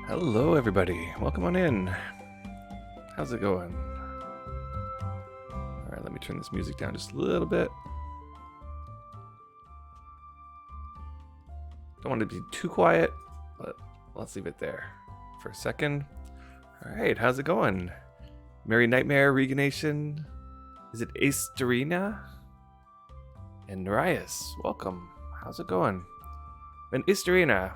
Hello everybody, welcome on in. How's it going? Alright, let me turn this music down just a little bit. Don't want it to be too quiet, but let's leave it there for a second. Alright, how's it going? Merry Nightmare, Reganation. Is it Asterina? And Narias, welcome. How's it going? And Asterina.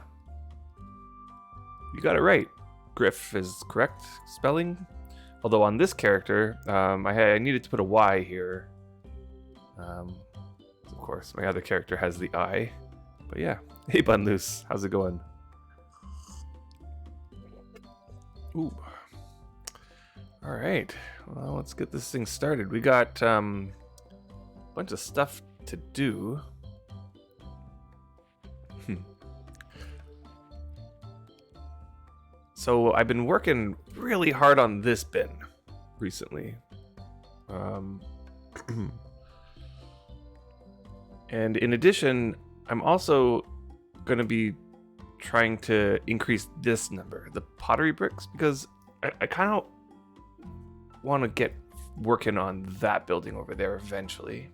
You got it right. Griff is correct spelling. Although on this character, I needed to put a Y here. Of course, my other character has the I. But yeah. Hey, Bunloose. How's it going? Ooh. Alright. Well, let's get this thing started. We got a bunch of stuff to do. So I've been working really hard on this bin recently. And in addition, I'm also going to be trying to increase this number, the pottery bricks, because I kind of want to get working on that building over there eventually.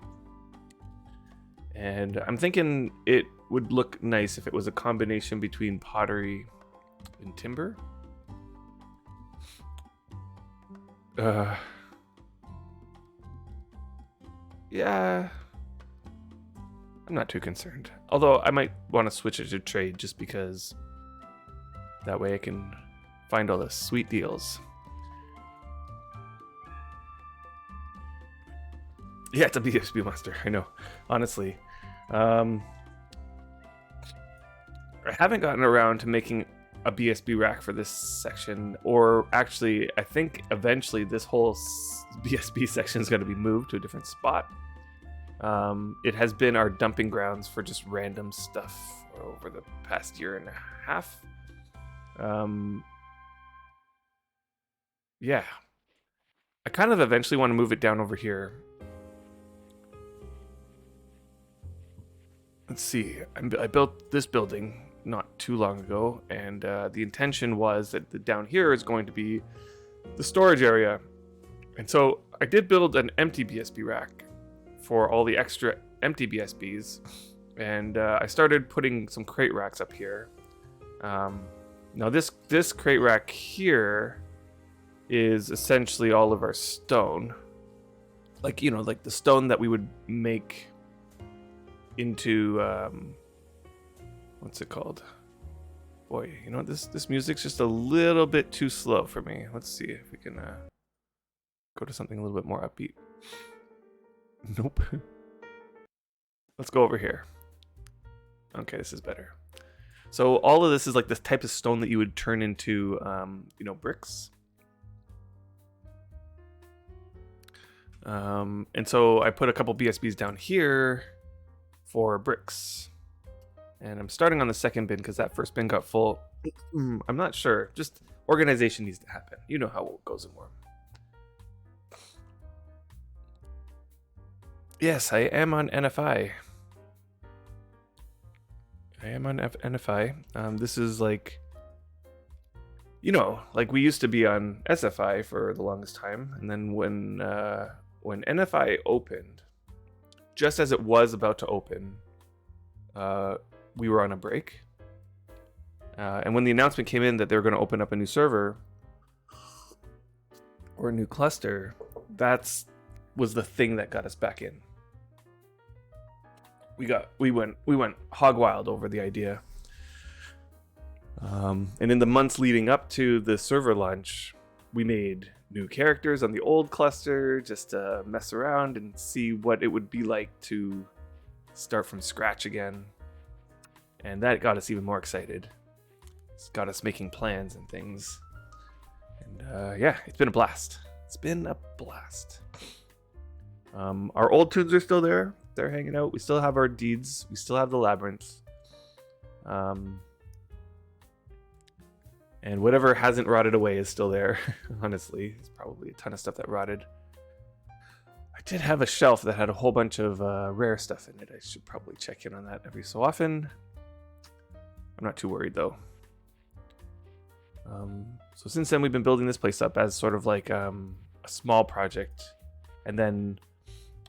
And I'm thinking it would look nice if it was a combination between pottery and timber. Yeah, I'm not too concerned. Although I might want to switch it to trade just because that way I can find all the sweet deals. Yeah, it's a BSB monster, I know. Honestly. I haven't gotten around to making a BSB rack for this section, or actually I think eventually this whole BSB section is going to be moved to a different spot. It has been our dumping grounds for just random stuff over the past year and a half. Yeah, I kind of eventually want to move it down over here. Let's see, I built this building not too long ago, and the intention was that down here is going to be the storage area. And so I did build an empty BSB rack for all the extra empty BSBs, and I started putting some crate racks up here. Now this crate rack here is essentially all of our stone, like, you know, like the stone that we would make into what's it called? Boy, you know, this music's just a little bit too slow for me. Let's see if we can go to something a little bit more upbeat. Nope. Let's go over here. Okay, this is better. So all of this is like this type of stone that you would turn into, you know, bricks. And so I put a couple BSBs down here for bricks. And I'm starting on the second bin because that first bin got full. I'm not sure. Just organization needs to happen. You know how it goes in Wurm. Yes, I am on NFI. I am on NFI. This is like, you know, like we used to be on SFI for the longest time. And then when NFI opened, just as it was about to open, we were on a break. And when the announcement came in that they were going to open up a new server or a new cluster, that was the thing that got us back in. We went hog wild over the idea. And in the months leading up to the server launch, we made new characters on the old cluster just to mess around and see what it would be like to start from scratch again. And that got us even more excited. It's got us making plans and things. And yeah, it's been a blast. It's been a blast. Our old tunes are still there. They're hanging out. We still have our deeds. We still have the labyrinth. And whatever hasn't rotted away is still there. Honestly, there's probably a ton of stuff that rotted. I did have a shelf that had a whole bunch of rare stuff in it. I should probably check in on that every so often. I'm not too worried though. So since then, we've been building this place up as sort of like a small project. And then,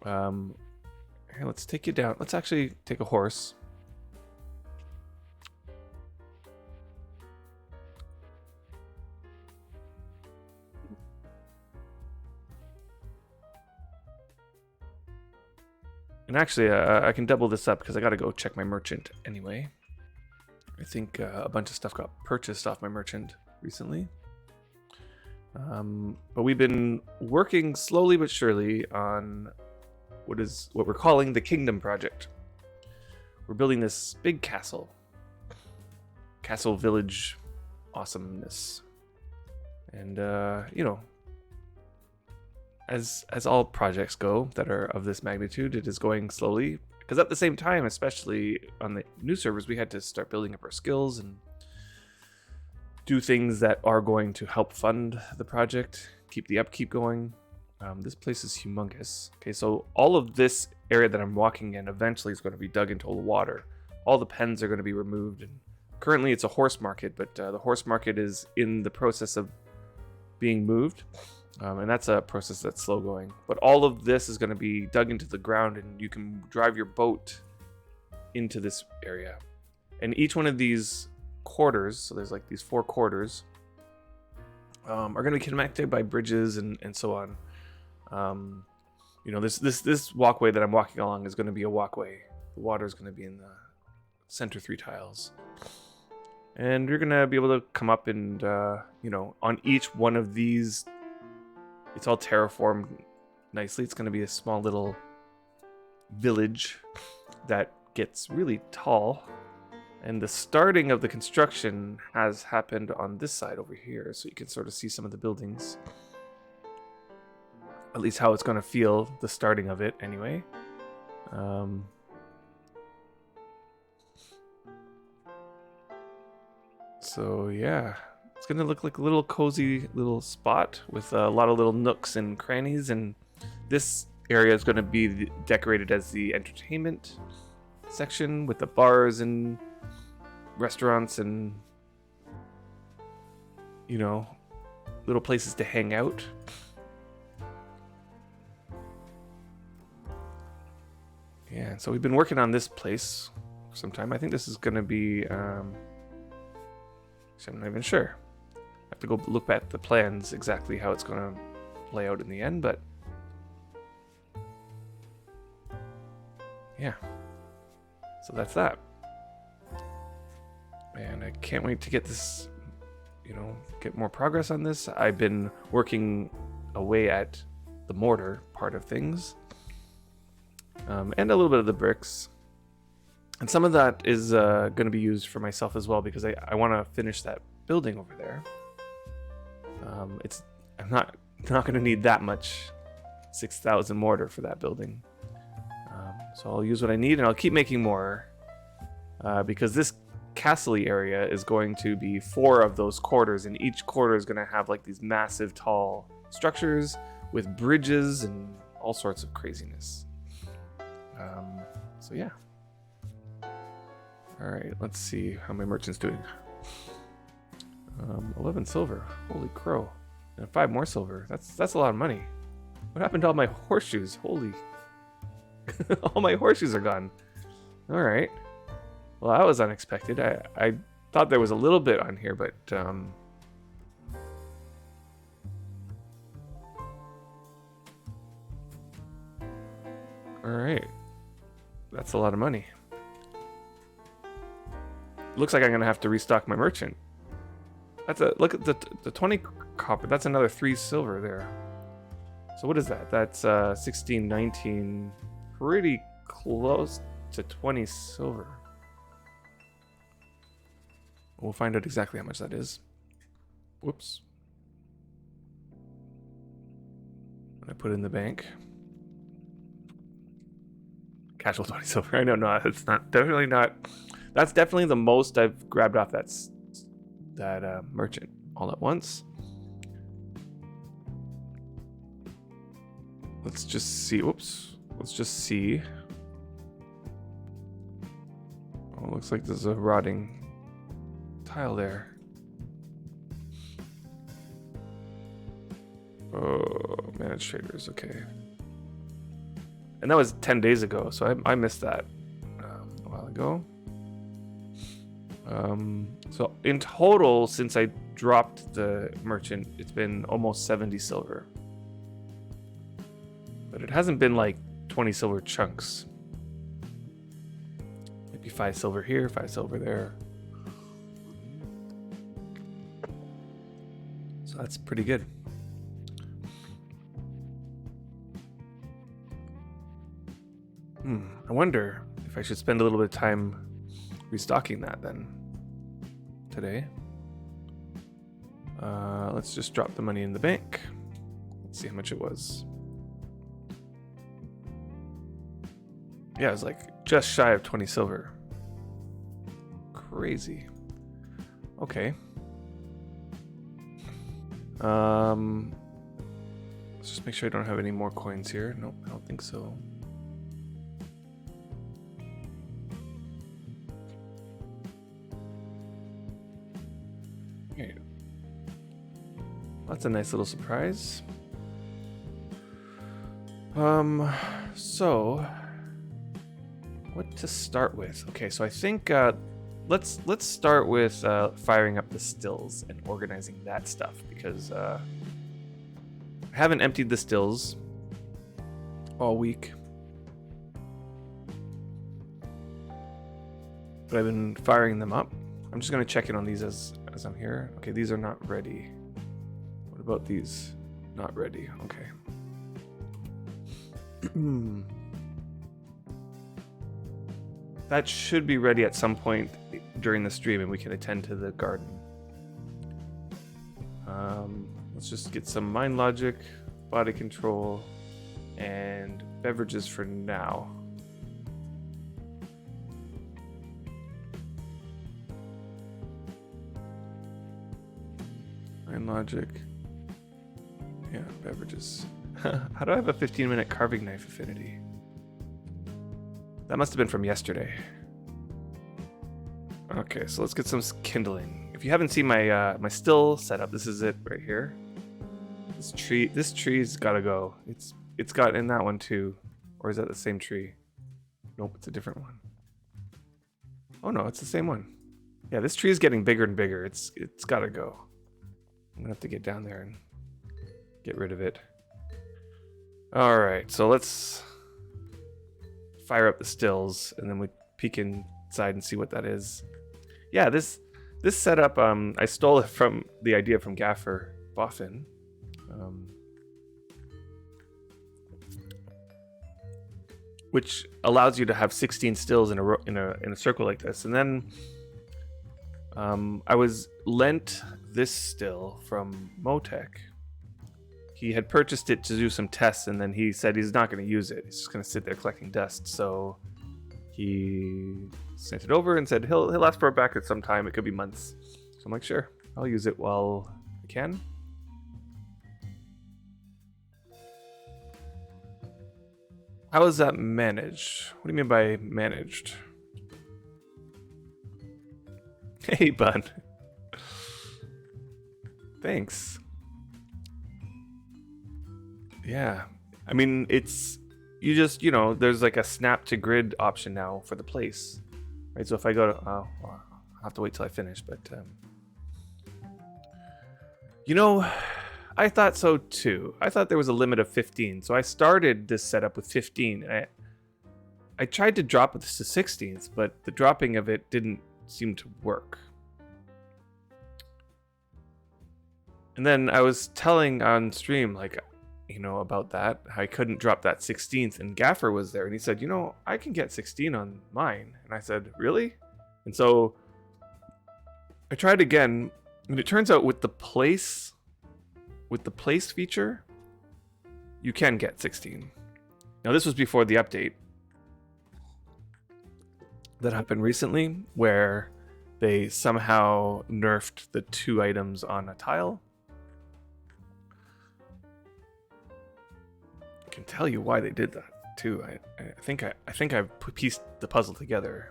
here, let's take you down. Let's actually take a horse. And actually, I can double this up because I got to go check my merchant anyway. I think a bunch of stuff got purchased off my merchant recently. But we've been working slowly but surely on what we're calling the Kingdom Project. We're building this big castle village awesomeness. And, you know, as all projects go that are of this magnitude, it is going slowly. Because at the same time, especially on the new servers, we had to start building up our skills and do things that are going to help fund the project, keep the upkeep going. This place is humongous. Okay, so all of this area that I'm walking in eventually is going to be dug into the water. All the pens are going to be removed. And currently it's a horse market, but the horse market is in the process of being moved. And that's a process that's slow going. But all of this is going to be dug into the ground, and you can drive your boat into this area. And each one of these quarters, so there's like these 4 quarters, are going to be connected by bridges and so on. You know, this walkway that I'm walking along is going to be a walkway. The water is going to be in the center 3 tiles. And you're going to be able to come up and, you know, on each one of these, it's all terraformed nicely. It's going to be a small little village that gets really tall. And the starting of the construction has happened on this side over here. So you can sort of see some of the buildings. At least how it's going to feel, the starting of it anyway. So yeah. It's going to look like a little cozy little spot with a lot of little nooks and crannies. And this area is going to be decorated as the entertainment section with the bars and restaurants and, you know, little places to hang out. Yeah, so we've been working on this place for some time. I think this is going to be, I'm not even sure. I have to go look at the plans exactly how it's going to play out in the end, but yeah. So that's that. And I can't wait to get this, you know, get more progress on this. I've been working away at the mortar part of things, and a little bit of the bricks. And some of that is going to be used for myself as well, because I want to finish that building over there. I'm not going to need that much 6,000 mortar for that building. So I'll use what I need, and I'll keep making more, because this castle-y area is going to be 4 of those quarters, and each quarter is going to have like these massive tall structures with bridges and all sorts of craziness. So yeah. All right, let's see how my merchant's doing. 11 silver. Holy crow. And 5 more silver. That's a lot of money. What happened to all my horseshoes? Holy. All my horseshoes are gone. All right. Well, that was unexpected. I thought there was a little bit on here, but all right. That's a lot of money. Looks like I'm gonna have to restock my merchant. Look at the 20 copper. That's another 3 silver there. So what is that? That's 16, 19, pretty close to 20 silver. We'll find out exactly how much that is. Whoops. I put it in the bank. Casual 20 silver. I know, no, it's not. Definitely not. That's definitely the most I've grabbed off that merchant all at once. Let's just see. Whoops. Let's just see. Oh, looks like there's a rotting tile there. Oh, manage traders. Okay. And that was 10 days ago, so I missed that a while ago. So in total, since I dropped the merchant, it's been almost 70 silver. But it hasn't been like 20 silver chunks. Maybe 5 silver here, 5 silver there. So that's pretty good. I wonder if I should spend a little bit of time restocking that then today. Let's just drop the money in the bank. Let's see how much it was. Yeah, it was like just shy of 20 silver. Crazy. Okay. Let's just make sure I don't have any more coins here. Nope, I don't think so. Okay. That's a nice little surprise. So what to start with? Okay, so I think let's start with firing up the stills and organizing that stuff, because I haven't emptied the stills all week, but I've been firing them up. I'm just gonna check in on these as I'm here. Okay, these are not ready. What about these? Not ready. Okay. That should be ready at some point during the stream, and we can attend to the garden. Let's just get some mind logic, body control, and beverages for now. Mind logic. Yeah, beverages. How do I have a 15-minute carving knife affinity? That must have been from yesterday. Okay, so let's get some kindling. If you haven't seen my my still setup, this is it right here. This tree's gotta go. It's got in that one too, or is that the same tree? Nope, it's a different one. Oh no, it's the same one. Yeah, this tree is getting bigger and bigger. It's gotta go. I'm gonna have to get down there and get rid of it. All right, so let's fire up the stills, and then we peek inside and see what that is. Yeah, this setup, I stole it from the idea from Gaffer Boffin. Which allows you to have 16 stills in a circle like this. And then I was lent this still from Motec. He had purchased it to do some tests, and then he said he's not going to use it. He's just going to sit there collecting dust. So he sent it over and said he'll ask for it back at some time. It could be months. So I'm like, sure, I'll use it while I can. How is that managed? What do you mean by managed? Hey, bud. Thanks. Yeah. I mean, it's... You just, there's like a snap to grid option now for the place. Right? So if I go to... Well, I'll have to wait till I finish, but... I thought so too. I thought there was a limit of 15. So I started this setup with 15. I tried to drop this to 16s, but the dropping of it didn't seem to work. And then I was telling on stream, about that. I couldn't drop that 16th, and Gaffer was there, and he said, I can get 16 on mine. And I said, really? And so I tried again, and it turns out with the place feature, you can get 16. Now this was before the update that happened recently, where they somehow nerfed the 2 items on a tile. I can tell you why they did that too. I think I've pieced the puzzle together.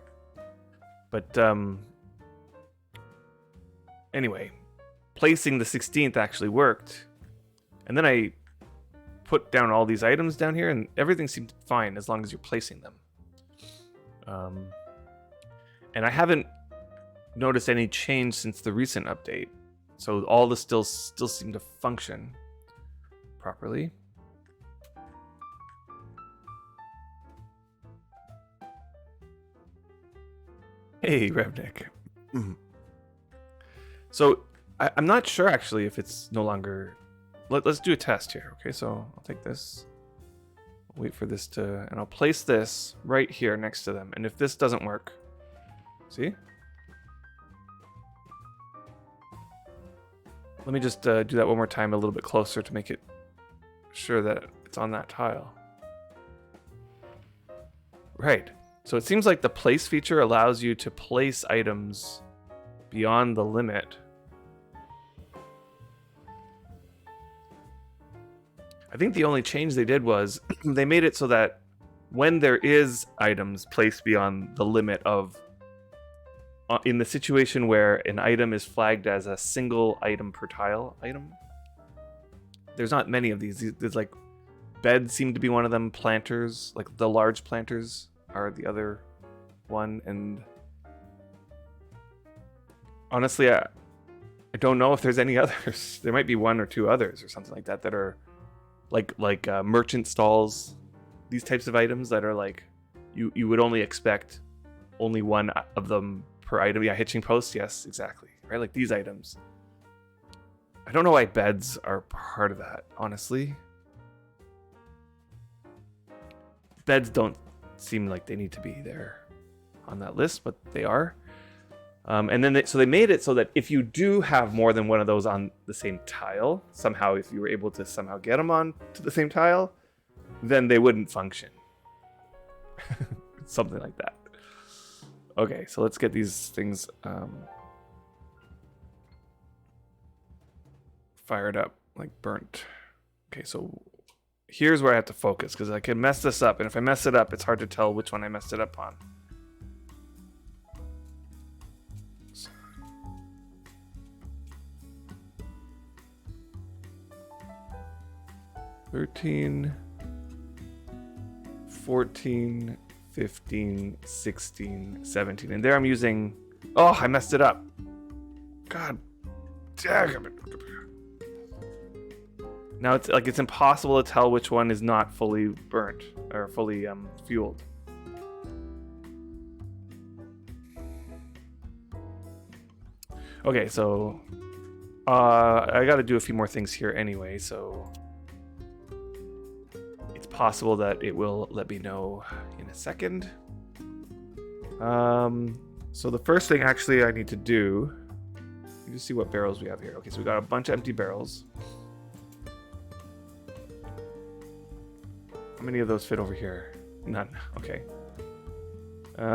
But anyway, placing the 16th actually worked. And then I put down all these items down here, and everything seemed fine as long as you're placing them. And I haven't noticed any change since the recent update. So all the still seem to function properly. Hey, Revnik. So I'm not sure actually if it's no longer. Let's do a test here. Okay, so I'll take this. Wait for this to, and I'll place this right here next to them. And if this doesn't work, see? Let me just do that one more time a little bit closer to make it sure that it's on that tile. Right. So it seems like the place feature allows you to place items beyond the limit. I think the only change they did was they made it so that when there is items placed beyond the limit of, in the situation where an item is flagged as a single item per tile item, there's not many of these. There's like beds seem to be one of them, planters, like the large planters are the other one, and honestly, I don't know if there's any others. There might be one or two others or something like that that are like merchant stalls, these types of items that are like you would only expect only one of them per item. Yeah, hitching posts, yes, exactly. Right, like these items. I don't know why beds are part of that, honestly. Beds don't seem like they need to be there on that list, but they are. And then they made it so that if you do have more than one of those on the same tile, somehow if you were able to somehow get them on to the same tile, then they wouldn't function. Something like that. Okay, so let's get these things fired up, like burnt. Okay, so here's where I have to focus, because I can mess this up, and if I mess it up, it's hard to tell which one I messed it up on. 13, 14, 15, 16, 17. And there I'm using... Oh, I messed it up. God damn it. Now it's like it's impossible to tell which one is not fully burnt or fully fueled. Okay, so I got to do a few more things here anyway, so it's possible that it will let me know in a second. So the first thing actually I need to do, let me just see what barrels we have here. Okay, so we got a bunch of empty barrels. How many of those fit over here? None. Okay. You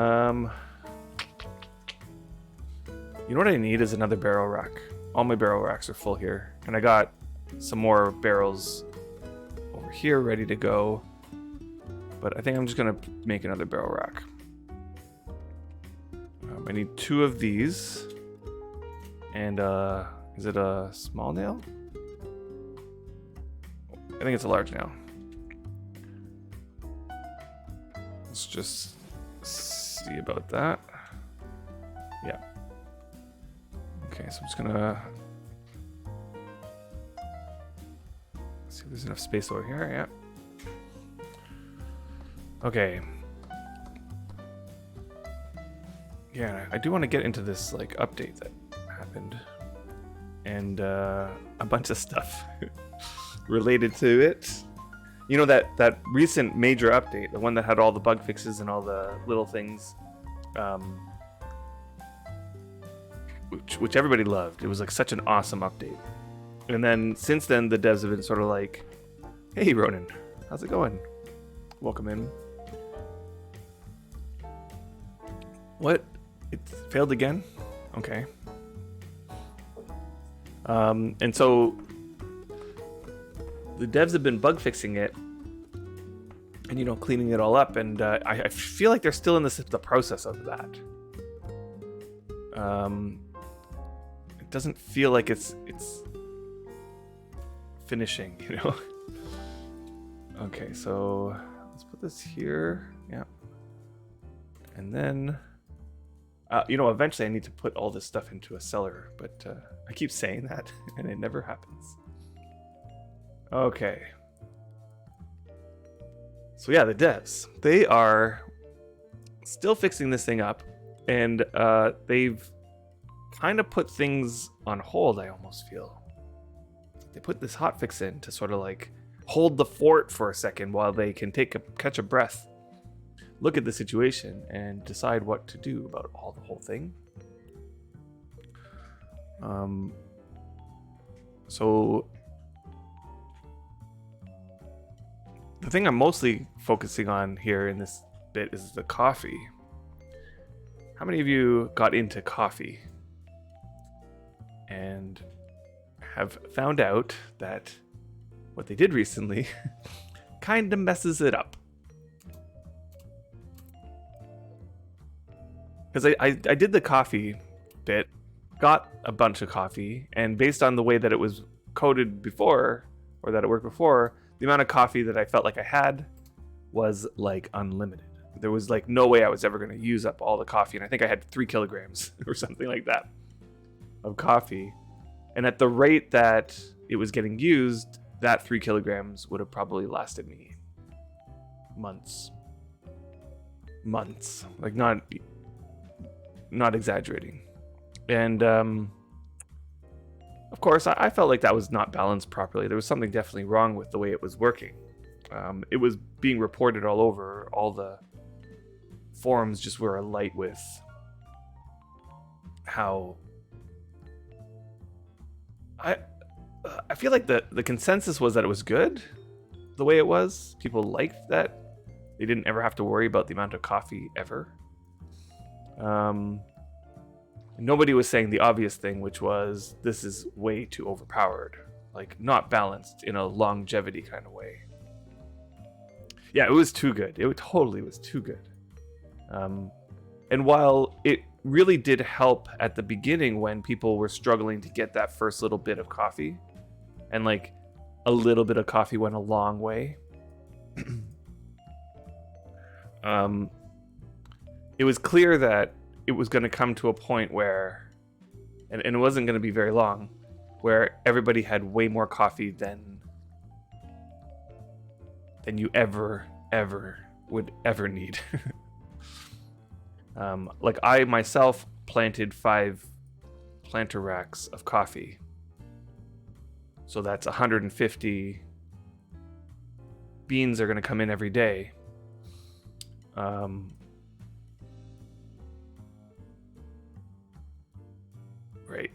know what I need is another barrel rack. All my barrel racks are full here. And I got some more barrels over here ready to go. But I think I'm just going to make another barrel rack. I need 2 of these. And is it a small nail? I think it's a large nail. Let's just see about that. Yeah. Okay, so I'm just gonna see if there's enough space over here. Yeah. Okay. Yeah, I do want to get into this like update that happened, and a bunch of stuff related to it. You know that recent major update, the one that had all the bug fixes and all the little things, which everybody loved. It was like such an awesome update. And then since then, the devs have been sort of like, "Hey, Ronan, how's it going? Welcome in." What? It failed again? Okay. And so the devs have been bug fixing it and, cleaning it all up. And I feel like they're still in the process of that. It doesn't feel like it's finishing, you know. Okay, so let's put this here. Yeah. And then, eventually I need to put all this stuff into a cellar, but I keep saying that and it never happens. Okay. So yeah, the devs, they are still fixing this thing up, and they've kind of put things on hold, I almost feel. They put this hotfix in to sort of like hold the fort for a second while they can catch a breath, look at the situation, and decide what to do about the whole thing. So the thing I'm mostly focusing on here in this bit is the coffee. How many of you got into coffee and have found out that what they did recently kind of messes it up? Because I did the coffee bit, got a bunch of coffee, and based on the way that it was coded before, or that it worked before, the amount of coffee that I felt like I had was like unlimited. There was like no way I was ever going to use up all the coffee, and I think I had 3 kilograms or something like that of coffee. And at the rate that it was getting used, that 3 kilograms would have probably lasted me months. Like not exaggerating. And of course, I felt like that was not balanced properly. There was something definitely wrong with the way it was working. It was being reported all over. All the forums just were alight with how I feel like the consensus was that it was good the way it was. People liked that they didn't ever have to worry about the amount of coffee ever. Nobody was saying the obvious thing, which was this is way too overpowered, like not balanced in a longevity kind of way. Yeah, it was too good. It totally was too good. And while it really did help at the beginning when people were struggling to get that first little bit of coffee, and like a little bit of coffee went a long way. It was clear that it was going to come to a point where, and it wasn't going to be very long, where everybody had way more coffee than you ever would ever need. Like I myself planted 5 planter racks of coffee. So that's 150 beans are going to come in every day. Right.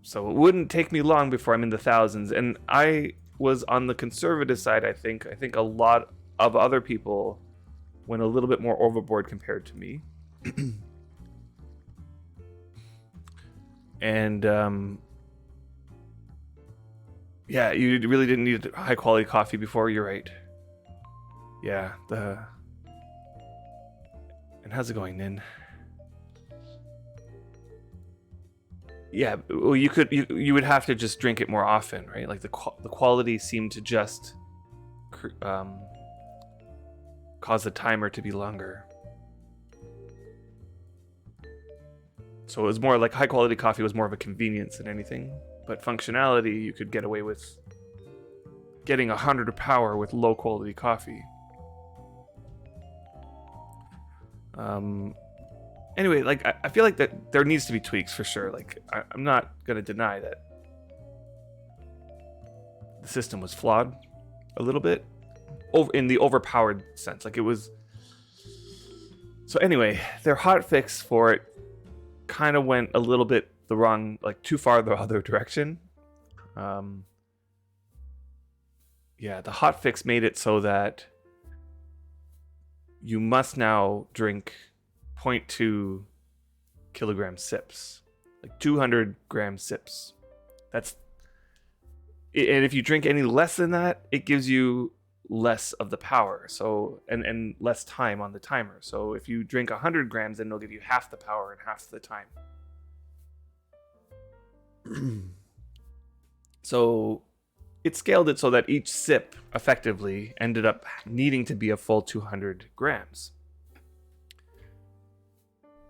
So it wouldn't take me long before I'm in the thousands. And I was on the conservative side, I think. I think a lot of other people went a little bit more overboard compared to me. And yeah, you really didn't need high quality coffee before, you're right. Yeah, and how's it going, Nin? Yeah, well, you would have to just drink it more often, right? Like the quality seemed to just cause the timer to be longer. So it was more like high quality coffee was more of a convenience than anything, but functionality you could get away with getting 100 power with low quality coffee. Anyway, like I feel like that there needs to be tweaks for sure. Like I'm not gonna deny that the system was flawed a little bit, in the overpowered sense. Like it was. So anyway, their hotfix for it kind of went a little bit the wrong, like too far the other direction. Yeah, the hotfix made it so that you must now drink 0.2 kilogram sips, like 200 gram sips. And if you drink any less than that, it gives you less of the power. So and less time on the timer. So if you drink 100 grams, then it'll give you half the power and half the time. So it scaled it so that each sip effectively ended up needing to be a full 200 grams.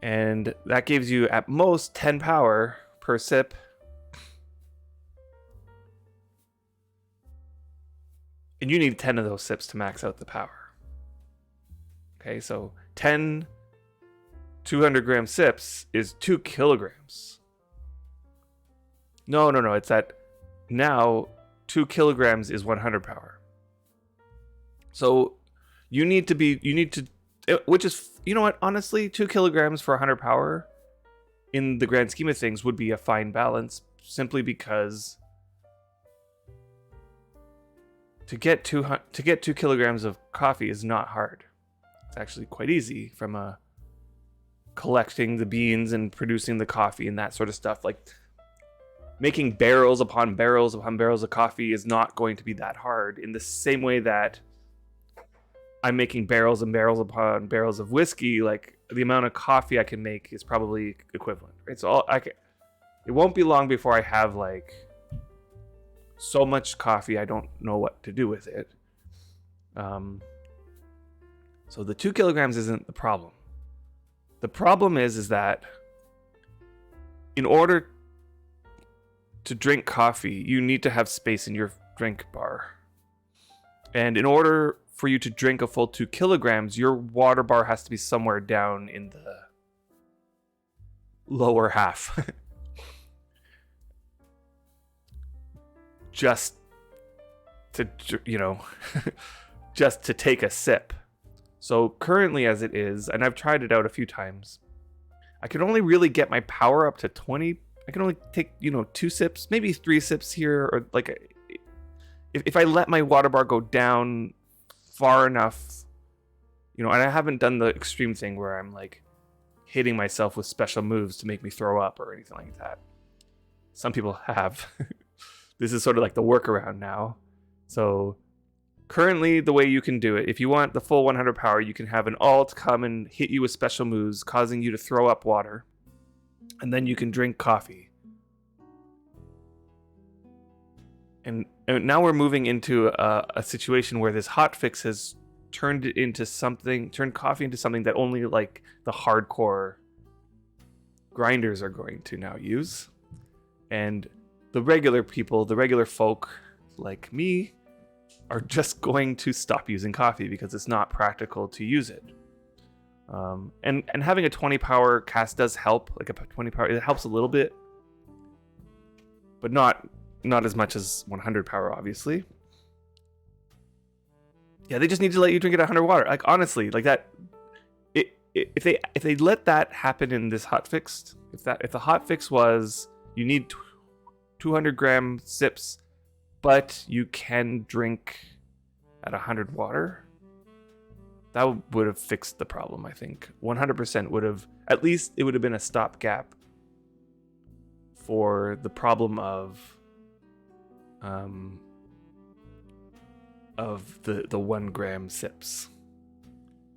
And that gives you at most 10 power per sip. And you need 10 of those sips to max out the power. Okay, so 10 200-gram sips is 2 kilograms. No. It's that now 2 kilograms is 100 power. So you need to, which is, you know what, honestly, 2 kilograms for 100 power in the grand scheme of things would be a fine balance, simply because to get 2 kilograms of coffee is not hard. It's actually quite easy from collecting the beans and producing the coffee and that sort of stuff. Like, making barrels upon barrels upon barrels of coffee is not going to be that hard, in the same way that I'm making barrels and barrels upon barrels of whiskey. Like, the amount of coffee I can make is probably equivalent, right? So it won't be long before I have like so much coffee I don't know what to do with it. So the 2 kilograms isn't the problem. The problem is that in order to drink coffee, you need to have space in your drink bar. And in order for you to drink a full 2 kilograms, your water bar has to be somewhere down in the lower half. Just to, just to take a sip. So currently as it is, and I've tried it out a few times, I can only really get my power up to 20. I can only take, 2 sips, maybe 3 sips here, or like if I let my water bar go down far enough, and I haven't done the extreme thing where I'm like hitting myself with special moves to make me throw up or anything like that. Some people have. This is sort of like the workaround now. So currently the way you can do it, if you want the full 100 power, you can have an alt come and hit you with special moves, causing you to throw up water. And then you can drink coffee. And now we're moving into a situation where this hotfix has turned coffee into something that only like the hardcore grinders are going to now use. And the regular people, the regular folk like me, are just going to stop using coffee because it's not practical to use it. And having a 20 power cast does help. Like a 20 power, it helps a little bit, but not as much as 100 power, obviously. Yeah, they just need to let you drink it 100 water. Like, honestly, like that. If they let that happen in this hotfix, if the hotfix was you need 200-gram sips, but you can drink at 100 water, that would have fixed the problem, I think. 100% would have, at least it would have been a stopgap for the problem of the 1 gram sips.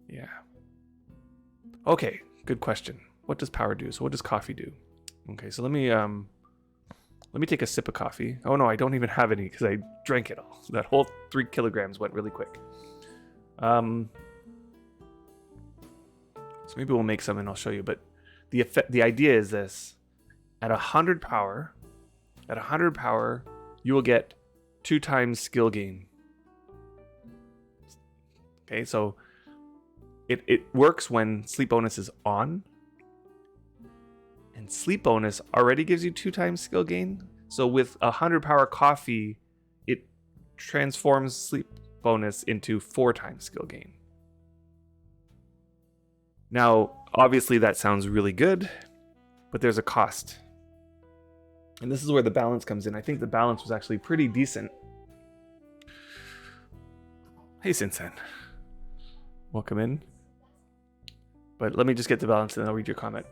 Yeah. Okay, good question. What does power do? So what does coffee do? Okay, so let me take a sip of coffee. Oh no, I don't even have any because I drank it all. That whole 3 kilograms went really quick. So maybe we'll make some and I'll show you. But the idea is this: at 100 power, you will get 2 times skill gain. Okay, so it works when sleep bonus is on. And sleep bonus already gives you 2 times skill gain. So with 100 power coffee, it transforms sleep bonus into 4 times skill gain. Now, obviously that sounds really good, but there's a cost. And this is where the balance comes in. I think the balance was actually pretty decent. Hey, Sinsen. Welcome in. But let me just get the balance and then I'll read your comment.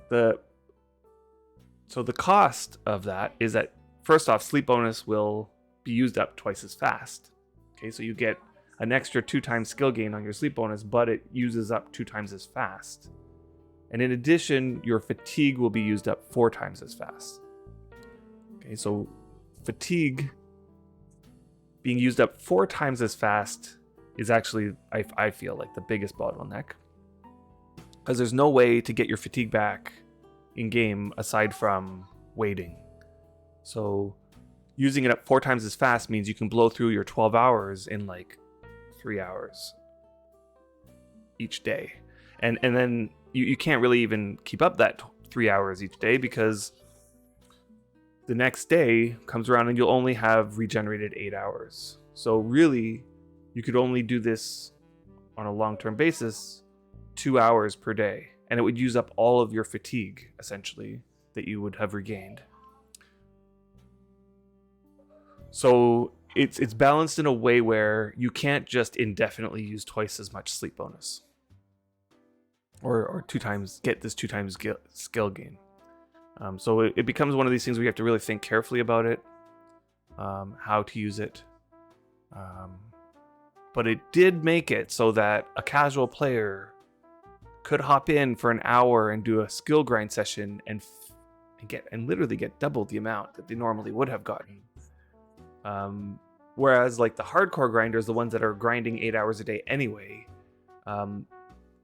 So the cost of that is that, first off, sleep bonus will be used up twice as fast. Okay, so you get an extra 2 times skill gain on your sleep bonus, but it uses up 2 times as fast. And in addition, your fatigue will be used up 4 times as fast. Okay, so fatigue being used up 4 times as fast is actually, I feel like, the biggest bottleneck. Because there's no way to get your fatigue back in game aside from waiting. So using it up 4 times as fast means you can blow through your 12 hours in like 3 hours each day. And then you can't really even keep up that 3 hours each day, because the next day comes around and you'll only have regenerated 8 hours. So really, you could only do this on a long-term basis 2 hours per day, and it would use up all of your fatigue, essentially, that you would have regained. So it's balanced in a way where you can't just indefinitely use twice as much sleep bonus, or 2 times, get this 2 times skill gain. So it becomes one of these things where you have to really think carefully about it, how to use it. But it did make it so that a casual player could hop in for an hour and do a skill grind session and literally get double the amount that they normally would have gotten. Whereas like the hardcore grinders, the ones that are grinding 8 hours a day anyway,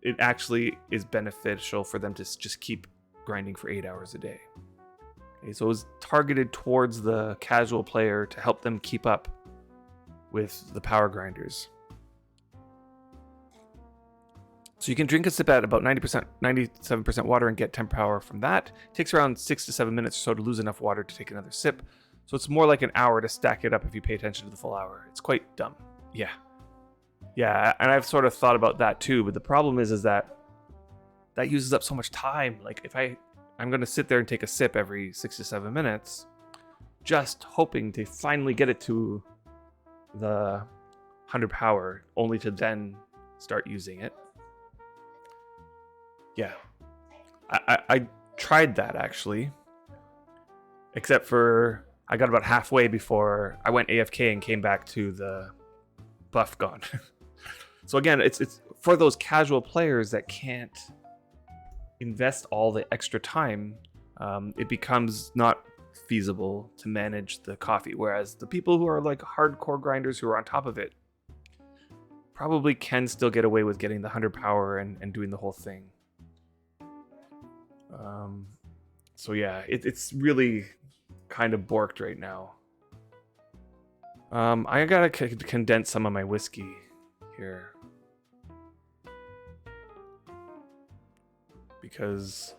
it actually is beneficial for them to just keep grinding for 8 hours a day. Okay, so it was targeted towards the casual player to help them keep up with the power grinders. So you can drink a sip at about 97% water and get 10 power from that. It takes around 6 to 7 minutes or so to lose enough water to take another sip. So it's more like an hour to stack it up if you pay attention to the full hour. It's quite dumb. Yeah, and I've sort of thought about that too, but the problem is that uses up so much time. Like if I'm going to sit there and take a sip every 6 to 7 minutes, just hoping to finally get it to the 100 power, only to then start using it. Yeah, I tried that actually, except for I got about halfway before I went AFK and came back to the buff gone. So again, it's for those casual players that can't invest all the extra time. It becomes not feasible to manage the coffee, whereas the people who are like hardcore grinders who are on top of it probably can still get away with getting the 100 power and doing the whole thing. So yeah, it's really kind of borked right now. I gotta condense some of my whiskey here, because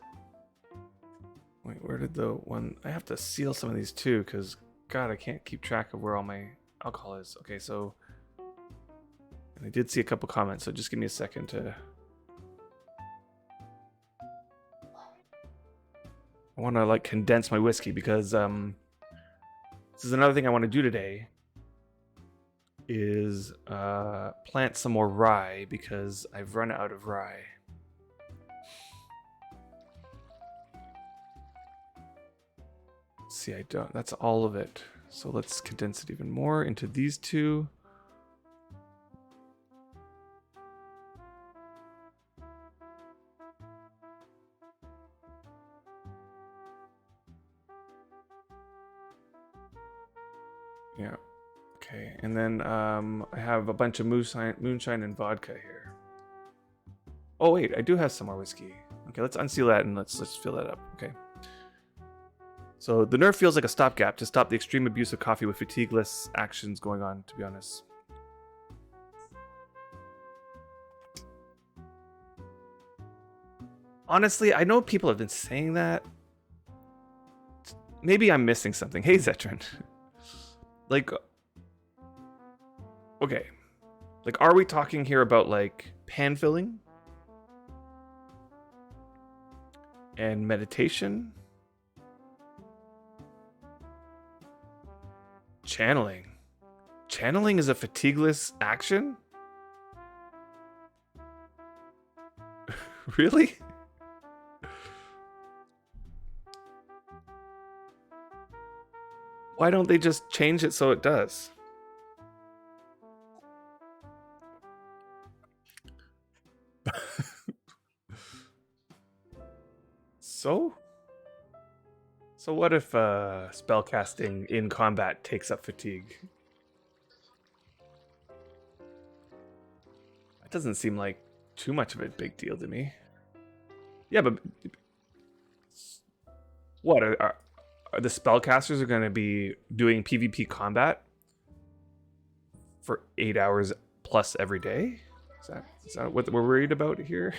wait, where did the one? I have to seal some of these too, because God, I can't keep track of where all my alcohol is. Okay, so, and I did see a couple comments, so just give me a second to. I want to like condense my whiskey, because this is another thing I want to do today, is plant some more rye, because I've run out of rye. Let's see, I don't. That's all of it. So let's condense it even more into these two. Yeah. Okay. And then I have a bunch of moonshine and vodka here. Oh wait, I do have some more whiskey. Okay, let's unseal that and let's fill that up. Okay. So the nerf feels like a stopgap to stop the extreme abuse of coffee with fatigueless actions going on, to be honest. Honestly, I know people have been saying that. Maybe I'm missing something. Hey, Zetran. Like, okay. Like, are we talking here about, like, pan filling? And meditation? Channeling. Channeling is a fatigueless action? Really? Why don't they just change it so it does? So what if spellcasting in combat takes up fatigue? doesn't seem like too much of a big deal to me. Yeah, but what are the spellcasters are going to be doing PvP combat for 8 hours plus every day? Is that what we're worried about here?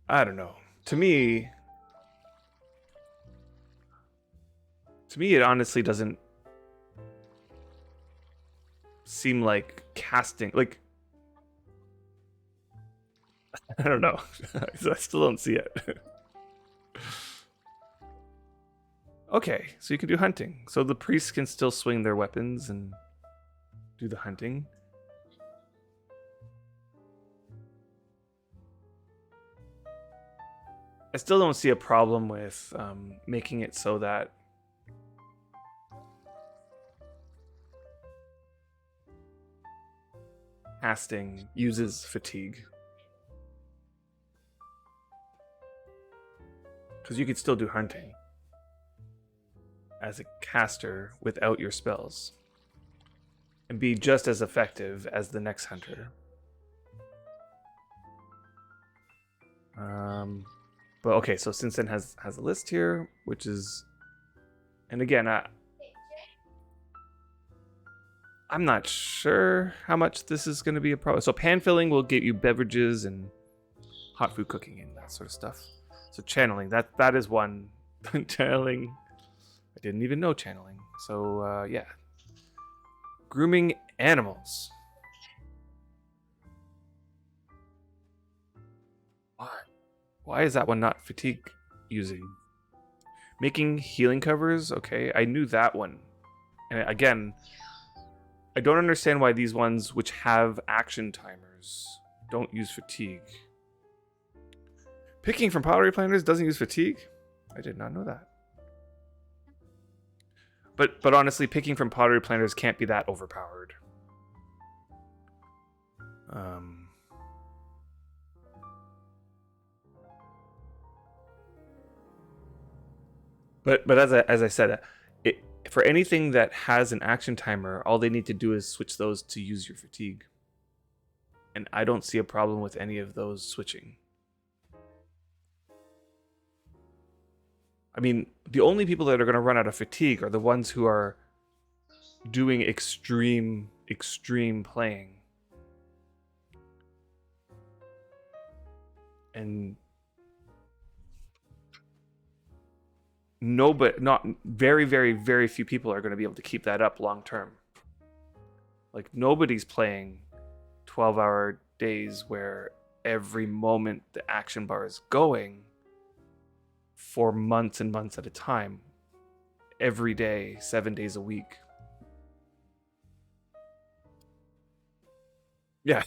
I don't know. To me, it honestly doesn't seem like casting. Like, I don't know. I still don't see it. Okay, so you can do hunting. So the priests can still swing their weapons and do the hunting. I still don't see a problem with making it so that casting uses fatigue. Because you could still do hunting as a caster without your spells and be just as effective as the next hunter. But okay, so Sinsen has a list here, which is, and again, I'm not sure how much this is going to be a problem. So pan filling will get you beverages and hot food cooking and that sort of stuff. So channeling, that is one. Channeling, I didn't even know channeling. So yeah, grooming animals. Why is that one not fatigue using? Making healing covers? Okay, I knew that one. And again, I don't understand why these ones which have action timers don't use fatigue. Picking from pottery planters doesn't use fatigue? I did not know that. But honestly, picking from pottery planters can't be that overpowered. But as I said, for anything that has an action timer, all they need to do is switch those to use your fatigue. And I don't see a problem with any of those switching. I mean, the only people that are going to run out of fatigue are the ones who are doing extreme playing. And not very few people are going to be able to keep that up long term. Like, nobody's playing 12-hour days where every moment the action bar is going for months and months at a time, every day, 7 days a week. Yeah.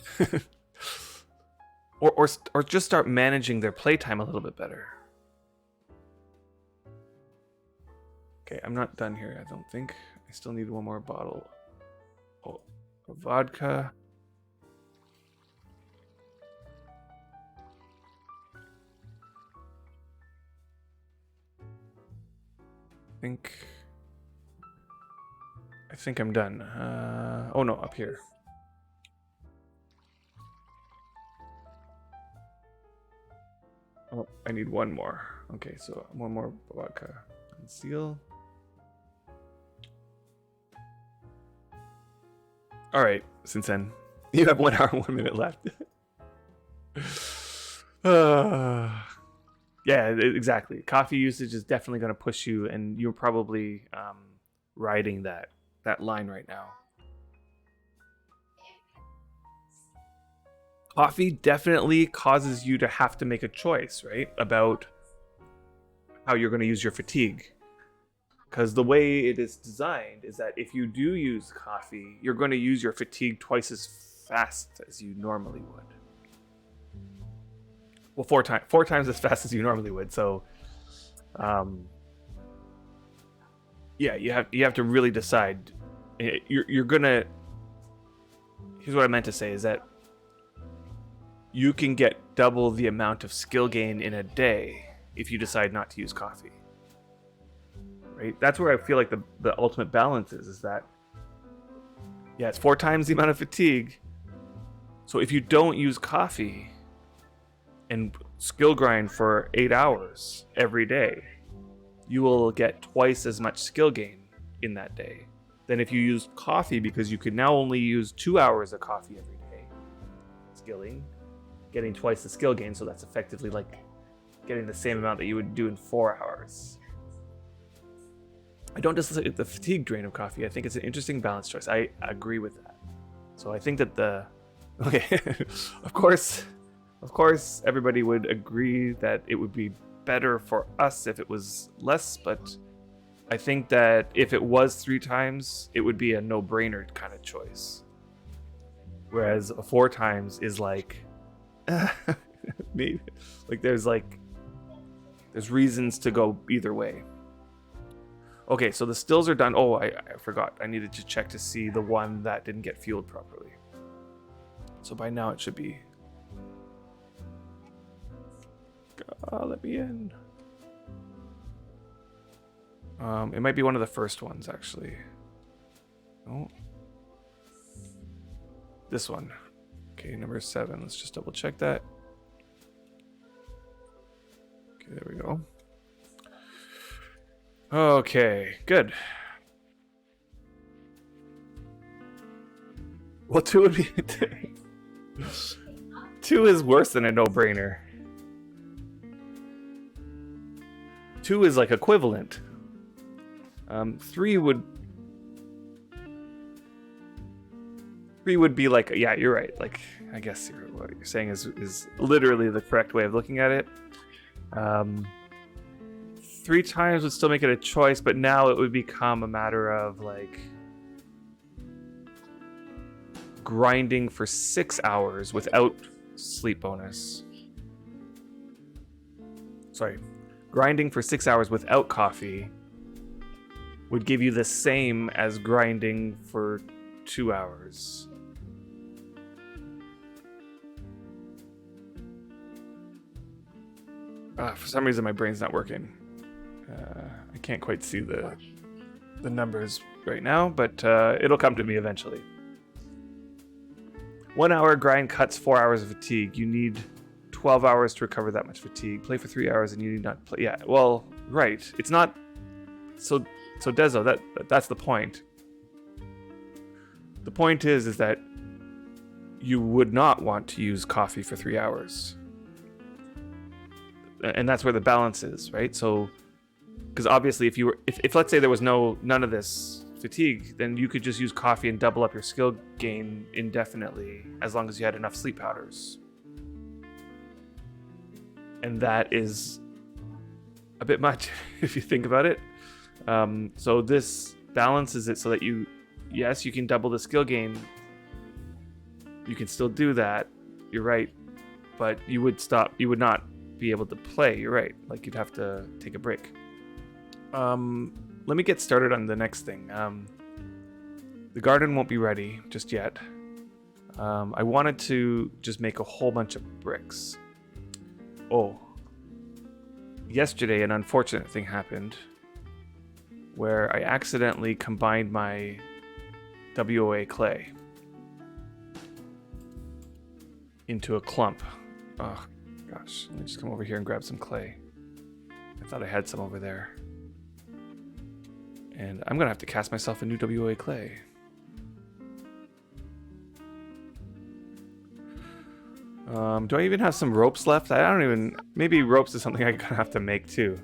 or just start managing their playtime a little bit better. Okay, I'm not done here, I don't think. I still need one more bottle of vodka. I think I'm done. Oh no, up here. Oh, I need one more. Okay, so one more vodka. Conceal. All right, since then, you have 1 hour and 1 minute left. Yeah, exactly. Coffee usage is definitely going to push you, and you're probably riding that line right now. Coffee definitely causes you to have to make a choice, right? About how you're going to use your fatigue. Because the way it is designed is that if you do use coffee, you're going to use your fatigue twice as fast as you normally would. Well, four times as fast as you normally would. So, yeah, you have to really decide. You're gonna. Here's what I meant to say: is that you can get double the amount of skill gain in a day if you decide not to use coffee. right? That's where I feel like the ultimate balance is that, yeah, it's 4 times the amount of fatigue. So if you don't use coffee and skill grind for 8 hours every day, you will get twice as much skill gain in that day than if you use coffee, because you could now only use 2 hours of coffee every day skilling, getting twice the skill gain. So that's effectively like getting the same amount that you would do in 4 hours. I don't dislike the fatigue drain of coffee. I think it's an interesting balance choice. I agree with that. So I think that okay, of course, everybody would agree that it would be better for us if it was less, but I think that if it was 3 times, it would be a no-brainer kind of choice. Whereas 4 times is like, maybe, like there's reasons to go either way. Okay, so the stills are done. Oh, I forgot. I needed to check to see the one that didn't get fueled properly. So by now it should be. Let me in. It might be one of the first ones, actually. Oh. This one. Okay, number 7. Let's just double check that. Okay, there we go. Okay, good. Well, 2 would be... 2 is worse than a no-brainer. 2 is like equivalent. 3 would be like, yeah, you're right. Like, I guess what you're saying is literally the correct way of looking at it. 3 times would still make it a choice, but now it would become a matter of like grinding for 6 hours without sleep bonus. Sorry, grinding for 6 hours without coffee would give you the same as grinding for 2 hours. For some reason my brain's not working. I can't quite see the numbers right now, but it'll come to me eventually. 1 hour grind cuts 4 hours of fatigue. You need 12 hours to recover that much fatigue. Play for 3 hours and you need not play. Yeah, well, right. It's not... So Dezo, that's the point. The point is that you would not want to use coffee for 3 hours. And that's where the balance is, right? So, because obviously if let's say there was none of this fatigue, then you could just use coffee and double up your skill gain indefinitely as long as you had enough sleep powders. And that is a bit much if you think about it. So this balances it so that you can double the skill gain. You can still do that. You're right. But you would not be able to play. You're right. Like you'd have to take a break. Let me get started on the next thing. The garden won't be ready just yet. I wanted to just make a whole bunch of bricks. Oh. Yesterday, an unfortunate thing happened where I accidentally combined my WOA clay into a clump. Oh, gosh. Let me just come over here and grab some clay. I thought I had some over there. And I'm going to have to cast myself a new WOA clay. Do I even have some ropes left? Maybe ropes is something I'm going to have to make too.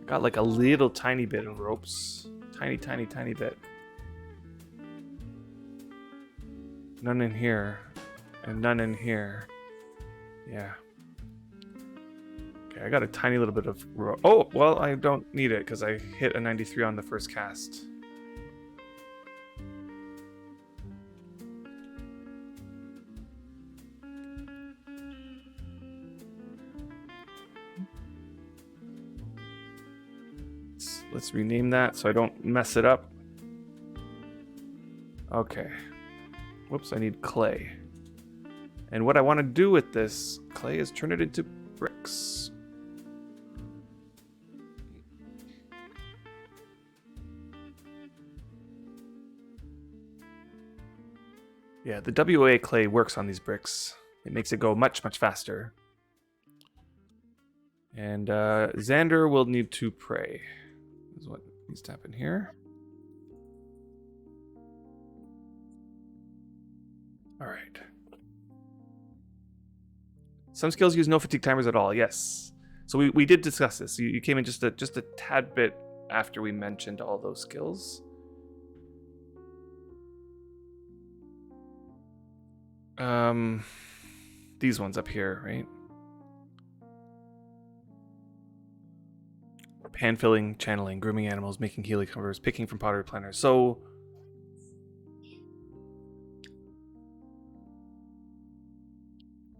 Got like a little tiny bit of ropes. Tiny bit. None in here. And none in here. Yeah. Okay, I got a tiny little bit of rope. Oh, well, I don't need it because I hit a 93 on the first cast. Let's rename that so I don't mess it up. Okay. Whoops, I need clay. And what I want to do with this clay is turn it into bricks. Yeah, the WA clay works on these bricks. It makes it go much, much faster. And Xander will need to pray. Is what needs to happen here. All right. Some skills use no fatigue timers at all. Yes. So we did discuss this. You came in just a tad bit after we mentioned all those skills. These ones up here, right? Pan filling, channeling, grooming animals, making healing covers, picking from pottery planters. So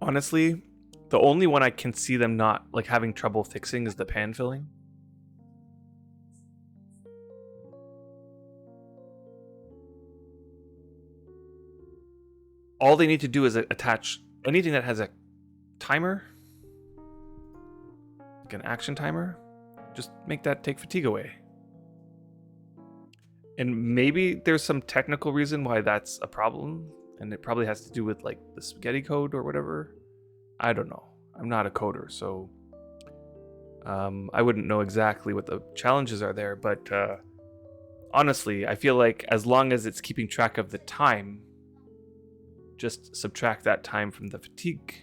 honestly, the only one I can see them not like having trouble fixing is the pan filling. All they need to do is attach anything that has a timer, like an action timer. Just make that take fatigue away. And maybe there's some technical reason why that's a problem, and it probably has to do with like the spaghetti code or whatever. I don't know. I'm not a coder, so I wouldn't know exactly what the challenges are there, but honestly, I feel like as long as it's keeping track of the time, just subtract that time from the fatigue.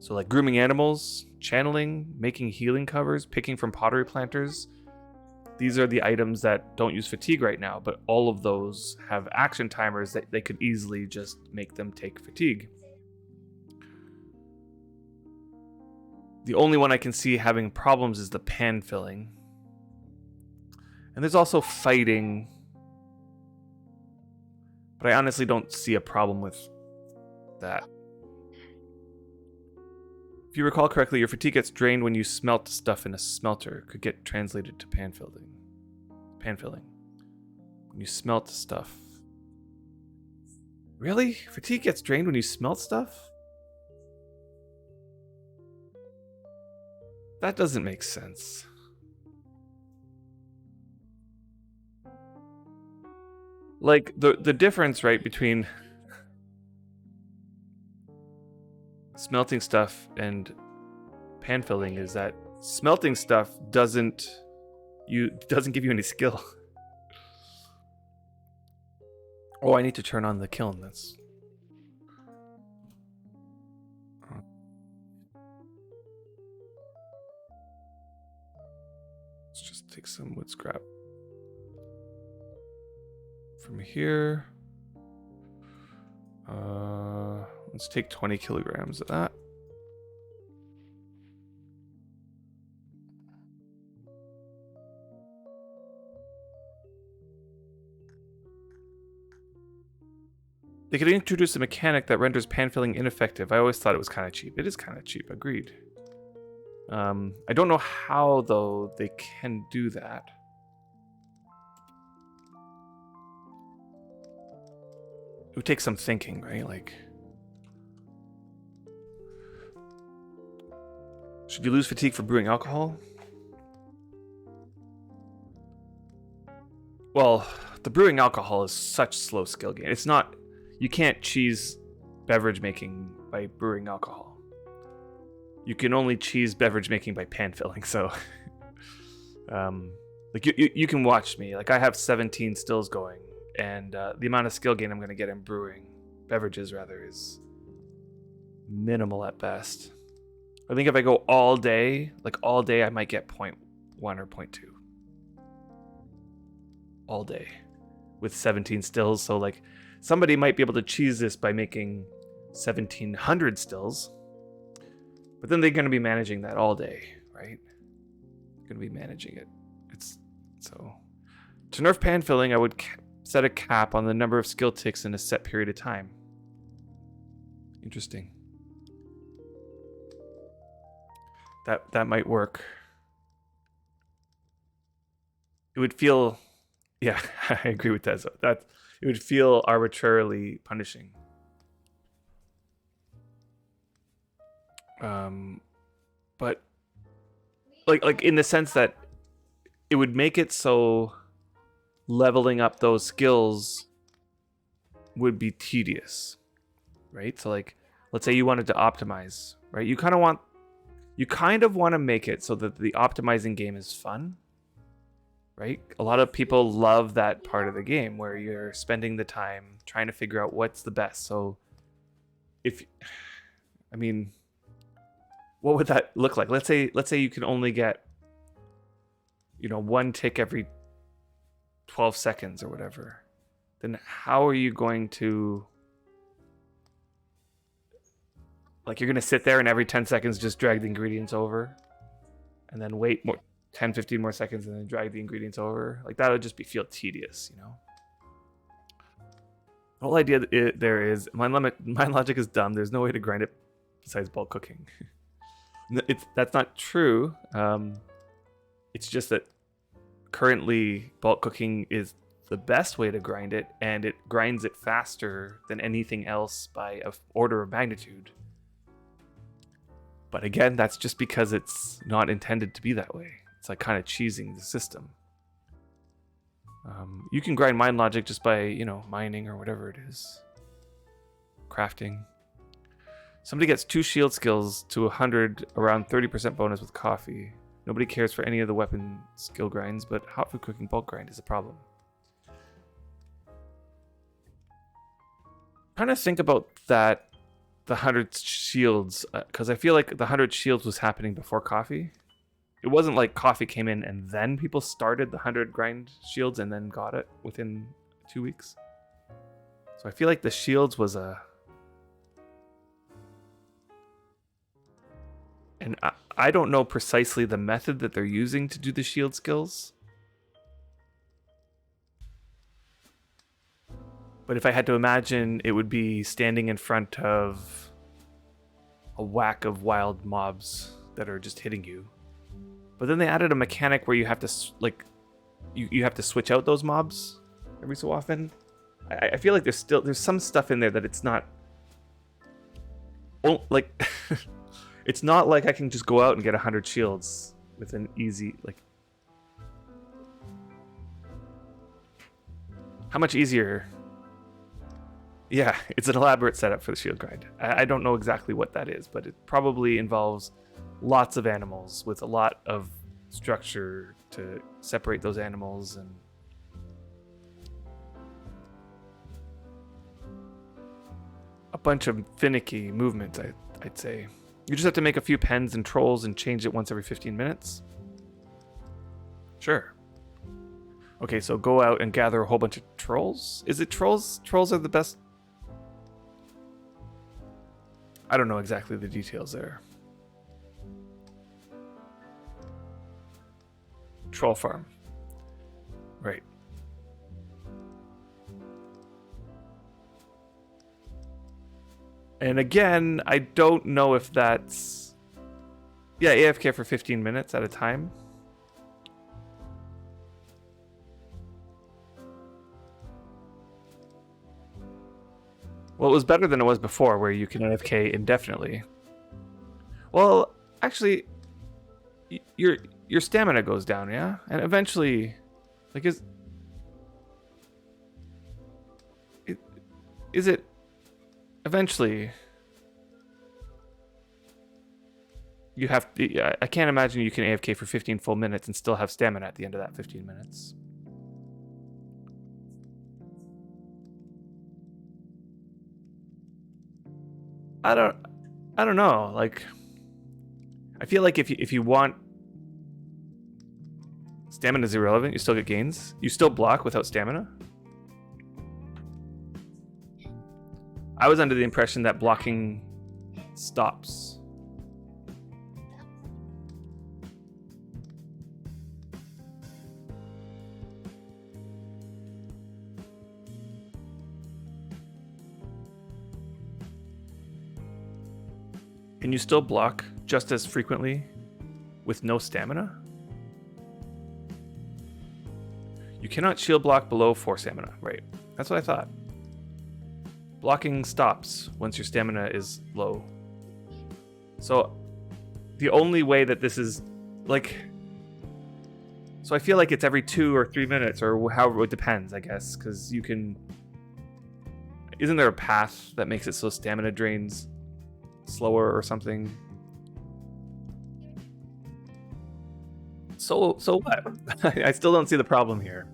So like grooming animals, channeling, making healing covers, picking from pottery planters. These are the items that don't use fatigue right now, but all of those have action timers that they could easily just make them take fatigue. The only one I can see having problems is the pan filling. And there's also fighting. But I honestly don't see a problem with that. If you recall correctly, your fatigue gets drained when you smelt stuff in a smelter. Could get translated to pan filling. Pan filling. When you smelt stuff. Really? Fatigue gets drained when you smelt stuff? That doesn't make sense. Like, the difference, right, between smelting stuff and pan filling is that smelting stuff doesn't give you any skill. Oh, I need to turn on the kiln. Let's just take some wood scrap from here. Let's take 20 kilograms of that. They could introduce a mechanic that renders pan filling ineffective. I always thought it was kind of cheap. It is kind of cheap, agreed. I don't know how, though, they can do that. It would take some thinking, right? Like, should you lose fatigue for brewing alcohol? Well, the brewing alcohol is such slow skill gain. It's not... You can't cheese beverage making by brewing alcohol. You can only cheese beverage making by pan filling, so... like, you can watch me. Like, I have 17 stills going, and the amount of skill gain I'm going to get in brewing beverages, rather, is minimal at best. I think if I go all day, I might get 0.1 or 0.2. All day. With 17 stills, so, like, somebody might be able to cheese this by making 1,700 stills. But then they're going to be managing that all day, right? They're going to be managing it. So, to nerf pan filling, I would set a cap on the number of skill ticks in a set period of time. Interesting. That might work. It would feel... Yeah, I agree with that. That it would feel arbitrarily punishing. But like in the sense that it would make it so leveling up those skills would be tedious, right? So like, let's say you wanted to optimize, right? You kind of want to make it so that the optimizing game is fun, right? A lot of people love that part of the game where you're spending the time trying to figure out what's the best. So what would that look like? Let's say you can only get, one tick every 12 seconds or whatever. Then how are you going to, like, you're going to sit there and every 10 seconds just drag the ingredients over and then wait more 10, 15 more seconds and then drag the ingredients over? Like, that would just feel tedious, The whole idea there is, mind logic is dumb. There's no way to grind it besides bulk cooking. That's not true. It's just that currently bulk cooking is the best way to grind it, and it grinds it faster than anything else by an order of magnitude. But again, that's just because it's not intended to be that way. It's like kind of cheesing the system. You can grind mind logic just by, mining or whatever it is. Crafting. Somebody gets 2 shield skills to 100, around 30% bonus with coffee. Nobody cares for any of the weapon skill grinds, but hot food cooking bulk grind is a problem. I'm trying to think about that, the 100 shields, because I feel like the 100 shields was happening before coffee. It wasn't like coffee came in and then people started the 100 grind shields and then got it within 2 weeks. So I feel like the shields was and I don't know precisely the method that they're using to do the shield skills. But if I had to imagine, it would be standing in front of a whack of wild mobs that are just hitting you. But then they added a mechanic where you have to, you have to switch out those mobs every so often. I feel like there's some stuff in there that it's not, it's not like I can just go out and get 100 shields with an easy, how much easier? Yeah, it's an elaborate setup for the shield grind. I don't know exactly what that is, but it probably involves lots of animals with a lot of structure to separate those animals and a bunch of finicky movements, I'd say. You just have to make a few pens and trolls and change it once every 15 minutes. Sure. Okay, so go out and gather a whole bunch of trolls? Is it trolls? Trolls are the best. I don't know exactly the details there. Troll farm. Right. And again, I don't know if that's... Yeah, AFK for 15 minutes at a time. Well, it was better than it was before, where you can AFK indefinitely. Well, actually, your stamina goes down, yeah? And eventually, is it eventually you have to, I can't imagine you can AFK for 15 full minutes and still have stamina at the end of that 15 minutes. I don't know. I feel like if you want, stamina is irrelevant. You still get gains. You still block without stamina. I was under the impression that blocking stops. Can you still block just as frequently with no stamina? You cannot shield block below 4 stamina. Right. That's what I thought. Blocking stops once your stamina is low. So the only way that this is so I feel like it's every 2 or 3 minutes or however, it depends, I guess, because you can, Isn't there a path that makes it so stamina drains slower or something? So what? I still don't see the problem here.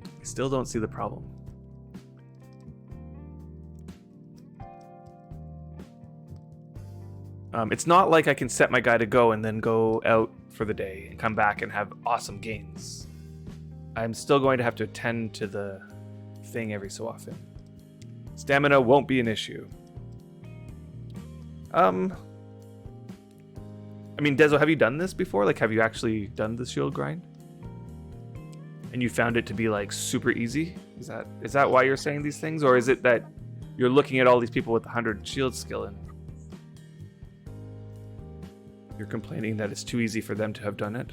I still don't see the problem. It's not like I can set my guy to go and then go out for the day and come back and have awesome gains. I'm still going to have to attend to the thing every so often. Stamina won't be an issue. I mean, Dezo, have you done this before? Like, have you actually done the shield grind? And you found it to be like super easy? Is that why you're saying these things? Or is it that you're looking at all these people with 100 shield skill and you're complaining that it's too easy for them to have done it?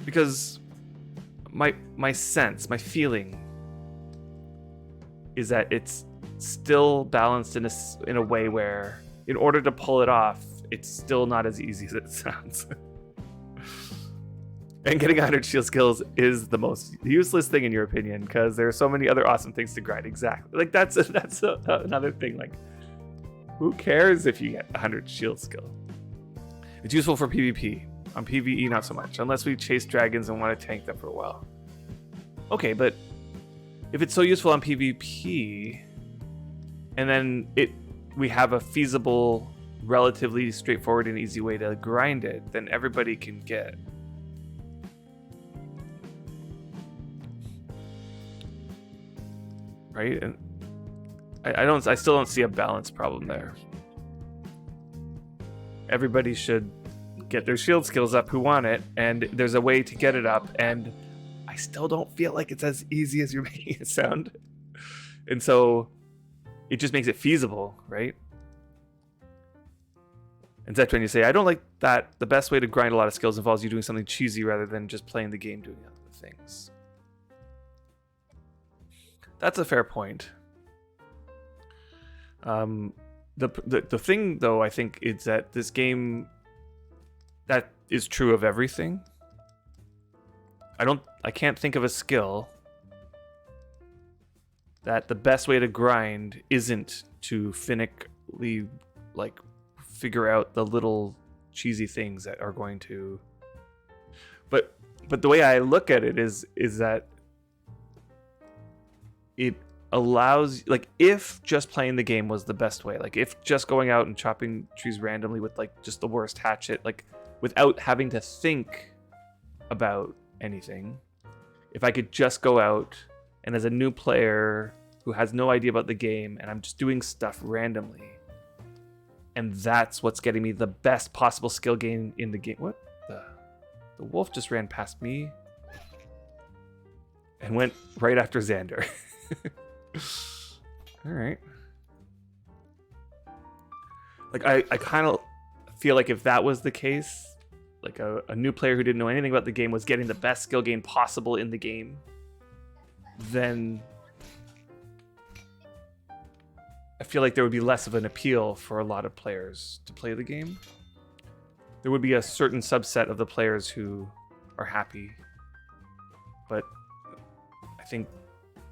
Because my sense, my feeling is that it's still balanced in a way where in order to pull it off, it's still not as easy as it sounds. And getting 100 shield skills is the most useless thing in your opinion, because there are so many other awesome things to grind. Exactly. Like that's another thing. Like, who cares if you get 100 shield skill? It's useful for PvP. On PvE, not so much, unless we chase dragons and want to tank them for a while. Okay, but if it's so useful on PvP, and then we have a feasible, relatively straightforward and easy way to grind it, then everybody can get. Right? And I still don't see a balance problem there. Everybody should get their shield skills up who want it, and there's a way to get it up, and I still don't feel like it's as easy as you're making it sound. And so it just makes it feasible, right? And that's when you say, I don't like that the best way to grind a lot of skills involves you doing something cheesy rather than just playing the game doing other things. That's a fair point. The thing, though, I think, is that this game, that is true of everything. I can't think of a skill that the best way to grind isn't to finically, like, figure out the little cheesy things that are going to. But the way I look at it is that it allows, like, if just playing the game was the best way, like if just going out and chopping trees randomly with like just the worst hatchet, like without having to think about anything, if I could just go out and as a new player who has no idea about the game and I'm just doing stuff randomly, and that's what's getting me the best possible skill gain in the game. What the wolf just ran past me and went right after Xander. All right. Like I kind of feel like if that was the case, like a new player who didn't know anything about the game was getting the best skill gain possible in the game, then I feel like there would be less of an appeal for a lot of players to play the game. There would be a certain subset of the players who are happy, but I think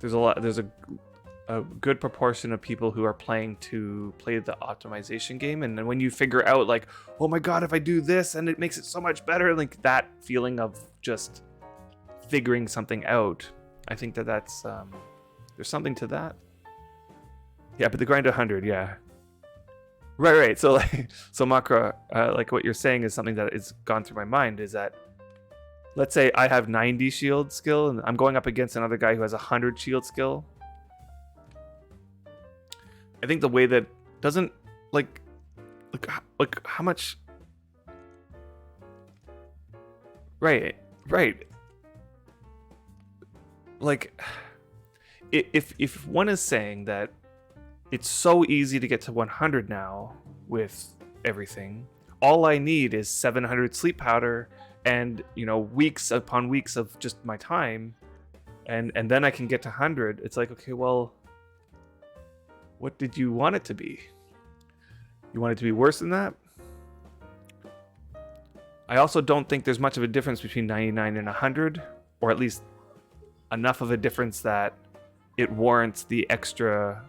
there's a good proportion of people who are playing to play the optimization game, and then when you figure out like, oh my god, if I do this and it makes it so much better, like that feeling of just figuring something out, I think that's there's something to that. Yeah, but the grind to 100, yeah. Right. So like, so Makra, like what you're saying is something that has gone through my mind, is that let's say I have 90 shield skill and I'm going up against another guy who has 100 shield skill. I think the way that doesn't like how much. Right. Like if one is saying that it's so easy to get to 100 now with everything, all I need is 700 sleep powder and, you know, weeks upon weeks of just my time, and then I can get to 100. It's like, okay, well, what did you want it to be? You want it to be worse than that? I also don't think there's much of a difference between 99 and 100, or at least enough of a difference that it warrants the extra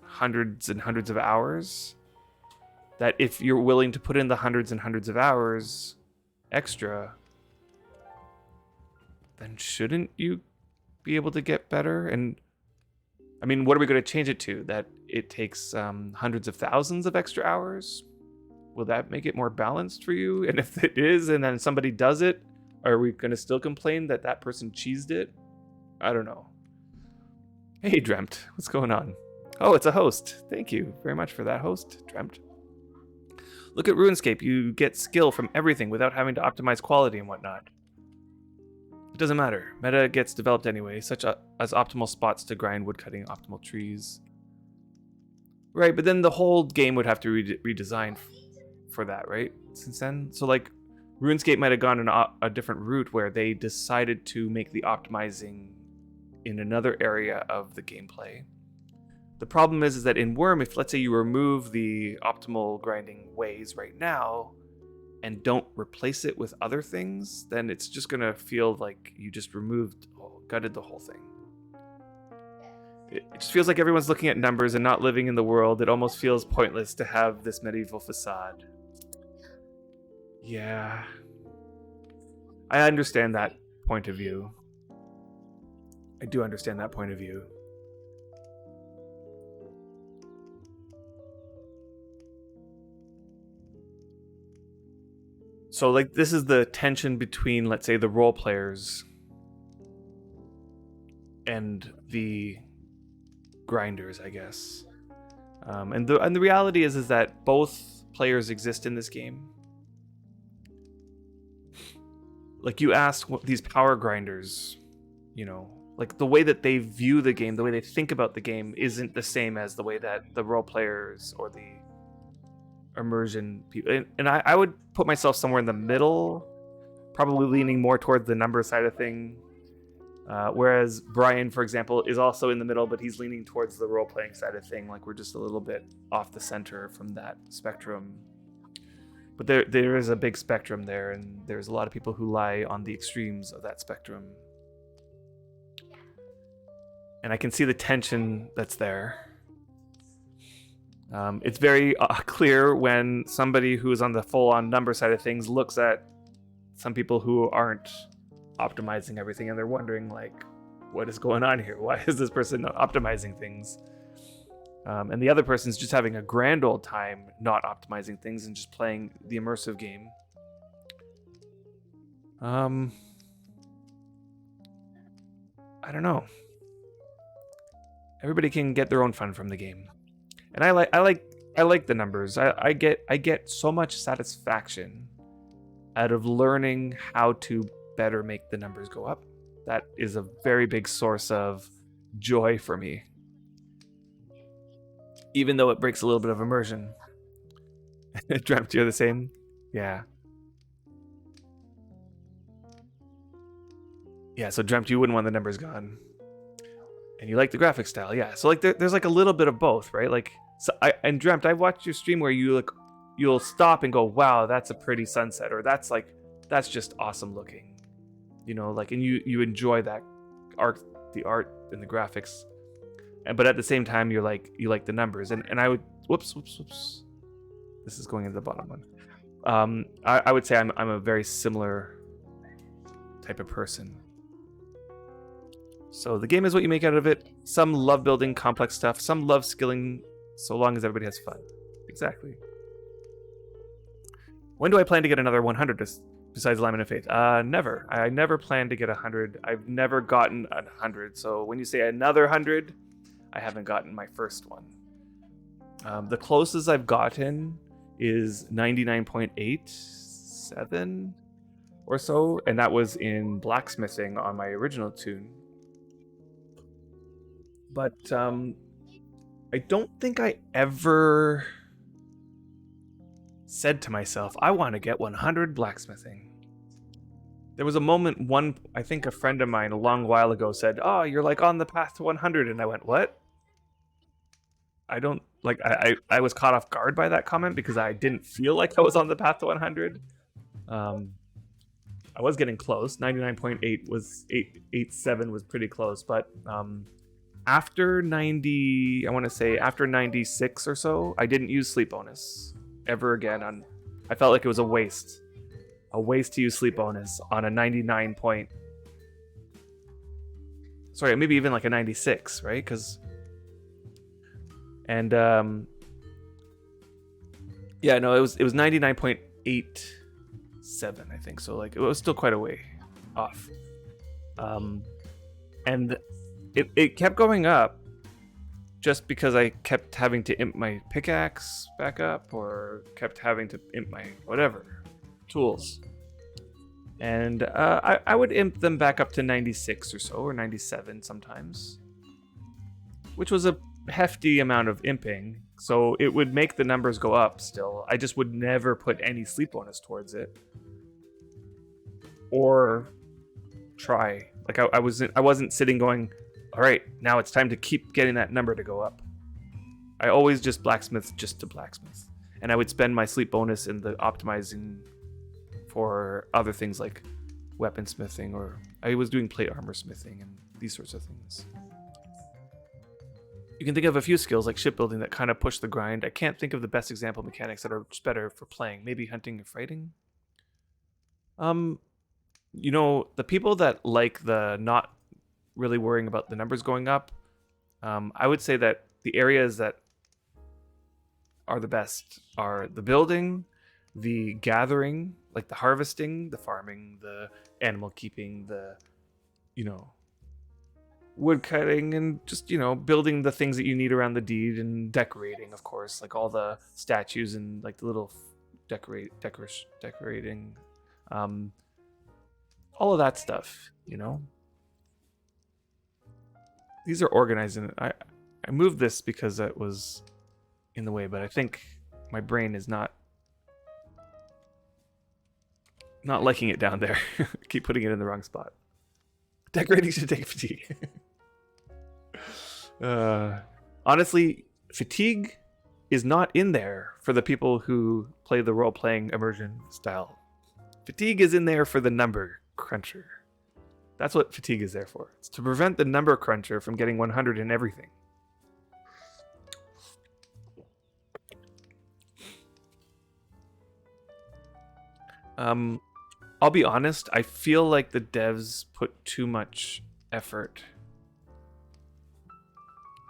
hundreds and hundreds of hours. That if you're willing to put in the hundreds and hundreds of hours extra, then shouldn't you be able to get better? And I mean, what are we going to change it to? That it takes hundreds of thousands of extra hours? Will that make it more balanced for you? And if it is, and then somebody does it, are we going to still complain that that person cheesed it? I don't know. Hey, Dreamt, what's going on? Oh, it's a host. Thank you very much for that, host, Dreamt. Look at RuneScape. You get skill from everything without having to optimize quality and whatnot. It doesn't matter. Meta gets developed anyway, such as optimal spots to grind woodcutting, optimal trees. Right, but then the whole game would have to redesign for that, right? Since then, so like RuneScape might have gone a different route where they decided to make the optimizing in another area of the gameplay. The problem is that in Wurm, if let's say you remove the optimal grinding ways right now and don't replace it with other things, then it's just going to feel like you just gutted the whole thing. It just feels like everyone's looking at numbers and not living in the world. It almost feels pointless to have this medieval facade. Yeah. I understand that point of view. I do understand that point of view. So, like, this is the tension between, let's say, the role players and the grinders, I guess. And the reality is that both players exist in this game. Like, you ask these power grinders, you know, like the way that they view the game, the way they think about the game isn't the same as the way that the role players or the immersion people, and I would put myself somewhere in the middle, probably leaning more toward the number side of thing, whereas Brian, for example, is also in the middle, but he's leaning towards the role-playing side of thing. Like, we're just a little bit off the center from that spectrum, but there is a big spectrum there, and there's a lot of people who lie on the extremes of that spectrum, and I can see the tension that's there. It's very clear when somebody who's on the full-on number side of things looks at some people who aren't optimizing everything, and they're wondering, like, what is going on here? Why is this person not optimizing things? And the other person's just having a grand old time not optimizing things and just playing the immersive game. I don't know. Everybody can get their own fun from the game. And I like the numbers. I get so much satisfaction out of learning how to better make the numbers go up. That is a very big source of joy for me. Even though it breaks a little bit of immersion. Dreamt, you're the same? Yeah. Yeah, so Dreamt, you wouldn't want the numbers gone. And you like the graphic style, yeah. So like there's like a little bit of both, right? Like, so and Dreamt, I've watched your stream where you'll stop and go, wow, that's a pretty sunset, or that's just awesome looking, you know, like, and you enjoy that art, the art and the graphics, but at the same time you like the numbers, and I would whoops, this is going into the bottom one. I would say I'm a very similar type of person. So the game is what you make out of it. Some love building complex stuff. Some love skilling, so long as everybody has fun. Exactly. When do I plan to get another 100 besides Alignment of Faith? Never. I never plan to get 100. I've never gotten 100. So when you say another 100, I haven't gotten my first one. The closest I've gotten is 99.87 or so, and that was in blacksmithing on my original tune. But I don't think I ever said to myself, I want to get 100 blacksmithing. There was a moment, I think a friend of mine a long while ago said, oh, you're like on the path to 100. And I went, what? I don't, like, I was caught off guard by that comment because I didn't feel like I was on the path to 100. I was getting close. 99.8 was 887 was pretty close, but after 90, I want to say after 96 or so, I didn't use sleep bonus ever again. I felt like it was a waste to use sleep bonus on a 99 point. Sorry, maybe even like a 96, right? Yeah, no, it was 99.87, I think. So like it was still quite a way off. And it kept going up just because I kept having to imp my pickaxe back up, or kept having to imp my whatever tools. And I would imp them back up to 96 or so, or 97 sometimes, which was a hefty amount of imping. So it would make the numbers go up still. I just would never put any sleep bonus towards it, or try. Like I wasn't sitting going, all right, now it's time to keep getting that number to go up. I always just blacksmith just to blacksmith, and I would spend my sleep bonus in the optimizing for other things like weaponsmithing, or I was doing plate armor smithing and these sorts of things. You can think of a few skills like shipbuilding that kind of push the grind. I can't think of the best example mechanics that are just better for playing. Maybe hunting and fighting. The people that like the not really worrying about the numbers going up, I would say that the areas that are the best are the building, the gathering, like the harvesting, the farming, the animal keeping, the, wood cutting, and just, building the things that you need around the deed, and decorating, of course, like all the statues and like the little decorating, all of that stuff, These are organized, and I moved this because it was in the way, but I think my brain is not liking it down there. Keep putting it in the wrong spot. Decorating should take fatigue. Honestly, fatigue is not in there for the people who play the role-playing immersion style. Fatigue is in there for the number cruncher. That's what fatigue is there for. It's to prevent the number cruncher from getting 100 in everything. I'll be honest, I feel like the devs put too much effort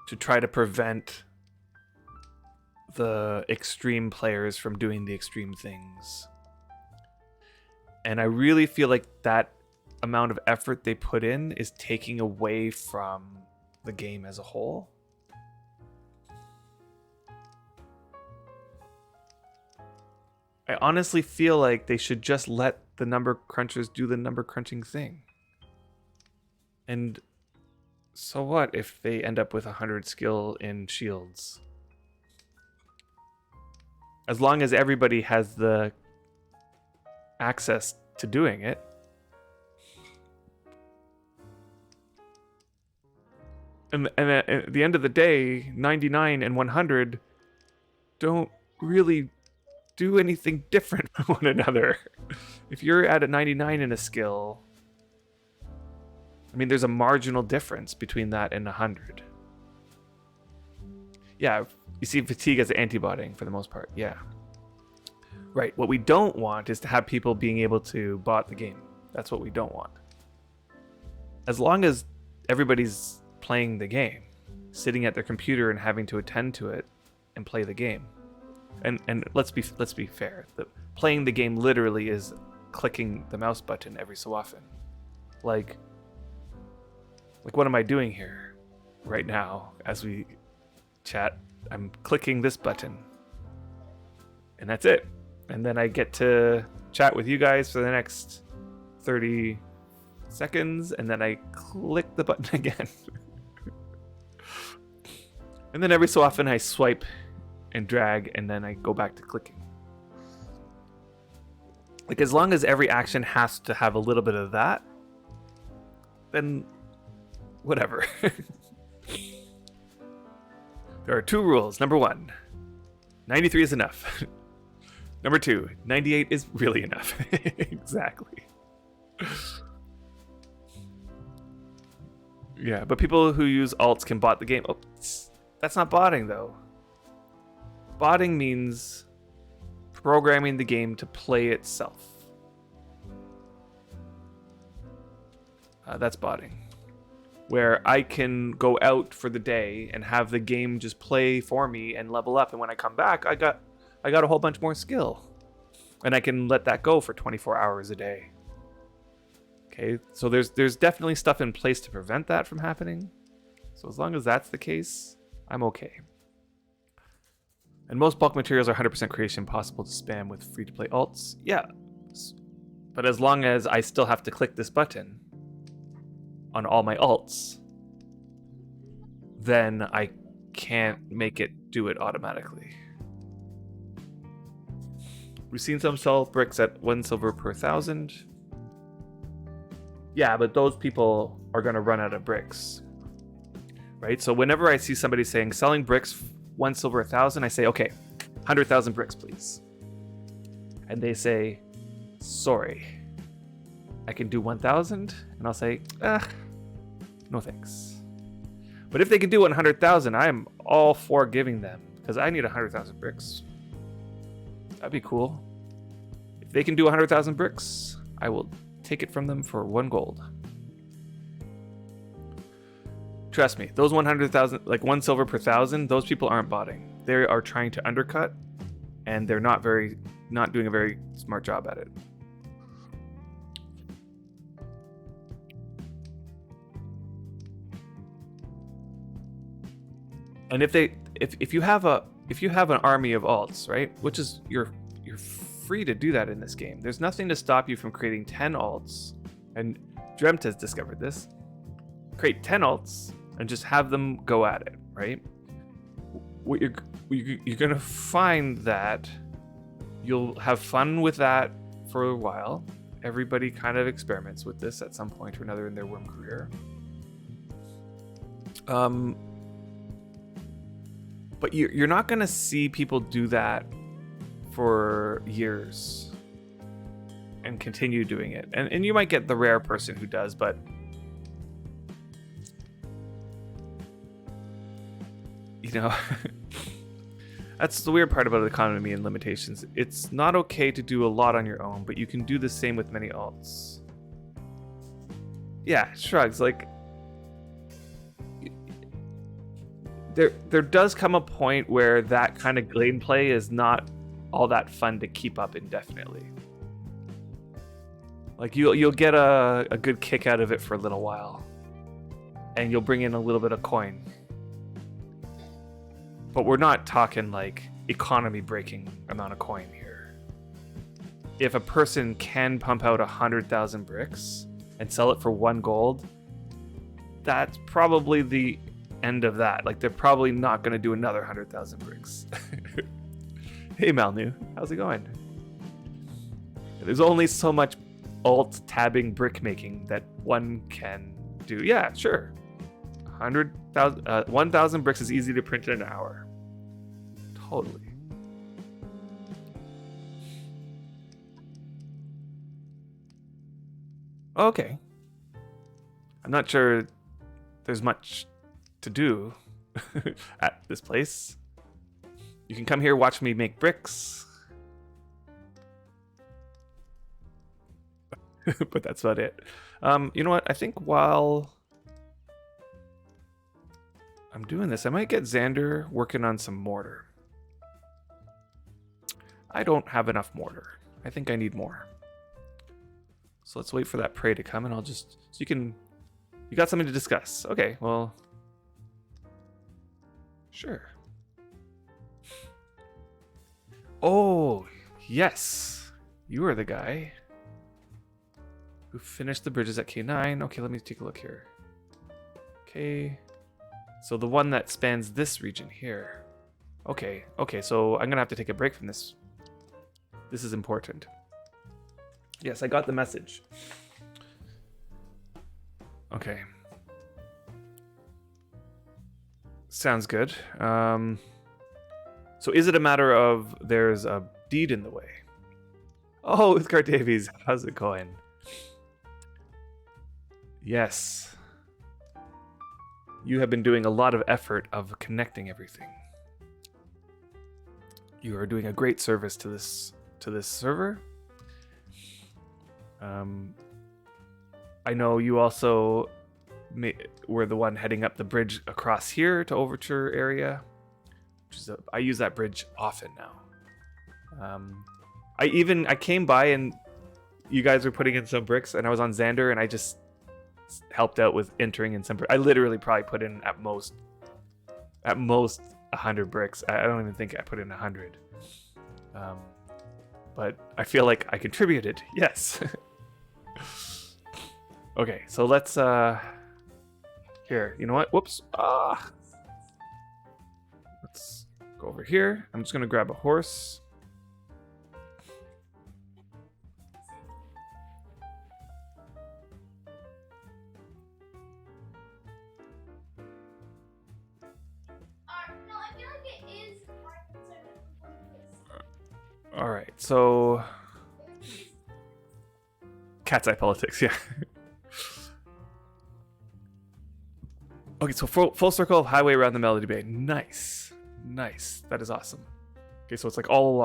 to try to prevent the extreme players from doing the extreme things. And I really feel like that amount of effort they put in is taking away from the game as a whole. I honestly feel like they should just let the number crunchers do the number crunching thing. And so what if they end up with 100 skill in shields? As long as everybody has the access to doing it. And at the end of the day, 99 and 100 don't really do anything different from one another. If you're at a 99 in a skill, I mean, there's a marginal difference between that and 100. Yeah, you see fatigue as anti-botting for the most part, yeah. Right, what we don't want is to have people being able to bot the game. That's what we don't want. As long as everybody's playing the game, sitting at their computer and having to attend to it and play the game. And let's be fair. Playing the game literally is clicking the mouse button every so often. Like what am I doing here right now as we chat? I'm clicking this button. And that's it. And then I get to chat with you guys for the next 30 seconds, and then I click the button again. And then every so often I swipe and drag, and then I go back to clicking. Like, as long as every action has to have a little bit of that, then whatever. There are two rules. Number 1, 93 is enough. Number 2, 98 is really enough. Exactly. Yeah, but people who use alts can bot the game. Oh, that's not botting, though. Botting means programming the game to play itself. That's botting. Where I can go out for the day and have the game just play for me and level up, and when I come back, I got a whole bunch more skill. And I can let that go for 24 hours a day. Okay, so there's definitely stuff in place to prevent that from happening. So as long as that's the case, I'm okay. And most bulk materials are 100% creation, possible to spam with free-to-play alts. Yeah, but as long as I still have to click this button on all my alts, then I can't make it do it automatically. We've seen some sell bricks at 1 silver per 1,000. Yeah, but those people are going to run out of bricks, right? So whenever I see somebody saying selling bricks 1 silver 1,000, I say, okay, 100,000 bricks, please. And they say, sorry, I can do 1,000. And I'll say, no thanks. But if they can do 100,000, I'm all for giving them, because I need 100,000 bricks. That'd be cool. If they can do 100,000 bricks, I will take it from them for 1 gold. Trust me, those 100,000, like 1 silver per 1,000, those people aren't botting. They are trying to undercut, and they're not doing a very smart job at it. And if you have an army of alts, right, which is you're free to do that in this game. There's nothing to stop you from creating 10 alts, and Dreamt has discovered this. Create 10 alts and just have them go at it, right? What you're gonna find that you'll have fun with that for a while. Everybody kind of experiments with this at some point or another in their Wurm career. But you're not gonna see people do that for years and continue doing it. And you might get the rare person who does, but you know, that's the weird part about economy and limitations. It's not okay to do a lot on your own, but you can do the same with many alts. Yeah, shrugs. Like, there does come a point where that kind of gameplay is not all that fun to keep up indefinitely. Like you'll get a good kick out of it for a little while, and you'll bring in a little bit of coin. But we're not talking like economy breaking amount of coin here. If a person can pump out 100,000 bricks and sell it for 1 gold, that's probably the end of that. Like, they're probably not going to do another 100,000 bricks. Hey Malnu, how's it going? There's only so much alt tabbing brick making that one can do. Yeah, sure. 1,000 bricks is easy to print in an hour. Totally. Okay. I'm not sure there's much to do at this place. You can come here, watch me make bricks. But that's about it. You know what? I think while I'm doing this, I might get Xander working on some mortar. I don't have enough mortar. I think I need more. So let's wait for that prey to come, and I'll just... So you got something to discuss. Okay, well... Sure. Oh, yes. You are the guy who finished the bridges at K9. Okay, let me take a look here. Okay. So the one that spans this region here. Okay, so I'm going to have to take a break from this. This is important. Yes, I got the message. Okay. Sounds good. So is it a matter of there's a deed in the way? Oh, Uthgar Davies, how's it going? Yes. You have been doing a lot of effort of connecting everything. You are doing a great service to this server. I know you also were the one heading up the bridge across here to Overture area, which is I use that bridge often now. I came by and you guys were putting in some bricks, and I was on Xander, and I just helped out with entering in some bricks. I literally probably put in at most 100 bricks. I don't even think I put in 100. But I feel like I contributed. Yes. Okay, so let's here, you know what? Whoops. Let's go over here. I'm just gonna grab a horse. All right, so cat's eye politics, yeah. Okay, so full circle of highway around the Melody Bay. Nice. That is awesome. Okay, so it's like all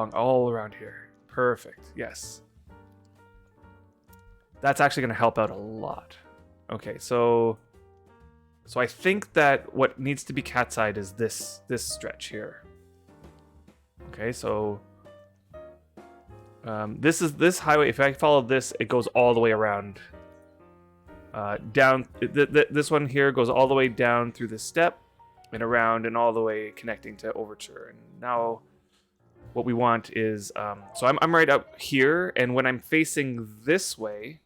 around here. Perfect. Yes. That's actually going to help out a lot. Okay, so I think that what needs to be cat's eyed is this stretch here. Okay, so this highway. If I follow this, it goes all the way around. Down. This one here goes all the way down through the step and around and all the way connecting to Overture. And now, what we want is so I'm right up here, and when I'm facing this way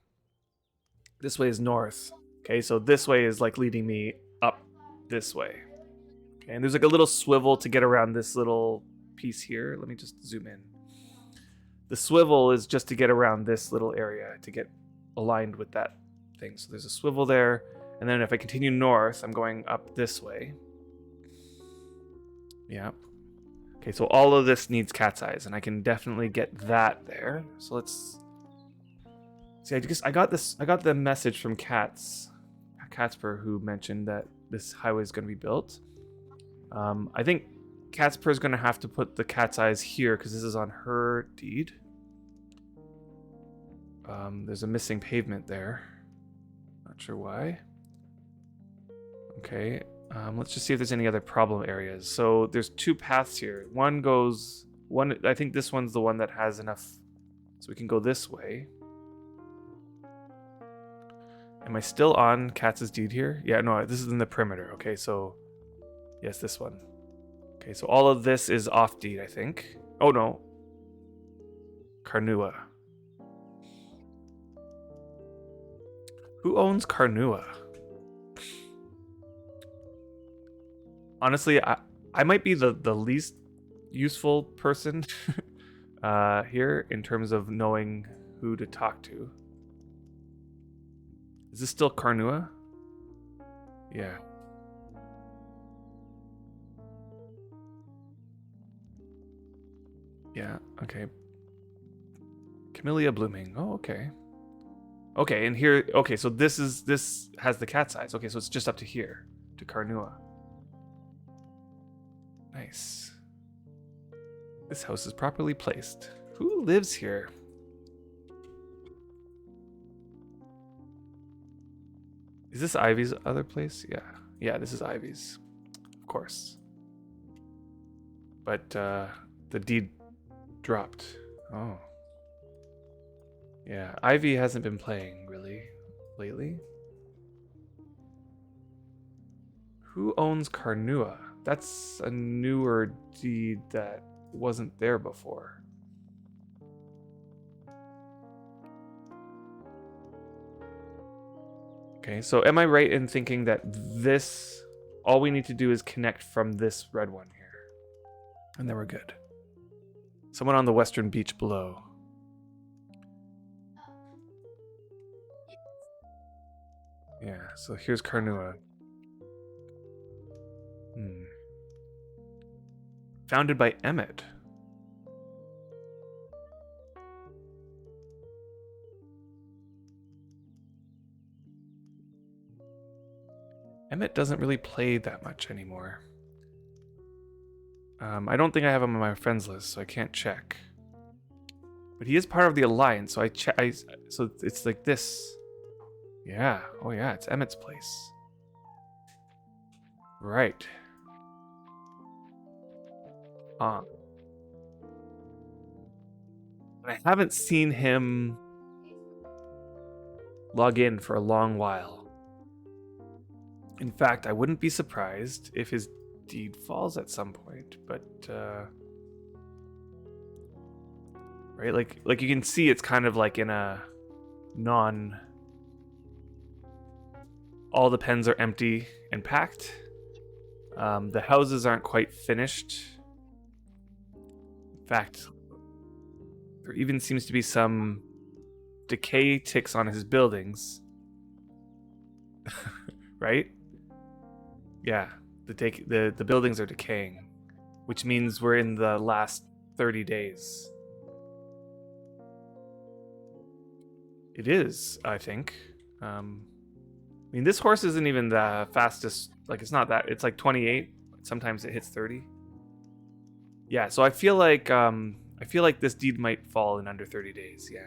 is north. Okay, so this way is like leading me up this way. Okay, and there's like a little swivel to get around this little piece here. Let me just zoom in. The swivel is just to get around this little area to get aligned with that thing. So there's a swivel there, and then if I continue north, I'm going up this way. Yeah. Okay, so all of this needs cat's eyes, and I can definitely get that there. So let's see. I got the message from Catsper, who mentioned that this highway is going to be built. I think Catsper is going to have to put the cat's eyes here because this is on her deed. There's a missing pavement there. Not sure why. Okay, let's just see if there's any other problem areas. So there's two paths here. I think this one's the one that has enough, so we can go this way. Am I still on Katz's deed here? Yeah, no, this is in the perimeter. Okay, so yes, this one. Okay, so all of this is off deed, I think. Oh no. Carnua. Who owns Carnua? Honestly, I might be the least useful person here in terms of knowing who to talk to. Is this still Carnua? Yeah. Yeah, okay. Camellia blooming. Oh, okay. Okay, and here, okay, so this has the cat's eyes. Okay, so it's just up to here, to Carnua. Nice. This house is properly placed. Who lives here? Is this Ivy's other place? Yeah. Yeah, this is Ivy's. Of course. But the deed dropped. Oh. Yeah, Ivy hasn't been playing really lately. Who owns Carnua? That's a newer deed that wasn't there before. Okay, so am I right in thinking that all we need to do is connect from this red one here? And then we're good. Someone on the western beach below. Yeah, so here's Carnua. Founded by Emmett. Emmett doesn't really play that much anymore. I don't think I have him on my friends list, so I can't check. But he is part of the alliance, so so it's like this. Yeah. Oh yeah, it's Emmett's place. Right. I haven't seen him log in for a long while. In fact, I wouldn't be surprised if his deed falls at some point, but right, like you can see it's kind of like in a non, all the pens are empty and packed. The houses aren't quite finished. In fact, there even seems to be some decay ticks on his buildings. Right? Yeah, the buildings are decaying, which means we're in the last 30 days. It is, I think. I mean, this horse isn't even the fastest. Like, it's not that. It's like 28. Sometimes it hits 30. Yeah, so I feel like this deed might fall in under 30 days. Yeah.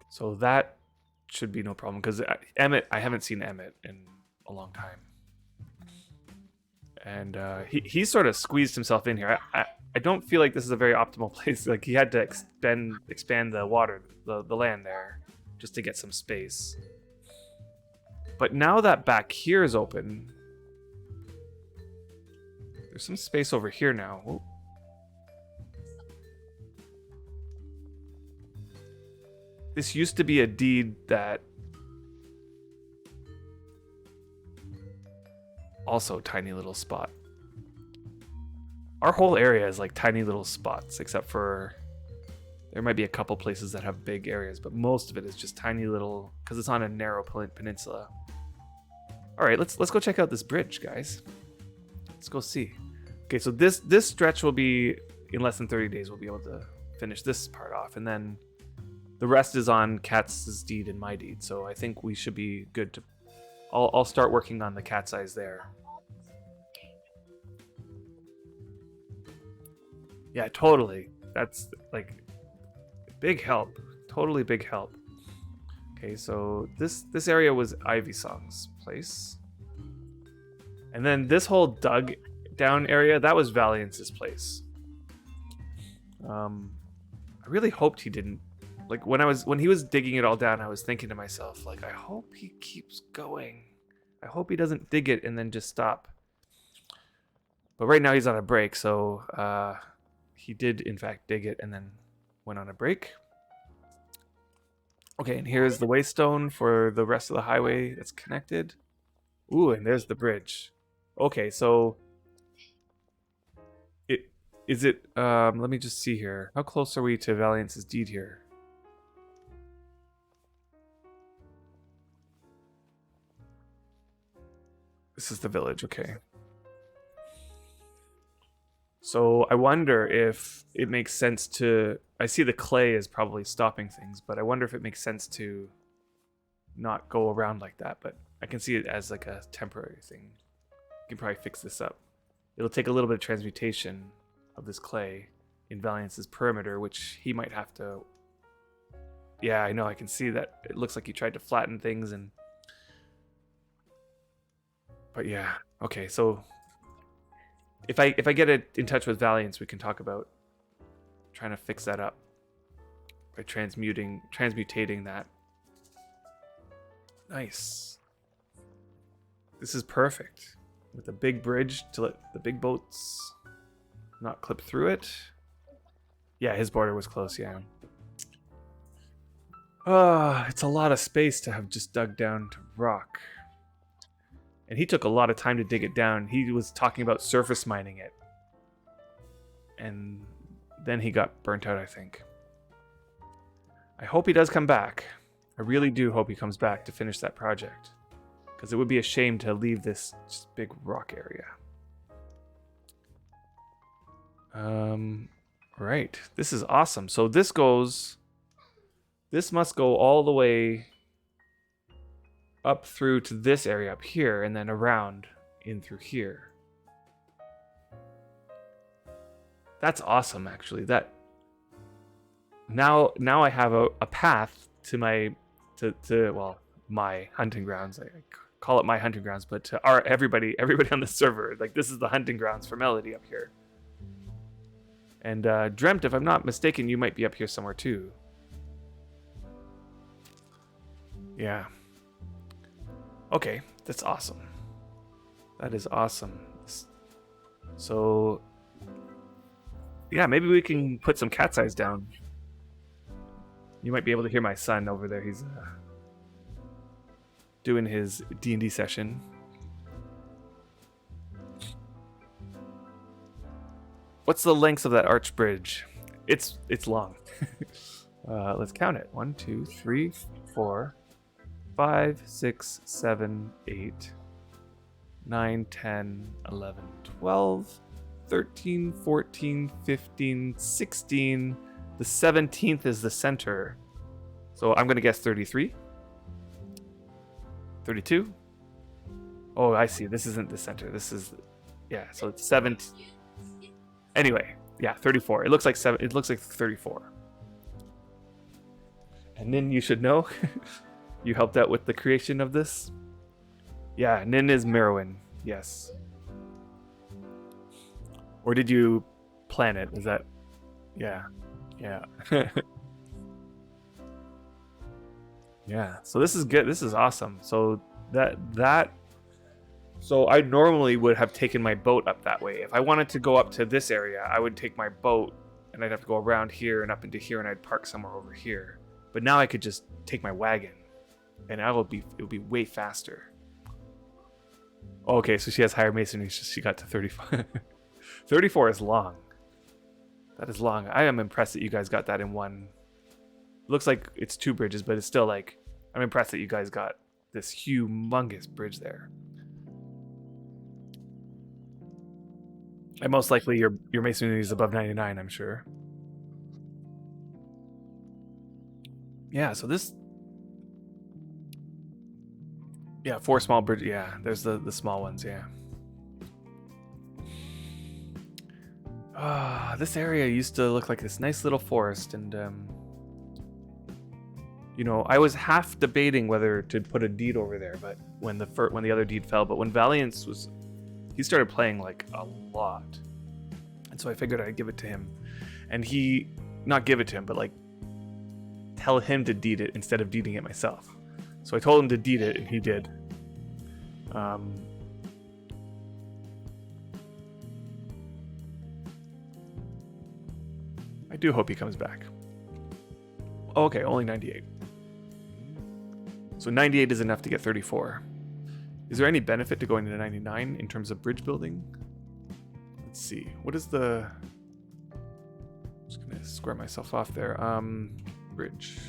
So that should be no problem, because Emmett, I haven't seen Emmett in a long time, and he sort of squeezed himself in here. I don't feel like this is a very optimal place. Like, he had to expand the water, the land there, just to get some space. But now that back here is open, there's some space over here now. Whoa. This used to be a deed that also tiny little spot. Our whole area is like tiny little spots, except for there might be a couple places that have big areas, but most of it is just tiny little, because it's on a narrow peninsula. All right, let's go check out this bridge, guys. Let's go see. Okay, so this stretch will be in less than 30 days. We'll be able to finish this part off, and then the rest is on Katz's deed and my deed. So I think we should be good to. I'll start working on the cat's eyes there. Yeah, totally. That's like big help. Totally big help. Okay, so this area was Ivy Song's place. And then this whole dug down area, that was Valiance's place. I really hoped he didn't. Like, when he was digging it all down, I was thinking to myself, like, I hope he keeps going. I hope he doesn't dig it and then just stop. But right now he's on a break, so he did in fact dig it and then went on a break. Okay, and here's the waystone for the rest of the highway that's connected. Ooh, and there's the bridge. Okay, so let me just see here. How close are we to Valiance's deed here? This is the village, okay. So I wonder if it makes sense to. I see the clay is probably stopping things, but I wonder if it makes sense to not go around like that. But I can see it as like a temporary thing. You can probably fix this up. It'll take a little bit of transmutation of this clay in Valiance's perimeter, which he might have to. Yeah, I know. I can see that. It looks like he tried to flatten things and. But yeah, okay. So if I get it in touch with Valiance, we can talk about trying to fix that up by transmutating that. Nice. This is perfect with a big bridge to let the big boats not clip through it. Yeah, his border was close. Yeah. It's a lot of space to have just dug down to rock. And he took a lot of time to dig it down. He was talking about surface mining it. And then he got burnt out, I think. I hope he does come back. I really do hope he comes back to finish that project. Because it would be a shame to leave this just big rock area. Right. This is awesome. So this must go all the way up through to this area up here, and then around in through here. That's awesome, actually. That now I have a path to my my hunting grounds. I call it my hunting grounds, but to everybody on the server, like, this is the hunting grounds for Melody up here. And Dreamt, if I'm not mistaken, you might be up here somewhere too. Yeah. Okay, that's awesome. That is awesome. So, yeah, maybe we can put some cat's eyes down. You might be able to hear my son over there. He's doing his D&D session. What's the length of that arch bridge? It's long. Let's count it. 1, 2, 3, 4, 5, 6, 7, 8, 9, 10, 11, 12, 13, 14, 15, 16. The 17th is the center. So I'm going to guess 33. 32. Oh, I see. This isn't the center. This is, yeah, so it's 17. Anyway, yeah, 34. It looks like 34. And Nin, you should know, you helped out with the creation of this. Yeah, Nin is Merwin. Yes. Or did you plan it? Is that? Yeah. Yeah. Yeah. So this is good. This is awesome. So So I normally would have taken my boat up that way. If I wanted to go up to this area, I would take my boat and I'd have to go around here and up into here, and I'd park somewhere over here. But now I could just take my wagon and it would be way faster. Okay, so she has higher masonry. She got to 34. 34 is long. That is long. I am impressed that you guys got that in one. Looks like it's 2 bridges, but it's still like, I'm impressed that you guys got this humongous bridge there. And most likely your masonry is above 99, I'm sure. Yeah, so this... Yeah, 4 small bridges. Yeah, there's the small ones, yeah. This area used to look like this nice little forest, and you know, I was half debating whether to put a deed over there, but when the other deed fell, but when Valiance he started playing like a lot, and so I figured I'd give it to him, and not give it to him, but like tell him to deed it instead of deeding it myself. So I told him to deed it, and he did. I do hope he comes back. Oh, okay, only 98. So 98 is enough to get 34. Is there any benefit to going to 99 in terms of bridge building? Let's see. What is the... I'm just gonna square myself off there. Bridge.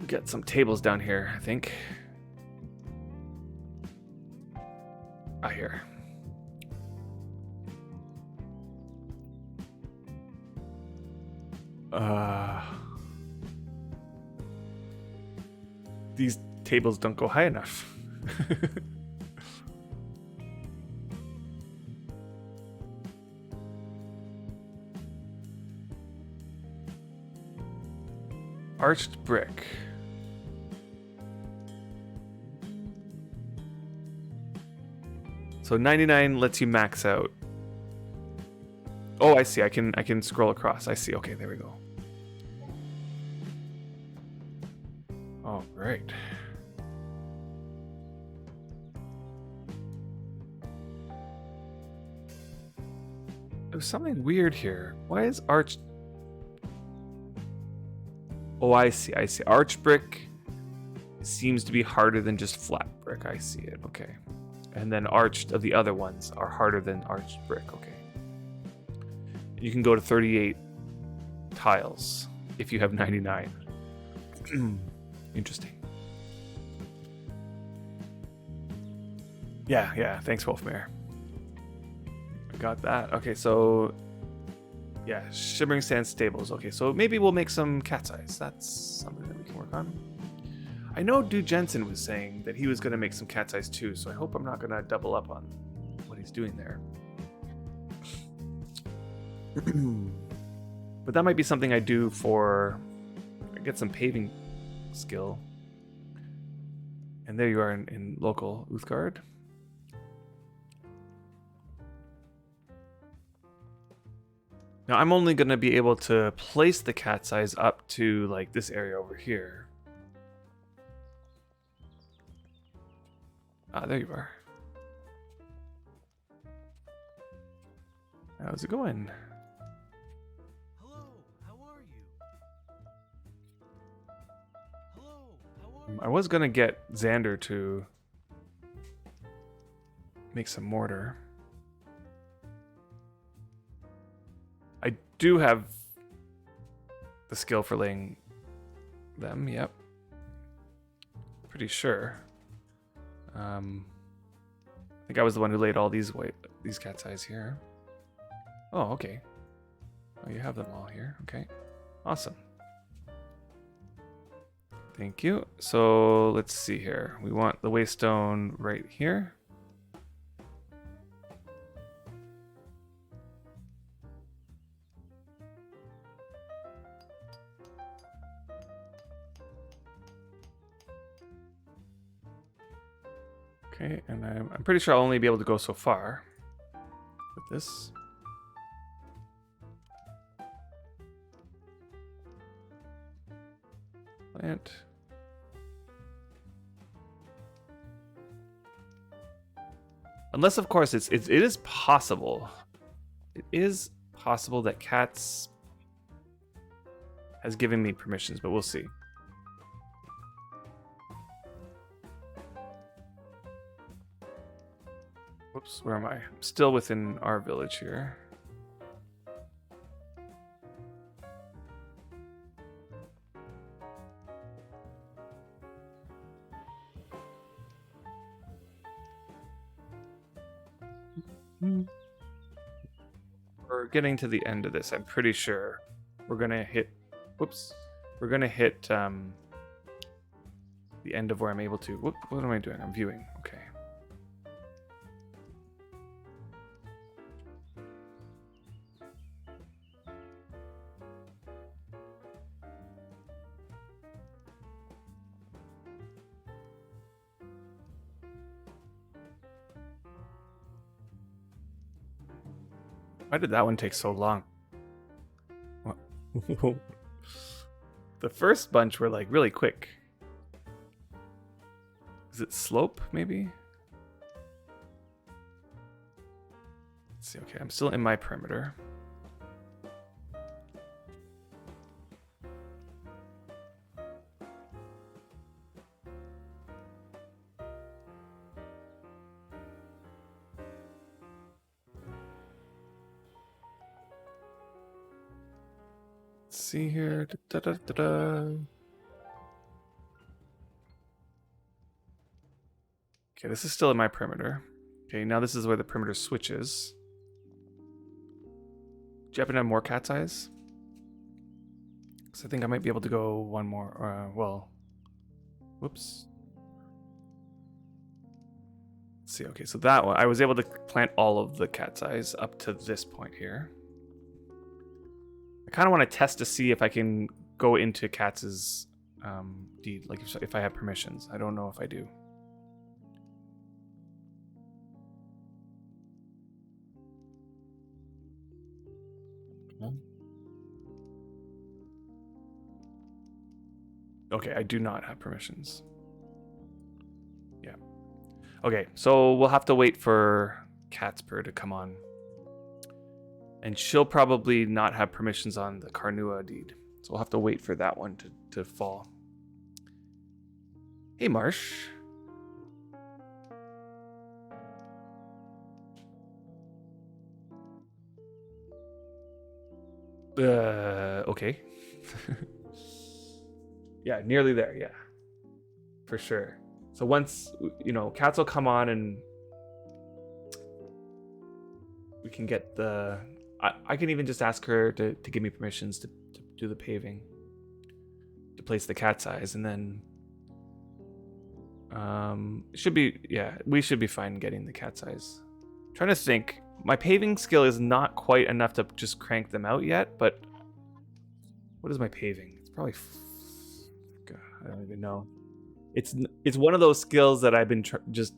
We got some tables down here, I think. Here. These tables don't go high enough. Arched brick. So 99 lets you max out. Oh, I see. I can scroll across. I see. Okay, there we go. Oh, great. There's something weird here. Why is arch... Oh, I see. Arch brick seems to be harder than just flat brick. I see it. Okay. And then arched of the other ones are harder than arched brick. Okay. You can go to 38 tiles if you have 99. Interesting. Yeah. Thanks, Wolfmare. I got that. Okay, so Yeah, Shimmering Sand Stables. Okay, so maybe we'll make some cat's eyes. That's something that we can work on. I know Dude Jensen was saying that he was going to make some cat's eyes too, so I hope I'm not going to double up on what he's doing there. But that might be something I do for... I get some paving skill. And there you are in local Uthgard. Now I'm only going to be able to place the cat's eyes up to like this area over here. Ah, there you are. How's it going? Hello, how are you? Hello, how are you? I was going to get Xander to make some mortar. I do have the skill for laying them, yep. Pretty sure. I think I was the one who laid all these cat's eyes here. Oh, okay. Oh, you have them all here. Okay. Awesome. Thank you. So let's see here. We want the waystone right here. Okay, and I'm pretty sure I'll only be able to go so far with this. Plant. Unless, of course, it is possible. It is possible that Cats has given me permissions, but we'll see. Whoops, where am I? I'm still within our village here. We're getting to the end of this. I'm pretty sure we're gonna hit. Whoops, we're gonna hit the end of where I'm able to. What am I doing? I'm viewing. Okay. Why did that one take so long? The first bunch were like really quick. Is it slope, maybe? Let's see, okay, I'm still in my perimeter. See here. Da, da, da, da. Okay, this is still in my perimeter. Okay, now this is where the perimeter switches. Do you happen to have more cat's eyes? Because I think I might be able to go one more. Well, whoops. Let's see. Okay, so that one, I was able to plant all of the cat's eyes up to this point here. I kind of want to test to see if I can go into Katz's deed, like if I have permissions. I don't know if I do. Okay, I do not have permissions. Yeah. Okay, so we'll have to wait for Catspur to come on. And she'll probably not have permissions on the Carnua deed. So we'll have to wait for that one to fall. Hey, Marsh. Okay. Yeah, nearly there, yeah. For sure. So once, Cats will come on and we can get the... I can even just ask her to give me permissions to do the paving, to place the cat's eyes, and then should be, yeah, we should be fine getting the cat's eyes. I'm trying to think. My paving skill is not quite enough to just crank them out yet, but what is my paving? It's probably God, I don't even know. It's one of those skills that I've been just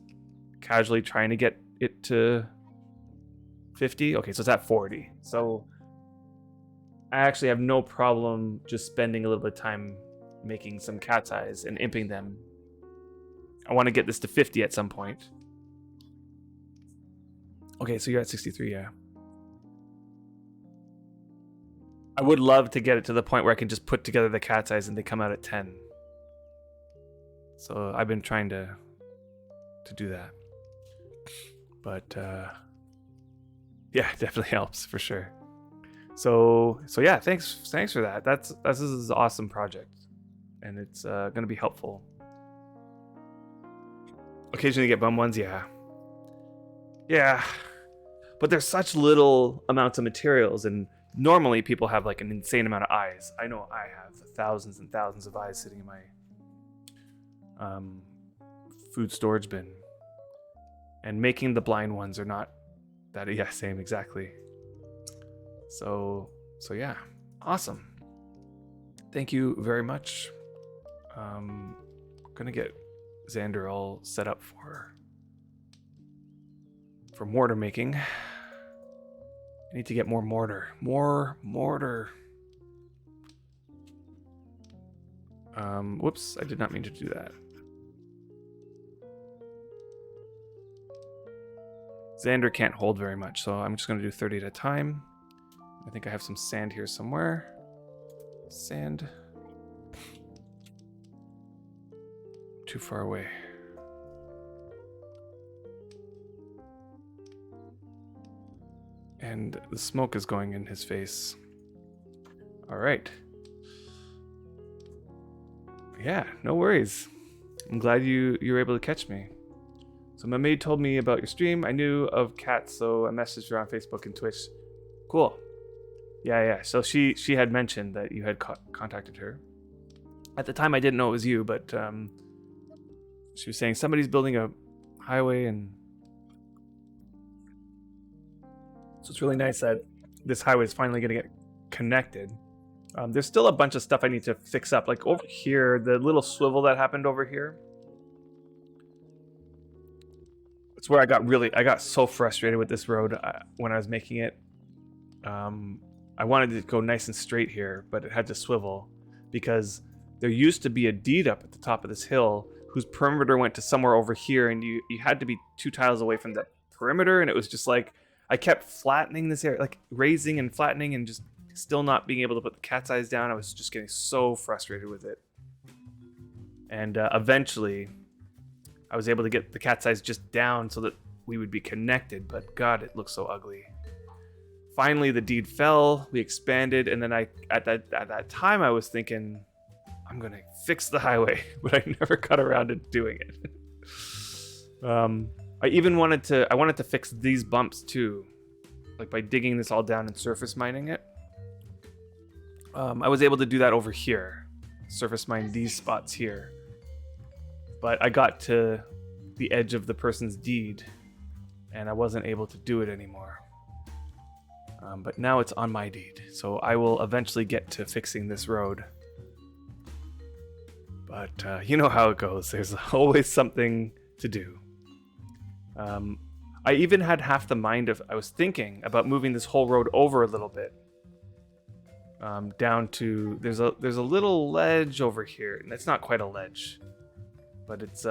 casually trying to get it to 50. Okay, so it's at 40. So I actually have no problem just spending a little bit of time making some cat's eyes and imping them. I want to get this to 50 at some point. Okay, so you're at 63, yeah. I would love to get it to the point where I can just put together the cat's eyes and they come out at 10. So I've been trying to do that. But yeah, it definitely helps for sure. So yeah, thanks for that. This is an awesome project, and it's gonna be helpful. Occasionally get bum ones, yeah. But there's such little amounts of materials, and normally people have like an insane amount of eyes. I know I have thousands and thousands of eyes sitting in my food storage bin, and making the blind ones are not that. Yeah, same exactly. So yeah, awesome. Thank you very much. Gonna get Xander all set up for mortar making. I need to get more mortar. More mortar. Whoops, I did not mean to do that. Xander can't hold very much, so I'm just going to do 30 at a time. I think I have some sand here somewhere. Sand. Too far away. And the smoke is going in his face. All right. Yeah, no worries. I'm glad you were able to catch me. So my maid told me about your stream. I knew of cats, so I messaged her on Facebook and Twitch. Cool. Yeah. So she had mentioned that you had contacted her. At the time, I didn't know it was you, but she was saying somebody's building a highway, and so it's really nice that this highway is finally going to get connected. There's still a bunch of stuff I need to fix up. Like over here, the little swivel that happened over here. It's where I got so frustrated with this road when I was making it. I wanted it to go nice and straight here, but it had to swivel because there used to be a deed up at the top of this hill whose perimeter went to somewhere over here, and you had to be 2 tiles away from that perimeter, and it was just like I kept flattening this area, like raising and flattening, and just still not being able to put the cat's eyes down. I was just getting so frustrated with it. And eventually, I was able to get the cat's eyes just down so that we would be connected, but God, it looks so ugly. Finally, the deed fell, we expanded, and then at that time, I was thinking, I'm gonna fix the highway, but I never got around to doing it. I even wanted to fix these bumps too, like by digging this all down and surface mining it. I was able to do that over here, surface mine these spots here. But I got to the edge of the person's deed, and I wasn't able to do it anymore. But now it's on my deed, so I will eventually get to fixing this road. But you know how it goes. There's always something to do. I even had half the mind of, I was thinking about moving this whole road over a little bit. Down to, there's a little ledge over here, and it's not quite a ledge. But it's,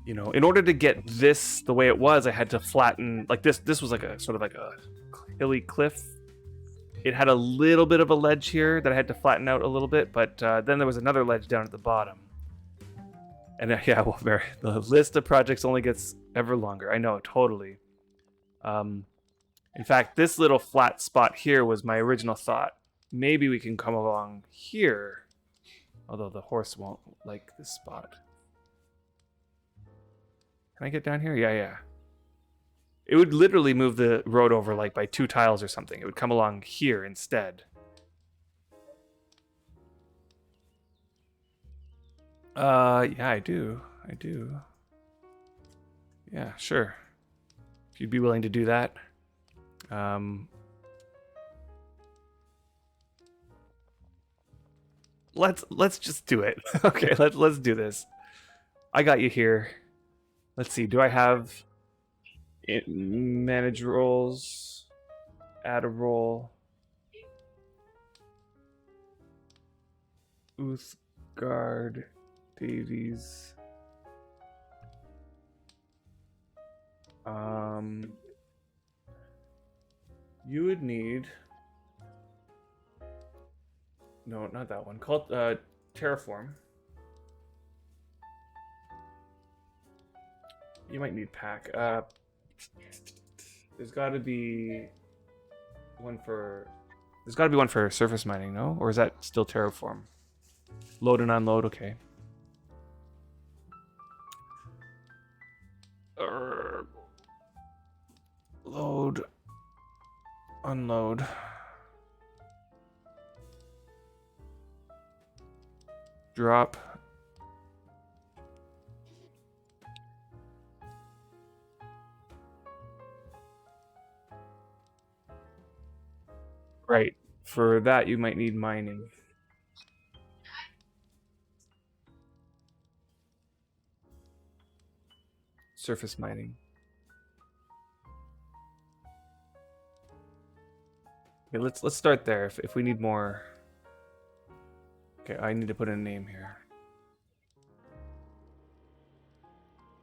you know, in order to get this the way it was, I had to flatten, like this was like a sort of like a hilly cliff. It had a little bit of a ledge here that I had to flatten out a little bit, but then there was another ledge down at the bottom. And yeah, well, the list of projects only gets ever longer. I know, totally. In fact, this little flat spot here was my original thought. Maybe we can come along here. Although the horse won't like this spot. Can I get down here? Yeah. It would literally move the road over like by 2 tiles or something. It would come along here instead. Yeah, I do. Yeah, sure. If you'd be willing to do that. Let's just do it. Okay, let's do this. I got you here. Let's see. Do I have manage roles? Add a role. Uthgard Davies. You would need. No, not that one. Called Terraform. You might need pack. There's got to be one for. There's got to be one for surface mining, no? Or is that still Terraform? Load and unload. Okay. Load. Unload. Drop. Right. For that, you might need mining. Surface mining. Okay, let's start there. If we need more. Okay, I need to put in a name here.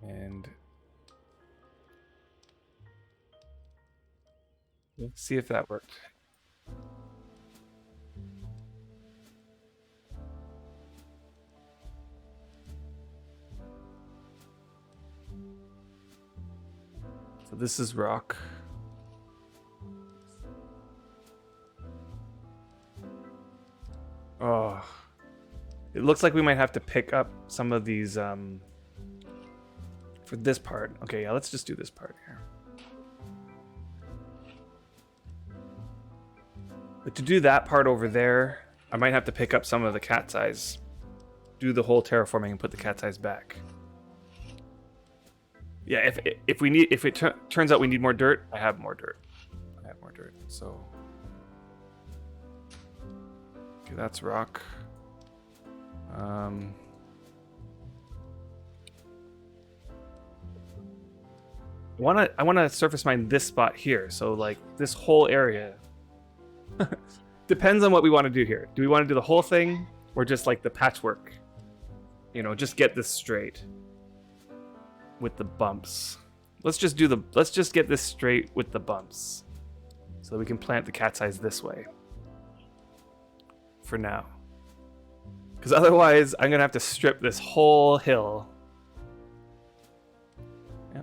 And let's see if that worked. So this is rock. Oh. It looks like we might have to pick up some of these for this part. Okay, yeah, let's just do this part here. But to do that part over there, I might have to pick up some of the cat's eyes. Do the whole terraforming and put the cat's eyes back. Yeah, if it turns out we need more dirt, I have more dirt. So okay, that's rock. I wanna surface mine this spot here. So like this whole area. Depends on what we want to do here. Do we want to do the whole thing or just like the patchwork? You know, just get this straight with the bumps. Let's just get this straight with the bumps. So that we can plant the cat's eyes this way. For now. Because otherwise, I'm going to have to strip this whole hill. Yeah.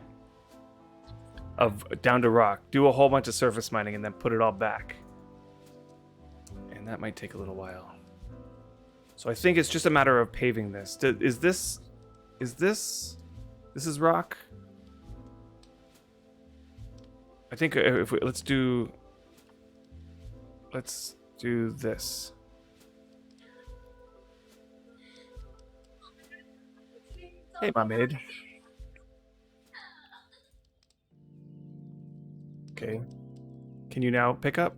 Down to rock. Do a whole bunch of surface mining and then put it all back. And that might take a little while. So I think it's just a matter of paving this. Is this rock? I think let's do this. Hey, my maid. Okay. Can you now pick up?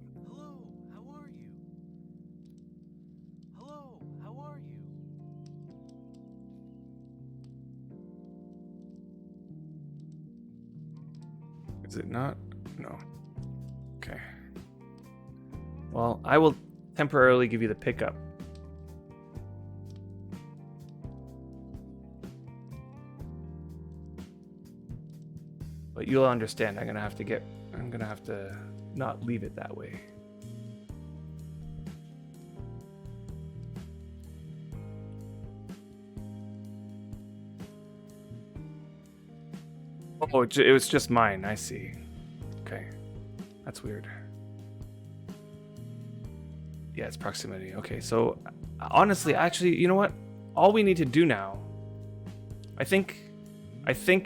Is it not? No. Okay. Well, I will temporarily give you the pickup. But you'll understand I'm gonna have to not leave it that way. Oh, it was just mine. I see. Okay. That's weird. Yeah, it's proximity. Okay, so honestly, actually, you know what? All we need to do now, I think,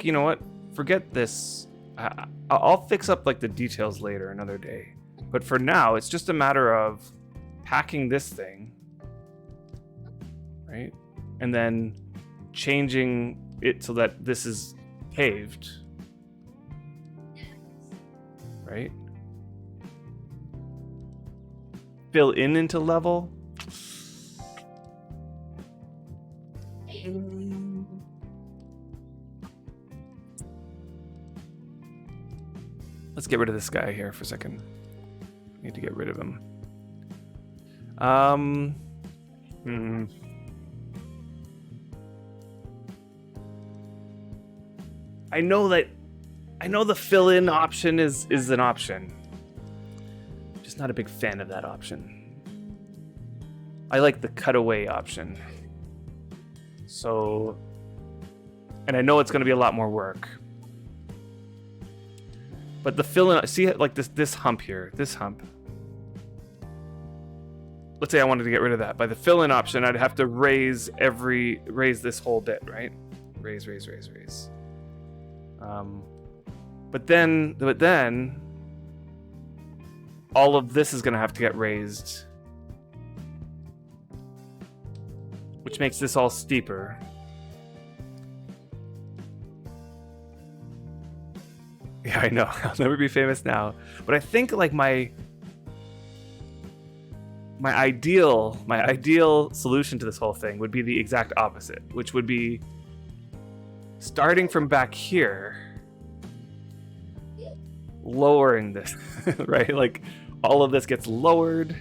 you know what? Forget this. I'll fix up like the details later another day. But for now, it's just a matter of packing this thing, right? And then changing it so that this is paved, right? Fill in into level. Let's get rid of this guy here for a second. Need to get rid of him. I know the fill-in option is an option. Just not a big fan of that option. I like the cutaway option. So, and I know it's going to be a lot more work. But the fill-in, see, like this hump here, this hump. Let's say I wanted to get rid of that. By the fill-in option, I'd have to raise this whole bit, right? Raise. But then, all of this is going to have to get raised, which makes this all steeper. Yeah, I know. I'll never be famous now. But I think like my ideal solution to this whole thing would be the exact opposite, which would be starting from back here, lowering this, right? Like all of this gets lowered,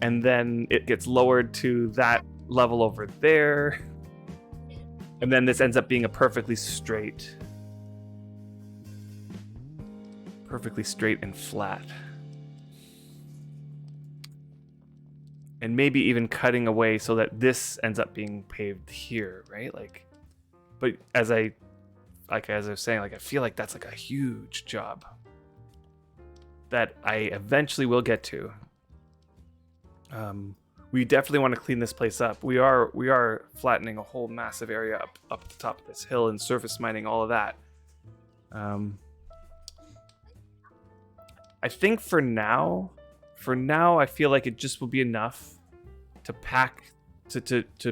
and then it gets lowered to that level over there, and then this ends up being a perfectly straight and flat. And maybe even cutting away so that this ends up being paved here, right? Like, but as I was saying, like I feel like that's like a huge job that I eventually will get to. We definitely want to clean this place up. We are flattening a whole massive area up the top of this hill and surface mining all of that. I think for now, I feel like it just will be enough to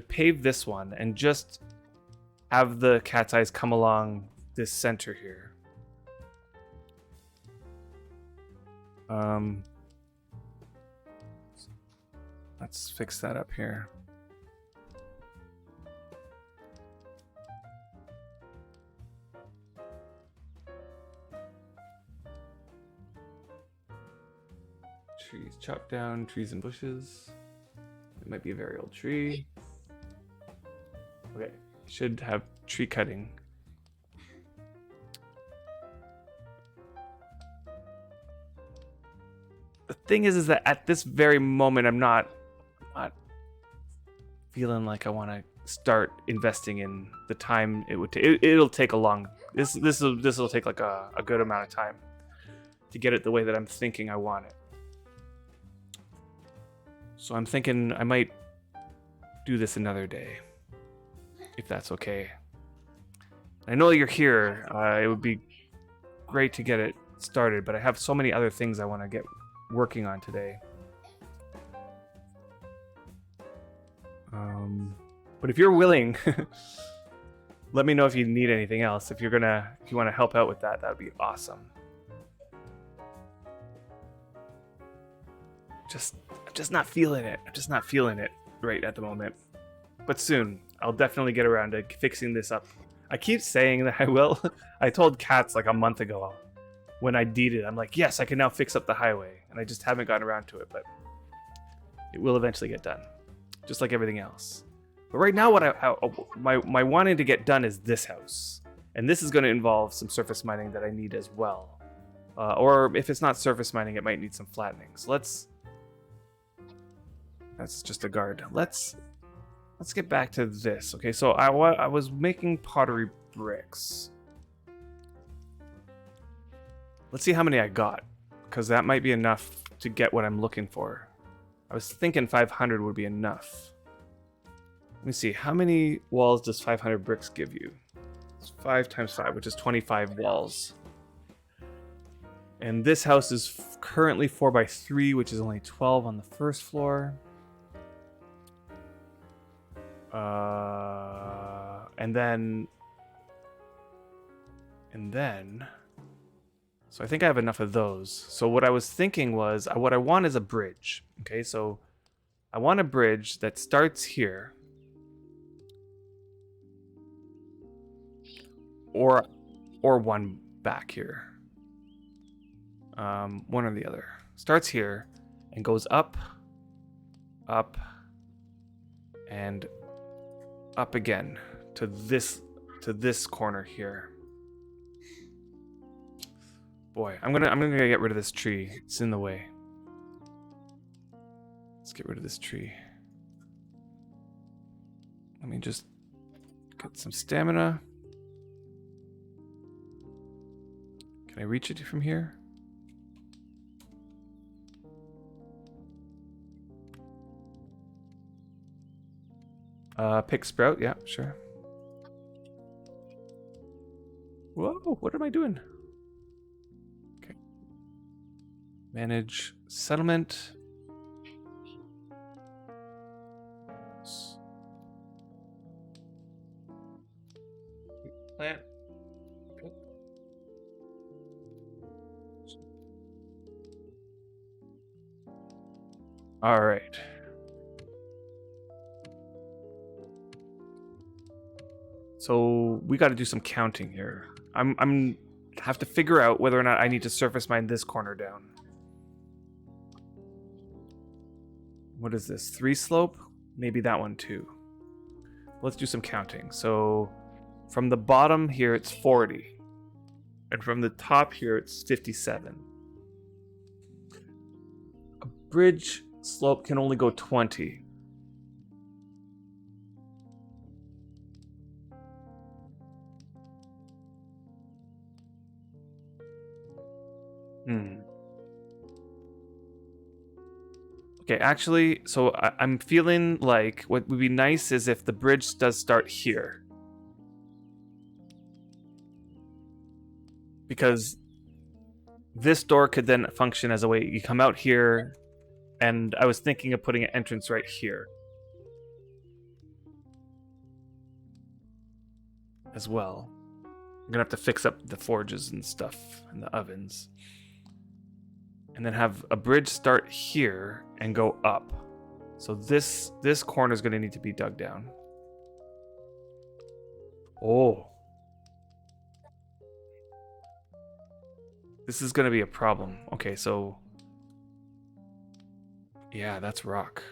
pave this one and just have the cat's eyes come along this center here. Let's fix that up here. Trees chopped down, trees and bushes. It might be a very old tree. Okay, should have tree cutting. The thing is that at this very moment, I'm not feeling like I want to start investing in the time it would take. It'll take a long. This will take like a good amount of time to get it the way that I'm thinking I want it. So I'm thinking I might do this another day, if that's okay. I know you're here. It would be great to get it started, but I have so many other things I want to get working on today. But if you're willing, let me know if you need anything else. If you want to help out with that, that would be awesome. I'm just not feeling it. I'm just not feeling it right at the moment. But soon, I'll definitely get around to fixing this up. I keep saying that I will. I told Katz like a month ago when I deeded, I'm like, yes, I can now fix up the highway. And I just haven't gotten around to it, but it will eventually get done. Just like everything else. But right now, my wanting to get done is this house. And this is going to involve some surface mining that I need as well. Or if it's not surface mining, it might need some flattening. So that's just a guard. Let's get back to this. Okay, so I was making pottery bricks. Let's see how many I got, because that might be enough to get what I'm looking for. I was thinking 500 would be enough. Let me see, how many walls does 500 bricks give you? It's 5 times 5, which is 25 walls. And this house is currently 4x3, which is only 12 on the first floor. And then, so I think I have enough of those. So what I was thinking was, what I want is a bridge. Okay, so I want a bridge that starts here, or one back here. One or the other. Starts here and goes up, up, and up again to this corner here. Boy, I'm gonna get rid of this tree. It's in the way. Let's get rid of this tree. Let me just get some stamina. Can I reach it from here? Pick sprout, yeah, sure. Whoa, what am I doing? Okay. Manage settlement. Plant. All right. So we got to do some counting here. I'm have to figure out whether or not I need to surface mine this corner down. What is this? 3 slope? Maybe that one too. Let's do some counting. So from the bottom here it's 40. And from the top here it's 57. A bridge slope can only go 20. Okay, actually, so I'm feeling like what would be nice is if the bridge does start here. Because this door could then function as a way you come out here, and I was thinking of putting an entrance right here as well. I'm gonna have to fix up the forges and stuff and the ovens. And then have a bridge start here and go up. So this corner is going to need to be dug down. Oh. This is going to be a problem. Okay, so yeah, that's rock.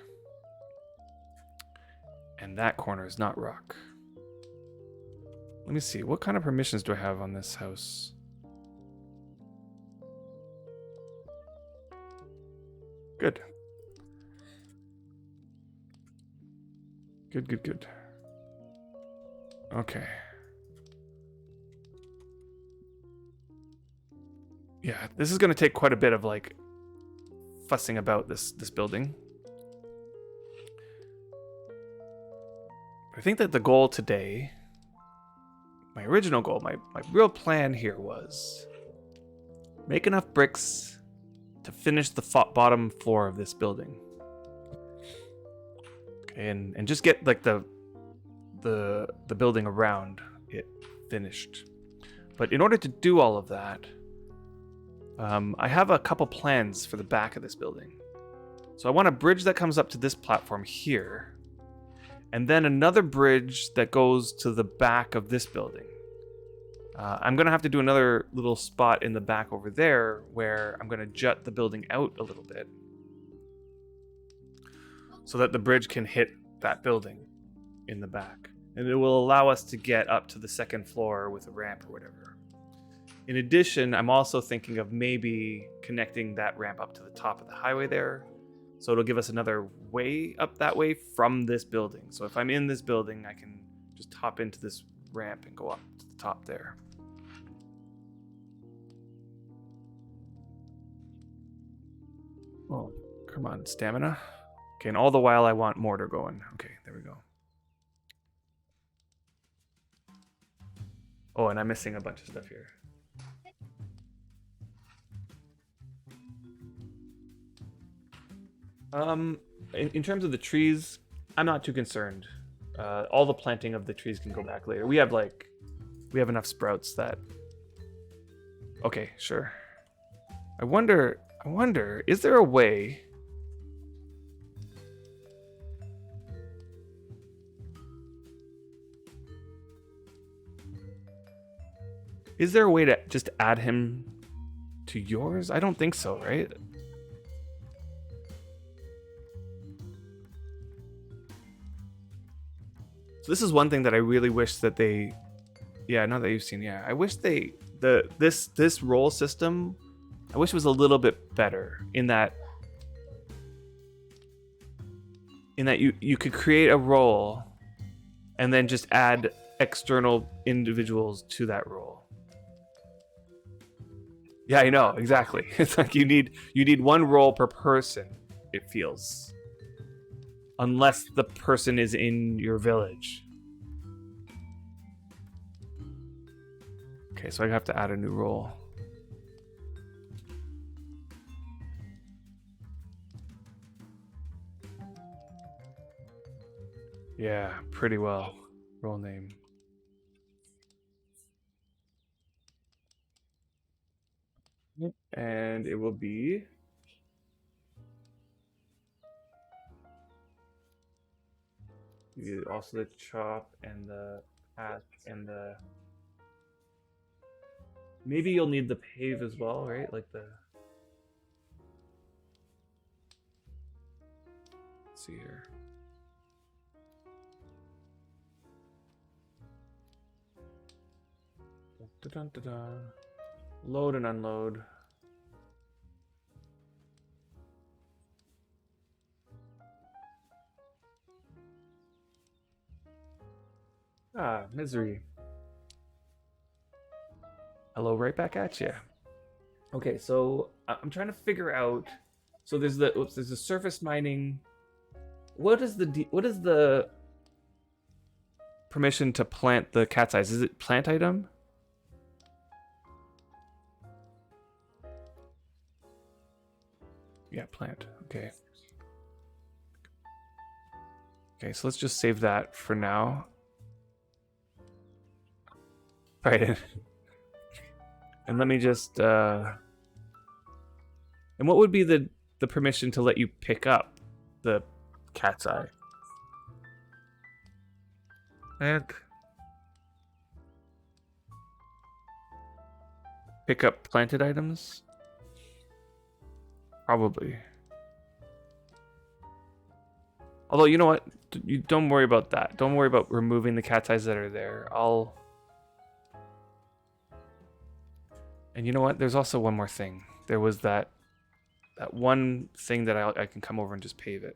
And that corner is not rock. Let me see. What kind of permissions do I have on this house? Good. Good. Okay. Yeah, this is going to take quite a bit of like fussing about this building. I think that the goal today, my original goal, my real plan here was make enough bricks to finish the bottom floor of this building. Okay, and just get like the building around it finished. But in order to do all of that, I have a couple plans for the back of this building. So I want a bridge that comes up to this platform here, and then another bridge that goes to the back of this building. I'm going to have to do another little spot in the back over there where I'm going to jut the building out a little bit so that the bridge can hit that building in the back. And it will allow us to get up to the second floor with a ramp or whatever. In addition, I'm also thinking of maybe connecting that ramp up to the top of the highway there. So it'll give us another way up that way from this building. So if I'm in this building, I can just hop into this ramp and go up to the top there. Oh, come on, stamina. Okay, and all the while I want mortar going. Okay, there we go. Oh, and I'm missing a bunch of stuff here. In terms of the trees, I'm not too concerned. All the planting of the trees can go back later. We have enough sprouts that. Okay, sure. I wonder, is there a way? Is there a way to just add him to yours? I don't think so, right? So this is one thing that I really wish that they, yeah, not that you've seen, yeah. I wish this role system, I wish it was a little bit better in that you could create a role and then just add external individuals to that role. Yeah, I know, exactly. It's like you need one role per person, it feels. Unless the person is in your village. Okay, so I have to add a new role. Yeah, pretty well. Role name. And it will be also the chop and the pack and the. Maybe you'll need the pave as well, right? Like the. Let's see here. Dun-dun-dun-dun. Load and unload. Ah, misery. Hello, right back at you. Okay, so I'm trying to figure out. So there's the surface mining. What is the permission to plant the cat's eyes? Is it plant item? Yeah, plant. Okay. Okay, so let's just save that for now. All right. And let me just and what would be the permission to let you pick up the cat's eye? And pick up planted items? Probably. Although, you know what? You don't worry about that. Don't worry about removing the cat's eyes that are there. And you know what? There's also one more thing. There was that one thing that I can come over and just pave it.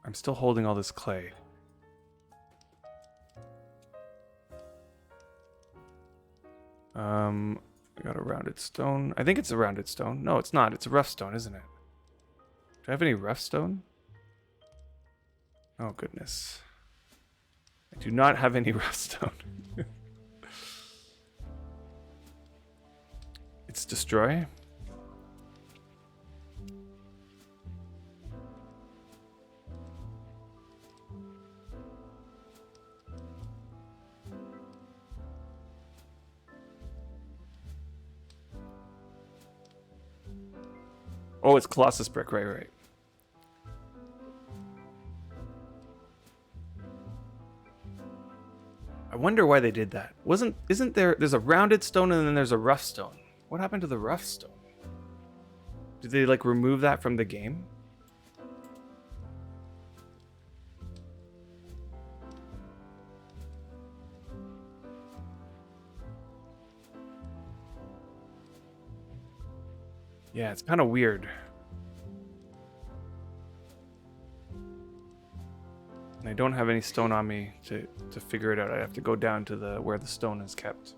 I'm still holding all this clay. I got a rounded stone. I think it's a rounded stone. No, it's not. It's a rough stone, isn't it? Do I have any rough stone? Oh, goodness. I do not have any rough stone. It's destroy. Oh, it's Colossus brick, right. I wonder why they did that. Isn't there's a rounded stone and then there's a rough stone. What happened to the rough stone? Did they like remove that from the game? Yeah, it's kind of weird. And I don't have any stone on me to figure it out. I have to go down to where the stone is kept.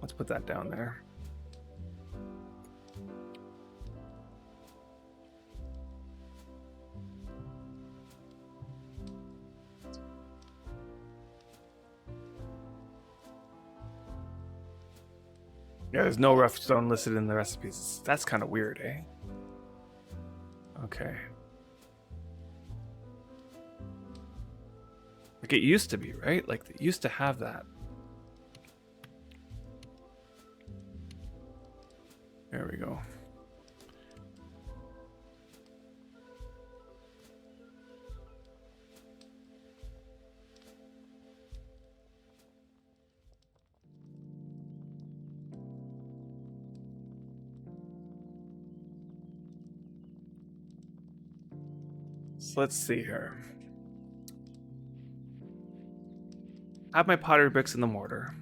Let's put that down there. Yeah, there's no rough stone listed in the recipes. That's kind of weird, eh? Okay. Like it used to be, right? Like they used to have that. There we go. So let's see here. I have my pottery bricks in the mortar.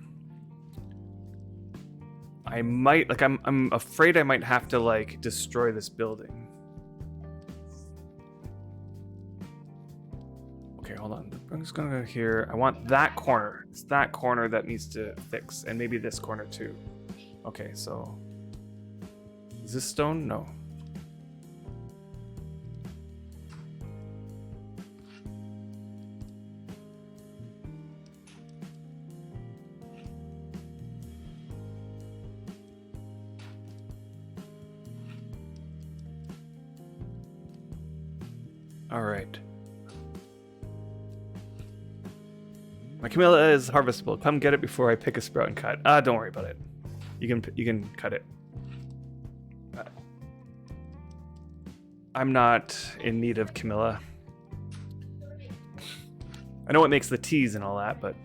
I might, like, I'm afraid I might have to, like, destroy this building. Okay, hold on. I'm just gonna go here. I want that corner. It's that corner that needs to fix, and maybe this corner too. Okay, so is this stone? No. All right. My camellia is harvestable. Come get it before I pick a sprout and cut. Don't worry about it. You can cut it. I'm not in need of camellia. I know it makes the teas and all that, but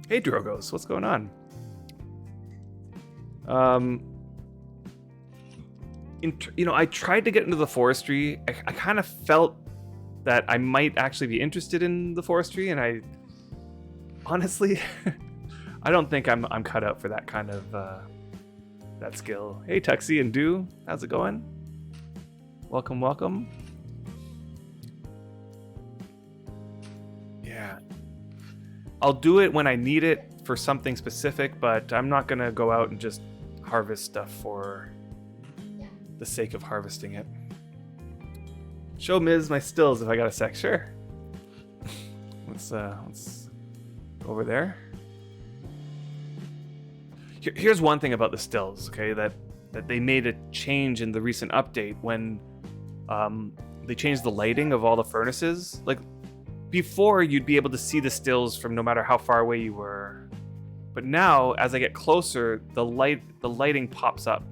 hey Drogos, what's going on? I tried to get into the forestry. I kind of felt that I might actually be interested in the forestry, and I honestly, I don't think I'm cut out for that kind of that skill. Hey Tuxie and Do, how's it going? Welcome, welcome. Yeah, I'll do it when I need it for something specific, but I'm not gonna go out and just harvest stuff for the sake of harvesting it. Show Miz my stills if I got a sec. Sure. Let's go over there. Here's one thing about the stills, okay? That they made a change in the recent update when they changed the lighting of all the furnaces. Like before, you'd be able to see the stills from no matter how far away you were, but now as I get closer, the lighting pops up.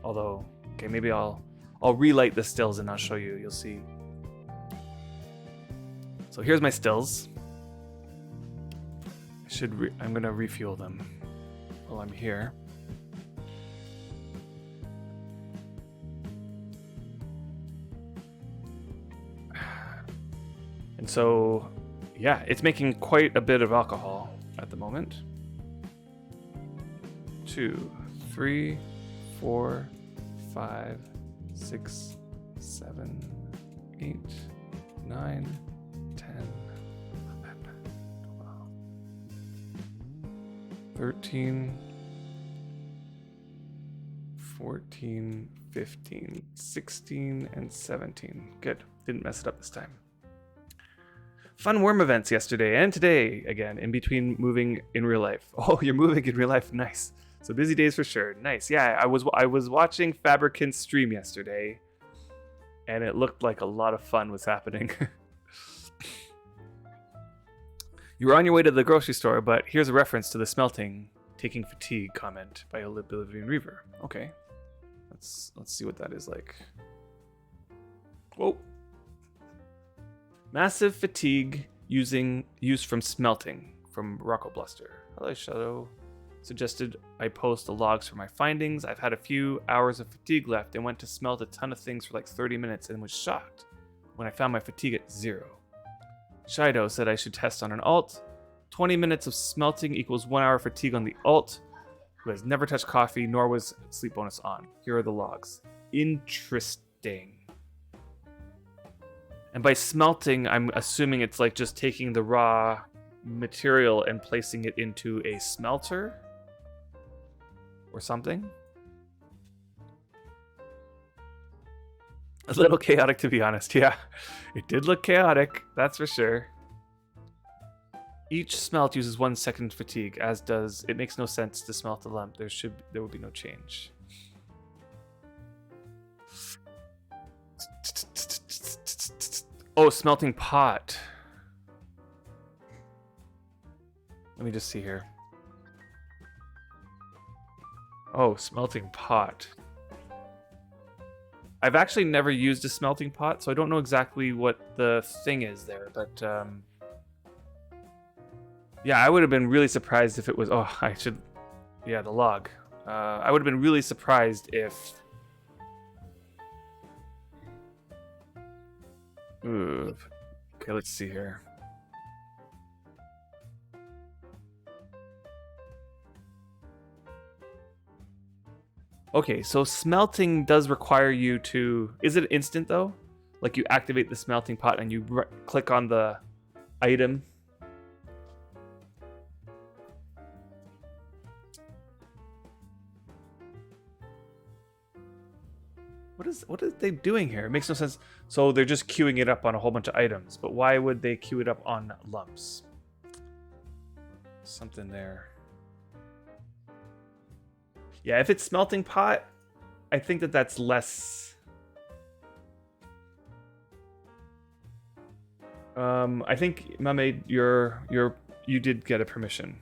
Although, okay, maybe I'll relight the stills and I'll show you. You'll see. So here's my stills. I'm gonna refuel them while I'm here. And so, yeah, it's making quite a bit of alcohol at the moment. 2, 3, 4, 5, 6, 7, 8, 9, 10, 11, 12, 13, 14, 15, 16, and 17. Good. Didn't mess it up this time. Fun Wurm events yesterday and today, again, in between moving in real life. Oh, you're moving in real life? Nice. So busy days for sure. Nice. Yeah, I was watching Fabricant's stream yesterday, and it looked like a lot of fun was happening. You were on your way to the grocery store, but here's a reference to the smelting taking fatigue comment by Oblivion Reaver. Okay. Let's see what that is like. Whoa. Massive fatigue used from smelting from Rocco Bluster. Hello, Shadow. Suggested I post the logs for my findings. I've had a few hours of fatigue left and went to smelt a ton of things for like 30 minutes and was shocked when I found my fatigue at 0. Shido said I should test on an alt. 20 minutes of smelting equals 1 hour fatigue on the alt, who has never touched coffee nor was sleep bonus on. Here are the logs. Interesting. And by smelting, I'm assuming it's like just taking the raw material and placing it into a smelter or something. A little chaotic, to be honest. Yeah, it did look chaotic, that's for sure. Each smelt uses 1 second fatigue, as does. It makes no sense to smelt a lump. There will be no change. Oh, smelting pot. Let me just see here. Oh, smelting pot. I've actually never used a smelting pot, so I don't know exactly what the thing is there, but yeah, I would have been really surprised if it was. Oh, I should. Yeah, the log. I would have been really surprised if. Ooh. Okay, let's see here. Okay, so smelting does require you to. Is it instant though? Like you activate the smelting pot and you click on the item. What are they doing here? It makes no sense. So they're just queuing it up on a whole bunch of items, but why would they queue it up on lumps? Something there. Yeah, if it's smelting pot, I think that's less. I think Mermaid, you did get a permission.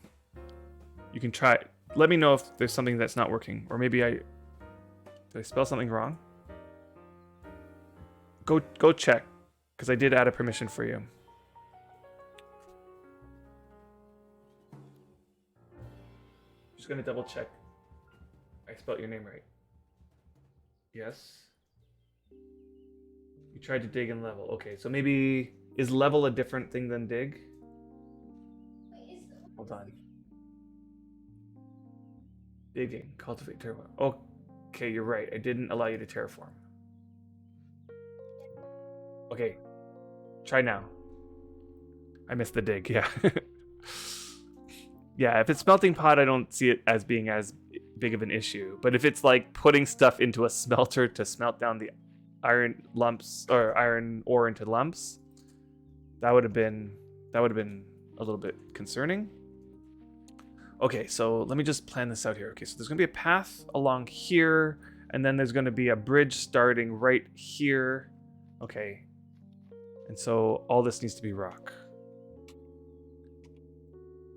You can try. Let me know if there's something that's not working, or maybe did I spell something wrong? Go check, because I did add a permission for you. Just gonna double check. I spelled your name right. Yes. You tried to dig and level. Okay, so maybe is level a different thing than dig? Hold on. Digging, cultivate, terraform. Okay, you're right. I didn't allow you to terraform. Okay, try now. I missed the dig. Yeah. Yeah, if it's smelting pot, I don't see it as being as big of an issue. But if it's like putting stuff into a smelter to smelt down the iron lumps or iron ore into lumps, that would have been a little bit concerning. Okay, so let me just plan this out here. Okay, so there's gonna be a path along here, and then there's gonna be a bridge starting right here. Okay, and so all this needs to be rock.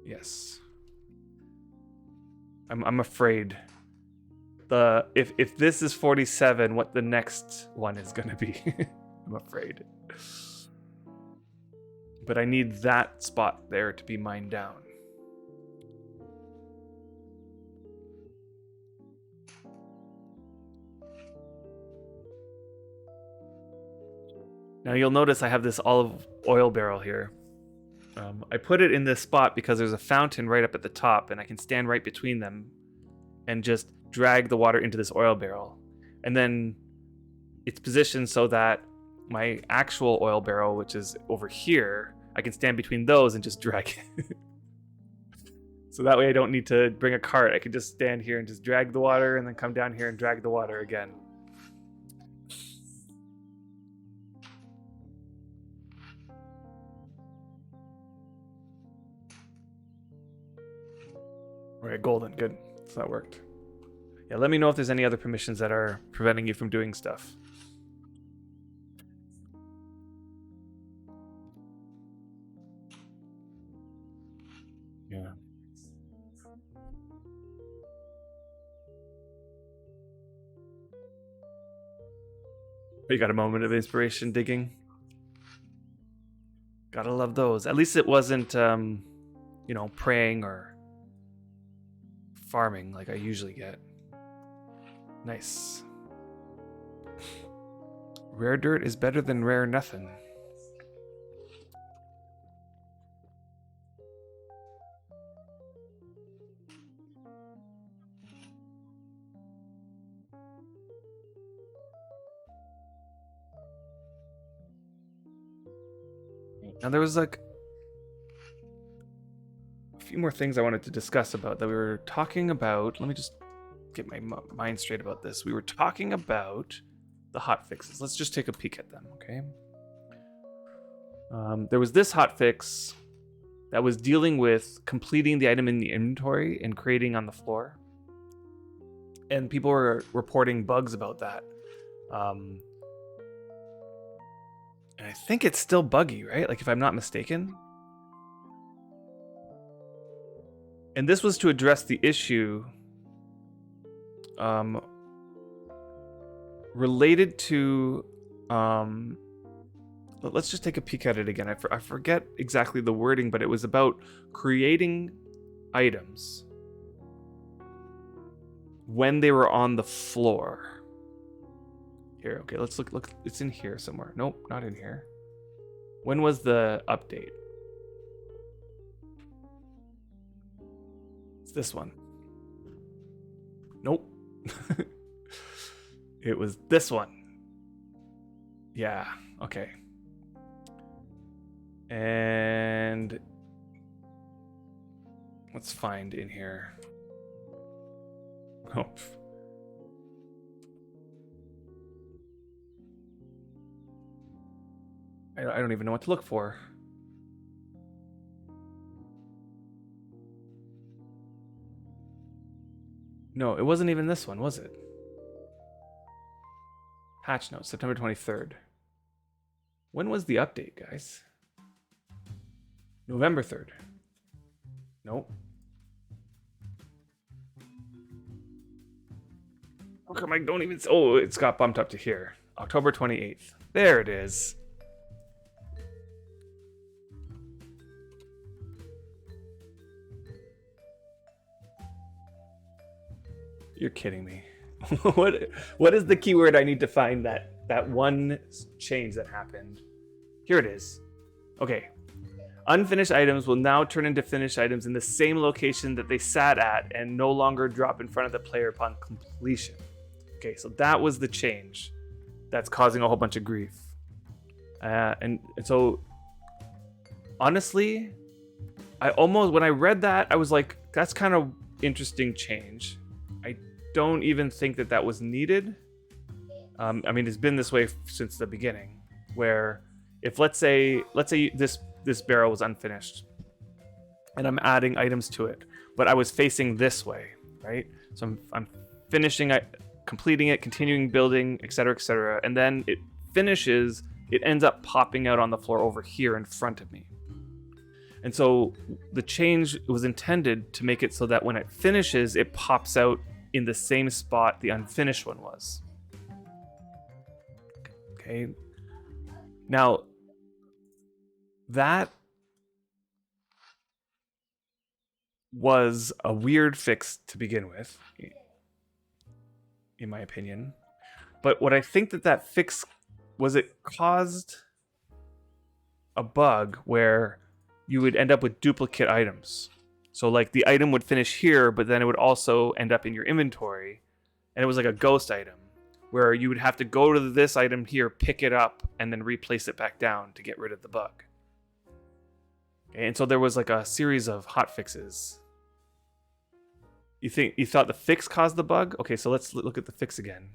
Yes. I'm afraid if this is 47, what the next one is gonna be. I'm afraid. But I need that spot there to be mined down. Now you'll notice I have this olive oil barrel here. I put it in this spot because there's a fountain right up at the top, and I can stand right between them and just drag the water into this oil barrel. And then it's positioned so that my actual oil barrel, which is over here, I can stand between those and just drag it. So that way I don't need to bring a cart. I can just stand here and just drag the water and then come down here and drag the water again. Alright, golden, good. So that worked. Yeah, let me know if there's any other permissions that are preventing you from doing stuff. Yeah. You got a moment of inspiration digging? Gotta love those. At least it wasn't, praying or farming like I usually get. Nice. Rare dirt is better than rare nothing. Now there was like a few more things I wanted to discuss about that we were talking about. Let me just get my mind straight about this. We were talking about the hot fixes. Let's just take a peek at them, okay? There was this hot fix that was dealing with completing the item in the inventory and creating on the floor. And people were reporting bugs about that. And I think it's still buggy, right? Like, if I'm not mistaken. And this was to address the issue related to... let's just take a peek at it again. I forget exactly the wording, but it was about creating items when they were on the floor. Here, okay, let's look. It's in here somewhere. Nope, not in here. When was the update? It's this one. Nope. It was this one. Yeah, okay. And let's find in here. Oh. I don't even know what to look for. No, it wasn't even this one, was it? Patch notes, September 23rd. When was the update, guys? November 3rd. Nope. How come I don't even... Oh, it's got bumped up to here. October 28th. There it is. You're kidding me. What is the keyword I need to find that one change that happened? Here it is. Okay. Unfinished items will now turn into finished items in the same location that they sat at and no longer drop in front of the player upon completion. Okay, so that was the change that's causing a whole bunch of grief. And so, honestly, when I read that, I was like, that's kind of interesting change. I don't even think that was needed. I mean, it's been this way since the beginning, where if let's say this barrel was unfinished and I'm adding items to it, but I was facing this way, right? So I'm finishing it, completing it, continuing building, etc., and then it finishes, it ends up popping out on the floor over here in front of me. And so the change was intended to make it so that when it finishes, it pops out in the same spot the unfinished one was. Okay. Now, that was a weird fix to begin with, in my opinion. But what I think that fix was, it caused a bug where you would end up with duplicate items. So like the item would finish here, but then it would also end up in your inventory. And it was like a ghost item where you would have to go to this item here, pick it up, and then replace it back down to get rid of the bug. Okay, and so there was like a series of hot fixes. You thought the fix caused the bug? Okay, so let's look at the fix again.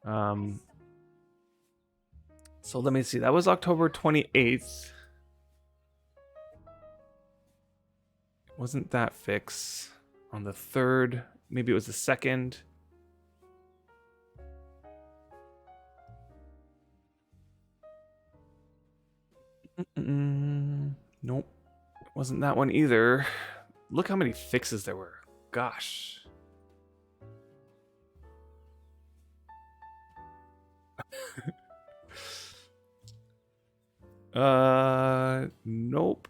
So let me see. That was October 28th. Wasn't that fix on the 3rd? Maybe it was the 2nd. Nope. Wasn't that one either. Look how many fixes there were. Gosh. Nope.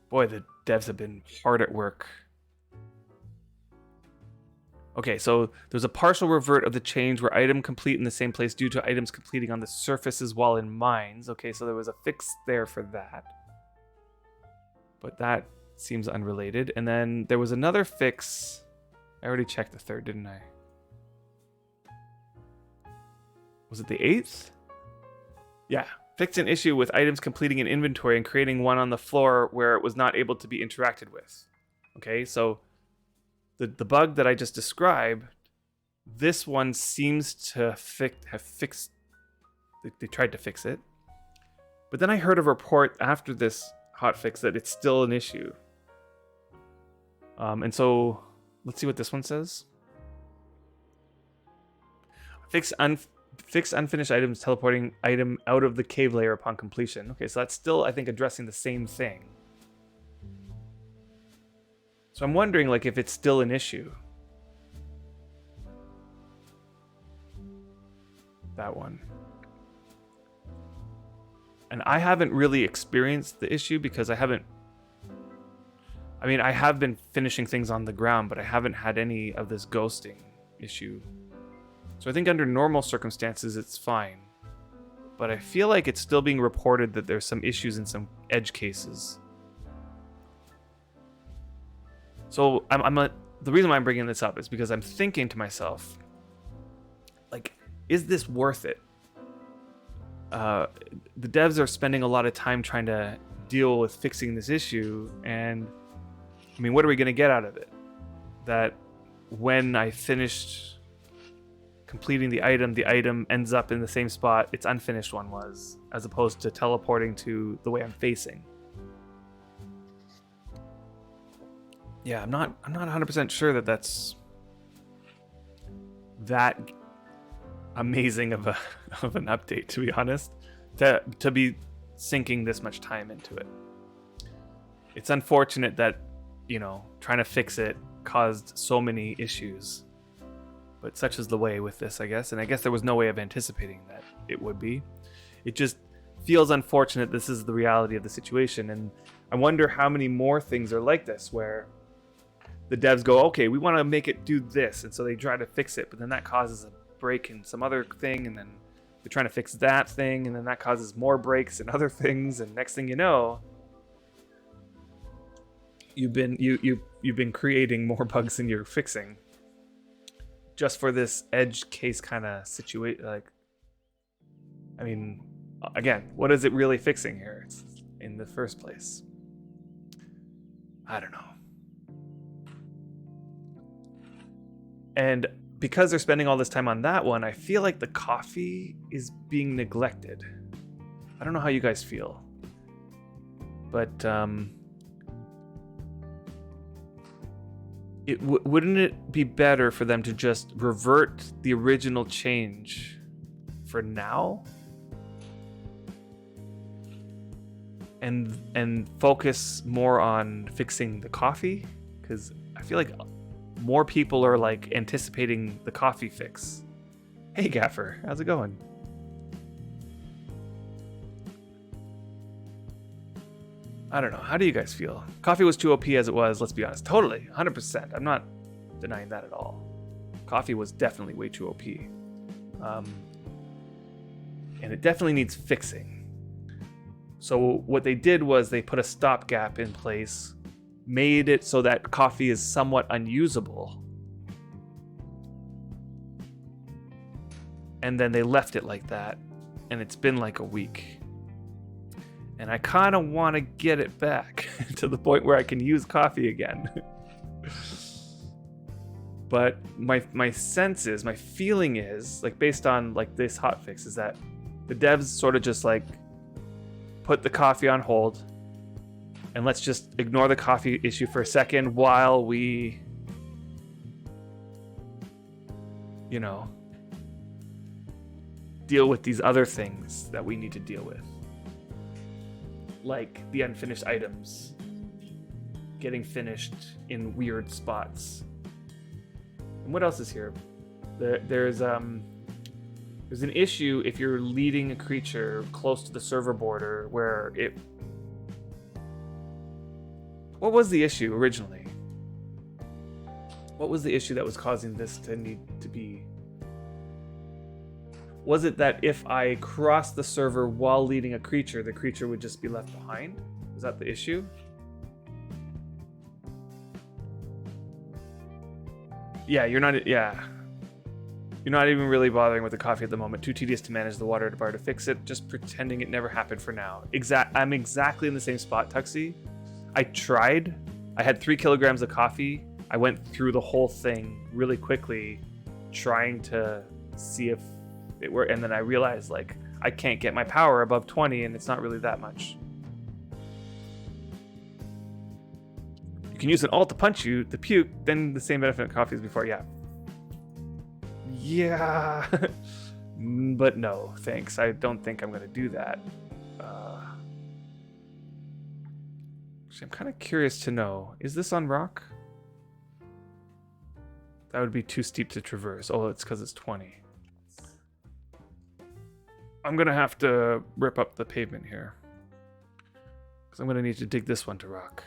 Boy, the devs have been hard at work. Okay, so there's a partial revert of the change where item complete in the same place due to items completing on the surfaces while in mines. Okay, so there was a fix there for that. But that seems unrelated. And then there was another fix. I already checked the 3rd, didn't I? Was it the 8th? Yeah. Fixed an issue with items completing an inventory and creating one on the floor where it was not able to be interacted with. Okay, so the bug that I just described, this one seems to have fixed. They tried to fix it. But then I heard a report after this hotfix that it's still an issue. And so let's see what this one says. Fix unfinished items, teleporting item out of the cave layer upon completion. Okay, so that's still, I think, addressing the same thing. So I'm wondering, like, if it's still an issue. That one. And I haven't really experienced the issue because I have been finishing things on the ground, but I haven't had any of this ghosting issue. So I think under normal circumstances, it's fine. But I feel like it's still being reported that there's some issues in some edge cases. So the reason why I'm bringing this up is because I'm thinking to myself, like, is this worth it? The devs are spending a lot of time trying to deal with fixing this issue, and I mean, what are we going to get out of it? That when I finished completing the item ends up in the same spot its unfinished one was, as opposed to teleporting to the way I'm facing. Yeah, I'm not 100% sure that that's that amazing of an update, to be honest, to be sinking this much time into it. It's unfortunate that, you know, trying to fix it caused so many issues, but such is the way with this, I guess. And I guess there was no way of anticipating that it would be. It just feels unfortunate this is the reality of the situation, and I wonder how many more things are like this where the devs go, okay, we want to make it do this, and so they try to fix it, but then that causes a break in some other thing, and then they're trying to fix that thing, and then that causes more breaks in other things, and next thing you know, you've been creating more bugs than you're fixing, just for this edge case kind of situation. Like, I mean, again, what is it really fixing here in the first place? I don't know. And because they're spending all this time on that one, I feel like the coffee is being neglected. I don't know how you guys feel, but wouldn't it be better for them to just revert the original change for now and focus more on fixing the coffee? Because I feel like more people are like anticipating the coffee fix. Hey Gaffer, how's it going? I don't know. How do you guys feel? Coffee was too OP as it was, let's be honest. Totally, 100%. I'm not denying that at all. Coffee was definitely way too OP. And it definitely needs fixing. So what they did was they put a stopgap in place, made it so that coffee is somewhat unusable, and then they left it like that, and it's been like a week, and I kind of want to get it back to the point where I can use coffee again. But my sense is, my feeling is, like, based on like this hotfix, is that the devs sort of just like put the coffee on hold, and let's just ignore the coffee issue for a second while we, you know, deal with these other things that we need to deal with. Like the unfinished items getting finished in weird spots. And what else is here? There's an issue if you're leading a creature close to the server border where it... What was the issue originally? What was the issue that was causing this to need to be... Was it that if I crossed the server while leading a creature, the creature would just be left behind? Was that the issue? Yeah, you're not even really bothering with the coffee at the moment. Too tedious to manage the water bar to fix it. Just pretending it never happened for now. I'm exactly in the same spot, Tuxie. I tried. I had 3 kilograms of coffee. I went through the whole thing really quickly, trying to see if it worked, and then I realized, like, I can't get my power above 20, and it's not really that much. You can use an alt to punch you, to puke, then the same benefit of coffee as before. Yeah. Yeah. But no, thanks. I don't think I'm going to do that. Actually, I'm kind of curious to know, is this on rock? That would be too steep to traverse. Oh, it's because it's 20. I'm going to have to rip up the pavement here, because I'm going to need to dig this one to rock.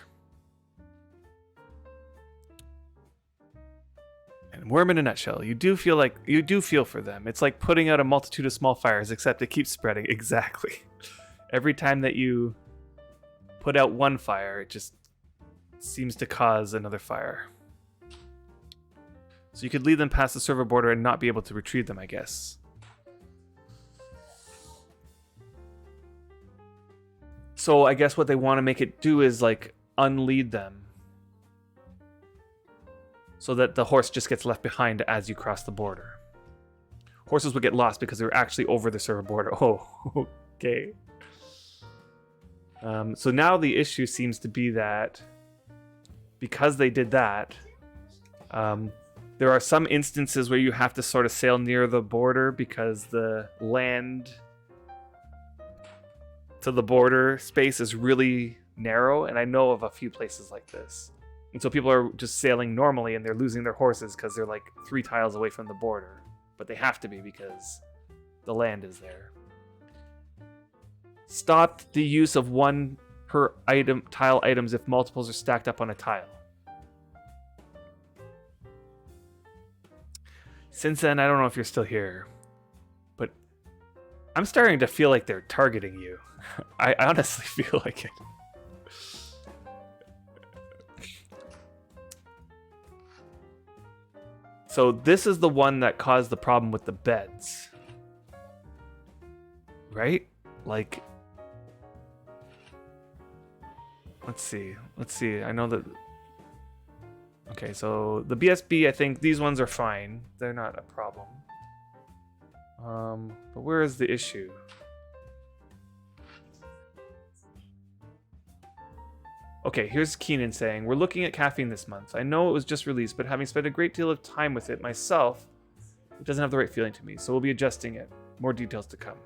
And Wurm in a nutshell, you do feel for them. It's like putting out a multitude of small fires, except it keeps spreading. Exactly. Every time that you put out one fire, it just seems to cause another fire. So you could lead them past the server border and not be able to retrieve them, I guess. So I guess what they want to make it do is like unlead them, so that the horse just gets left behind as you cross the border. Horses would get lost because they're actually over the server border. Oh, okay. So now the issue seems to be that because they did that, there are some instances where you have to sort of sail near the border because the land to the border space is really narrow, and I know of a few places like this. And so people are just sailing normally and they're losing their horses because they're like 3 tiles away from the border. But they have to be because the land is there. Stop the use of 1 per item tile items if multiples are stacked up on a tile. Since then, I don't know if you're still here, but I'm starting to feel like they're targeting you. I honestly feel like it. So this is the one that caused the problem with the beds. Right? Like, let's see. I know that... Okay, so the BSB, I think these ones are fine. They're not a problem. But where is the issue? Okay, here's Keenan saying, we're looking at caffeine this month. I know it was just released, but having spent a great deal of time with it myself, it doesn't have the right feeling to me, so we'll be adjusting it. More details to come.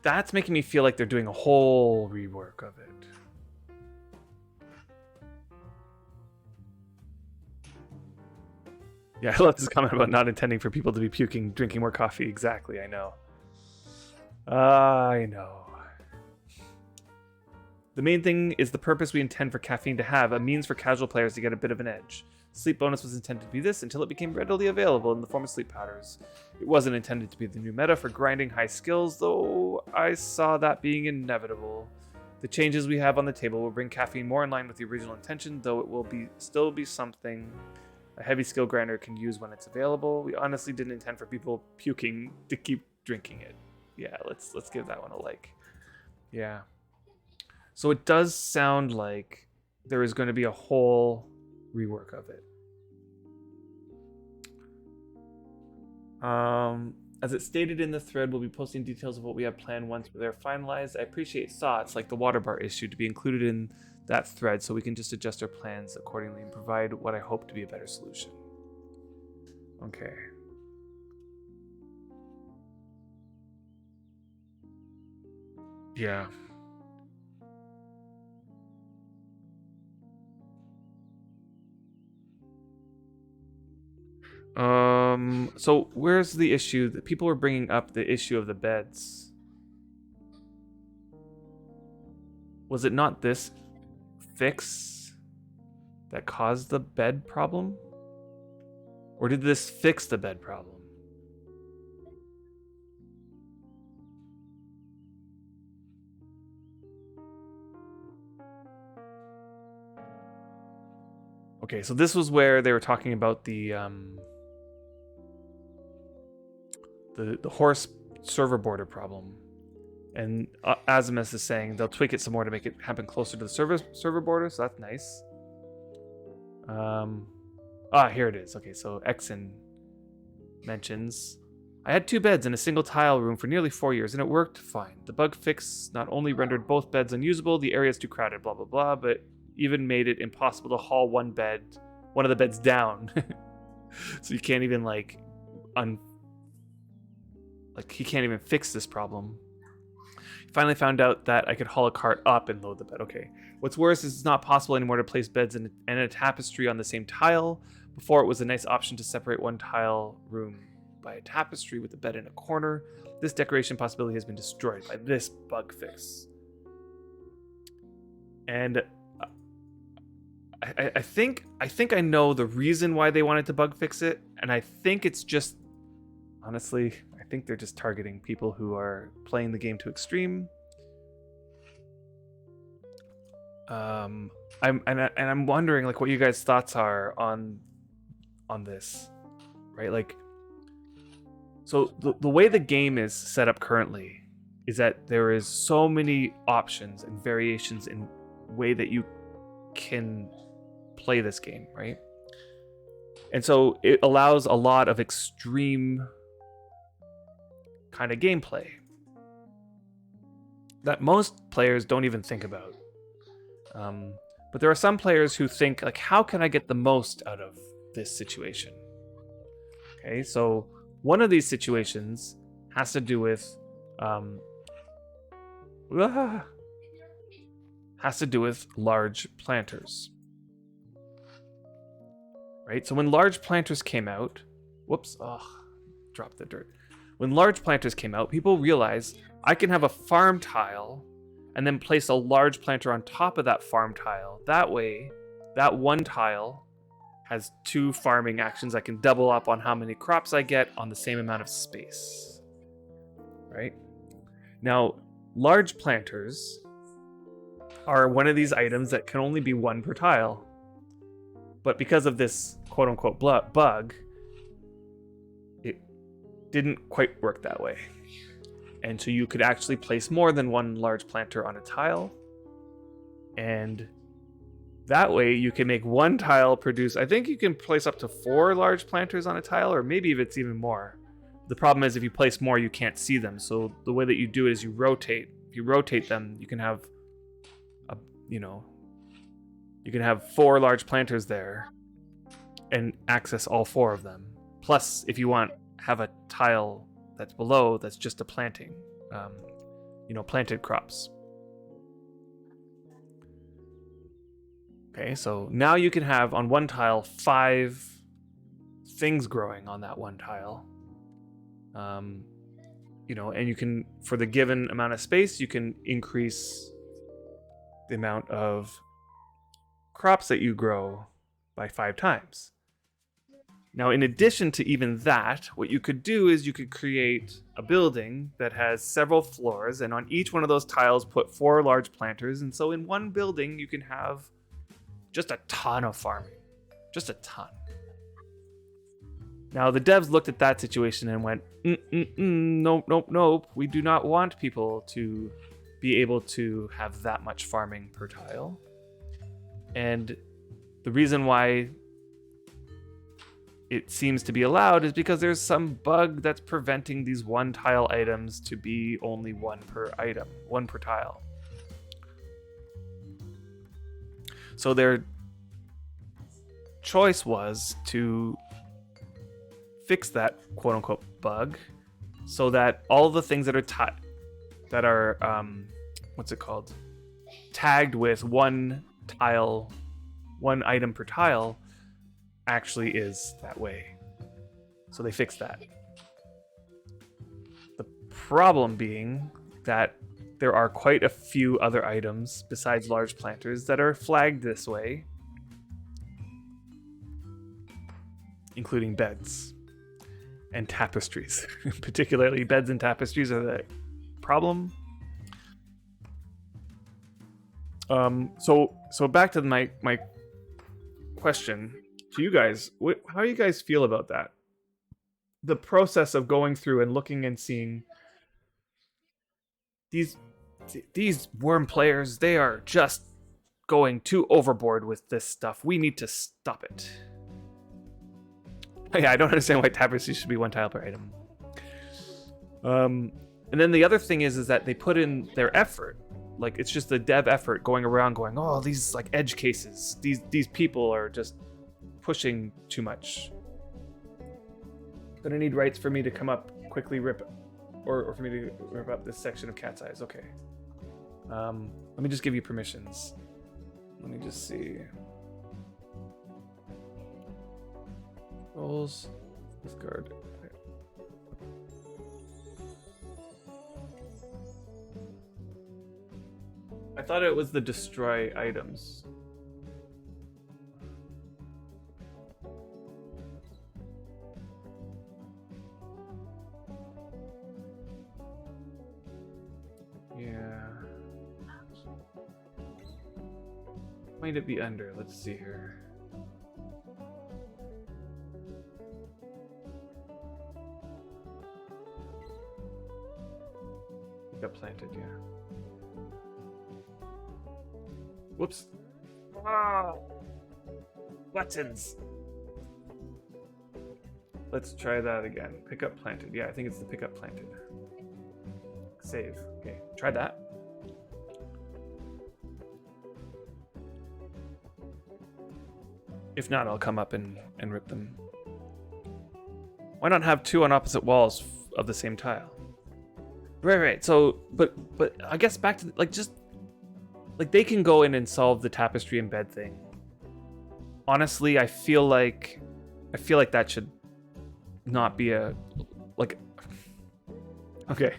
That's making me feel like they're doing a whole rework of it. Yeah, I love this comment about not intending for people to be puking, drinking more coffee. Exactly, I know. I know. The main thing is the purpose we intend for caffeine to have, a means for casual players to get a bit of an edge. Sleep bonus was intended to be this until it became readily available in the form of sleep powders. It wasn't intended to be the new meta for grinding high skills, though I saw that being inevitable. The changes we have on the table will bring caffeine more in line with the original intention, though it will still be something a heavy skill grinder can use when it's available. We honestly didn't intend for people puking to keep drinking it. Yeah, let's give that one a like. Yeah. So it does sound like there is going to be a whole rework of it. As it stated in the thread, we'll be posting details of what we have planned once they're finalized. I appreciate thoughts like the water bar issue to be included in that thread so we can just adjust our plans accordingly and provide what I hope to be a better solution. Okay. Yeah. So where's the issue that people were bringing up, the issue of the beds? Was it not this fix that caused the bed problem? Or did this fix the bed problem? Okay, so this was where they were talking about the horse server border problem, and Azimus is saying they'll tweak it some more to make it happen closer to the server border, so that's nice. Here it is. Okay, so Exen mentions I had 2 beds in a single tile room for nearly 4 years, and it worked fine. The bug fix not only rendered both beds unusable, the area's too crowded, blah blah blah, but even made it impossible to haul one of the beds down. So you can't even he can't even fix this problem. Finally found out that I could haul a cart up and load the bed. Okay. What's worse is it's not possible anymore to place beds and a tapestry on the same tile. Before, it was a nice option to separate one tile room by a tapestry with the bed in a corner. This decoration possibility has been destroyed by this bug fix. And I think I know the reason why they wanted to bug fix it, and I think it's just, honestly, I think they're just targeting people who are playing the game to extreme. I'm wondering like what you guys' thoughts are on this, right? Like, so the way the game is set up currently is that there is so many options and variations in way that you can play this game, right? And so it allows a lot of extreme kind of gameplay that most players don't even think about. But there are some players who think, like, how can I get the most out of this situation? Okay, so one of these situations has to do with large planters. Right? So when large planters came out, dropped the dirt. When large planters came out, people realized I can have a farm tile and then place a large planter on top of that farm tile. That way, that one tile has 2 farming actions. I can double up on how many crops I get on the same amount of space. Right? Now, large planters are one of these items that can only be 1 per tile. But because of this quote-unquote bug, it didn't quite work that way. And so you could actually place more than 1 large planter on a tile. And that way you can make 1 tile produce, I think you can place up to 4 large planters on a tile, or maybe if it's even more. The problem is if you place more, you can't see them. So the way that you do it is you rotate. If you rotate them, you can have you can have 4 large planters there and access all 4 of them. Plus, if you want, have a tile that's below that's just a planting, planted crops. Okay, so now you can have on 1 tile 5 things growing on that 1 tile. And you can, for the given amount of space, you can increase the amount of crops that you grow by 5 times. Now, in addition to even that, what you could do is you could create a building that has several floors, and on each one of those tiles put 4 large planters. And so in one building, you can have just a ton of farming. Just a ton. Now, the devs looked at that situation and went, nope. We do not want people to be able to have that much farming per tile. And the reason why it seems to be allowed is because there's some bug that's preventing these 1 tile items to be only 1 per item, 1 per tile. So their choice was to fix that quote-unquote bug so that all the things that are tagged with 1 tile, 1 item per tile, actually is that way. So they fixed that. The problem being that there are quite a few other items besides large planters that are flagged this way, including beds and tapestries. Particularly beds and tapestries are the problem. So back to my question to you guys. How do you guys feel about that? The process of going through and looking and seeing these Wurm players, they are just going too overboard with this stuff. We need to stop it. Yeah, I don't understand why tapestries should be 1 tile per item. And then the other thing is that they put in their effort. Like, it's just the dev effort going around going, oh, these like edge cases, these people are just pushing too much. Gonna need rights for me to come up quickly or for me to rip up this section of Cat's Eyes. Okay. Let me just give you permissions. Let me just see. Roles. Discard. I thought it was the destroy items. Yeah. Might it be under? Let's see here. Got planted, yeah. Whoops. Ah! Buttons. Let's try that again. Pick up planted. Yeah, I think it's the pick up planted. Save. Okay, try that. If not, I'll come up and rip them. Why not have two on opposite walls of the same tile? Right. So, but I guess back to like just like they can go in and solve the tapestry and bed thing. Honestly, I feel like that should not be a like. Okay.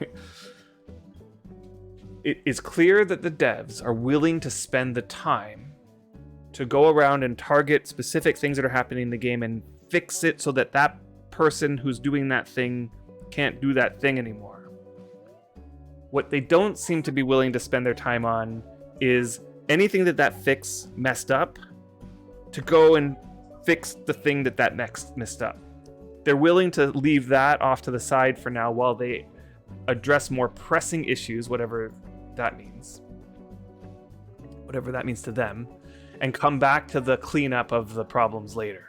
It is clear that the devs are willing to spend the time to go around and target specific things that are happening in the game and fix it so that that person who's doing that thing can't do that thing anymore. What they don't seem to be willing to spend their time on is anything that fix messed up to go and fix the thing that next messed up. They're willing to leave that off to the side for now while they address more pressing issues, whatever that means. Whatever that means to them, and come back to the cleanup of the problems later.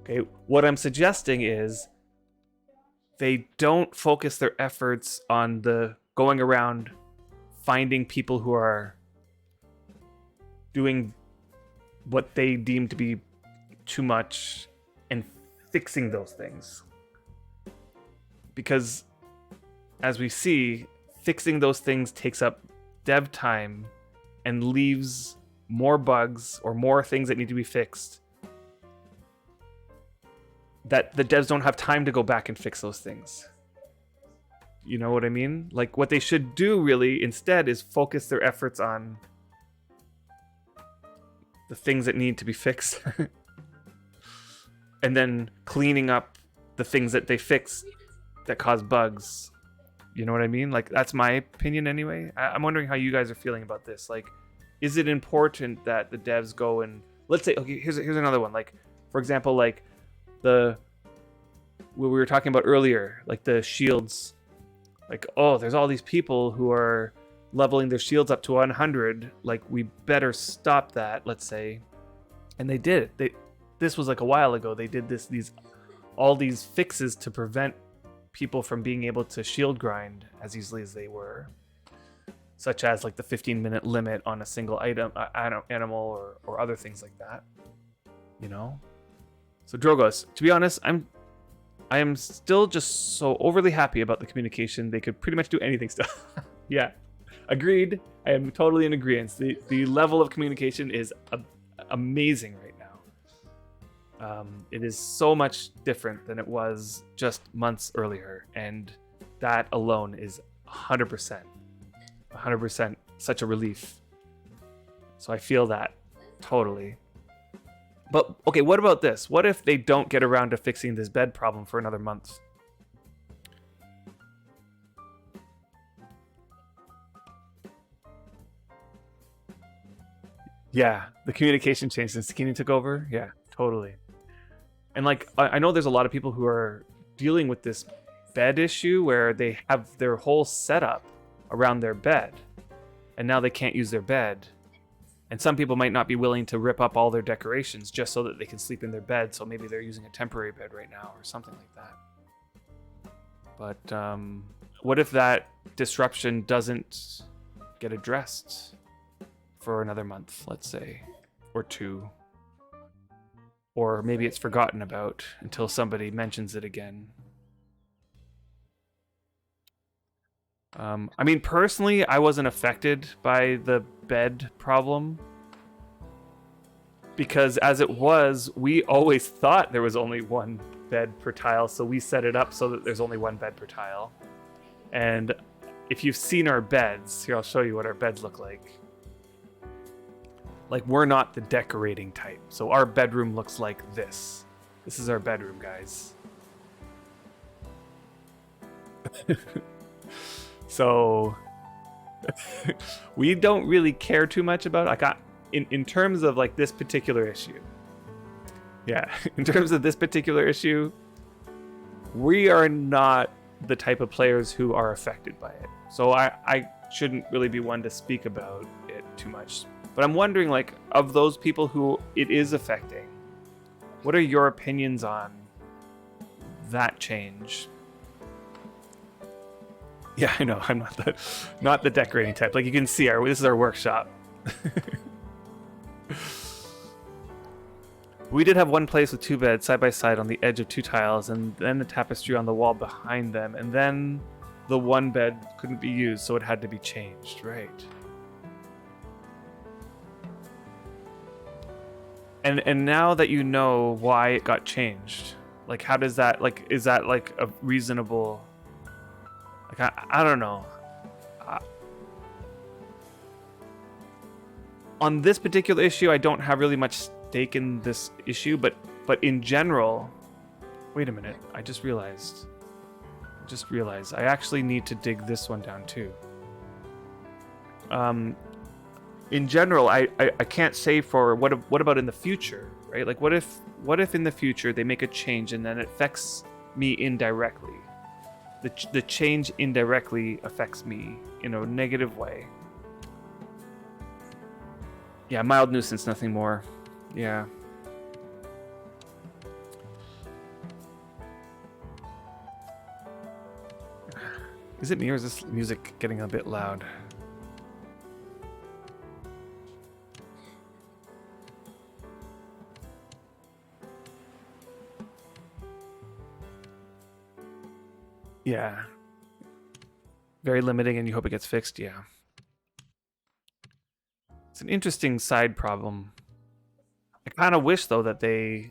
Okay, what I'm suggesting is they don't focus their efforts on the going around finding people who are doing what they deem to be too much and fixing those things. Because as we see, fixing those things takes up dev time and leaves more bugs or more things that need to be fixed that the devs don't have time to go back and fix those things. You know what I mean? Like, what they should do really instead is focus their efforts on the things that need to be fixed and then cleaning up the things that they fix that cause bugs. You know what I mean? Like, that's my opinion anyway. I'm wondering how you guys are feeling about this. Like, is it important that the devs go and, let's say, okay, here's another one. Like, for example, like what we were talking about earlier, like the shields. Like, oh, there's all these people who are leveling their shields up to 100. Like, we better stop that, let's say. And they did. This was like a while ago. They did all these fixes to prevent people from being able to shield grind as easily as they were, such as like the 15-minute limit on a single animal or other things like that. You know. So Drogos, to be honest, I am still just so overly happy about the communication. They could pretty much do anything still. Yeah, agreed. I am totally in agreement. The level of communication is amazing right now. It is so much different than it was just months earlier, and that alone is 100% such a relief. So I feel that totally. But okay, what about this? What if they don't get around to fixing this bed problem for another month? Yeah, the communication changed since Keenan took over. Yeah, totally. And like, I know there's a lot of people who are dealing with this bed issue where they have their whole setup around their bed, and now they can't use their bed. And some people might not be willing to rip up all their decorations just so that they can sleep in their bed. So maybe they're using a temporary bed right now or something like that. But what if that disruption doesn't get addressed for another month, let's say, or 2? Or maybe it's forgotten about until somebody mentions it again. I mean, personally, I wasn't affected by the bed problem. Because as it was, we always thought there was only one bed per tile, so we set it up so that there's only one bed per tile. And if you've seen our beds, here I'll show you what our beds look like. Like, we're not the decorating type, so our bedroom looks like this. This is our bedroom, guys. So we don't really care too much about it. Like, in terms of like this particular issue. Yeah, in terms of this particular issue, we are not the type of players who are affected by it. So I shouldn't really be one to speak about it too much. But I'm wondering, like, of those people who it is affecting, what are your opinions on that change? Yeah, I know. I'm not the decorating type. Like, you can see, this is our workshop. We did have one place with 2 beds side by side on the edge of 2 tiles, and then the tapestry on the wall behind them, and then the one bed couldn't be used, so it had to be changed. Right. And now that you know why it got changed, like, how does that, like, is that like a reasonable, like, I don't know. On this particular issue, I don't have really much stake in this issue, but in general, wait a minute, I just realized I actually need to dig this one down too. In general, I can't say for what about in the future, right? Like, what if in the future they make a change and then it affects me indirectly? The change indirectly affects me in a negative way. Yeah, mild nuisance, nothing more. Yeah. Is it me or is this music getting a bit loud? Yeah. Very limiting, and you hope it gets fixed? Yeah. It's an interesting side problem. I kind of wish, though, that they...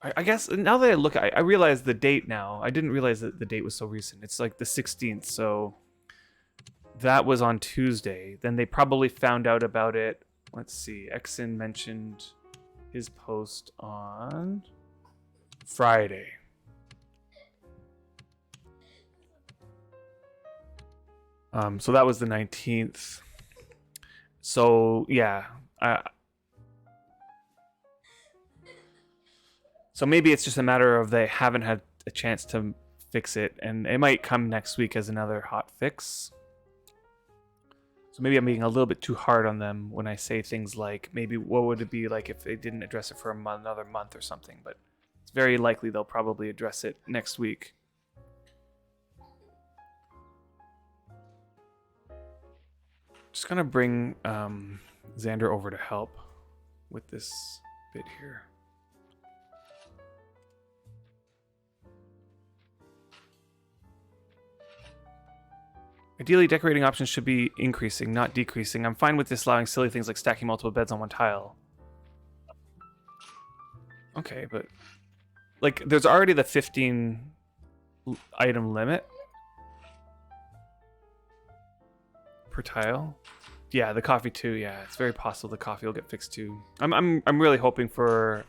I guess, now that I look, I realize the date now. I didn't realize that the date was so recent. It's like the 16th, so... That was on Tuesday. Then they probably found out about it. Let's see. Exin mentioned his post on Friday. So that was the 19th. So yeah, so maybe it's just a matter of they haven't had a chance to fix it, and it might come next week as another hot fix. So maybe I'm being a little bit too hard on them when I say things like, maybe what would it be like if they didn't address it for another month or something, but it's very likely they'll probably address it next week. Just gonna bring Xander over to help with this bit here. Ideally, decorating options should be increasing, not decreasing. I'm fine with disallowing silly things like stacking multiple beds on one tile. Okay, but like, there's already the 15 item limit per tile. Yeah, the coffee too. Yeah, it's very possible the coffee will get fixed too. I'm really hoping for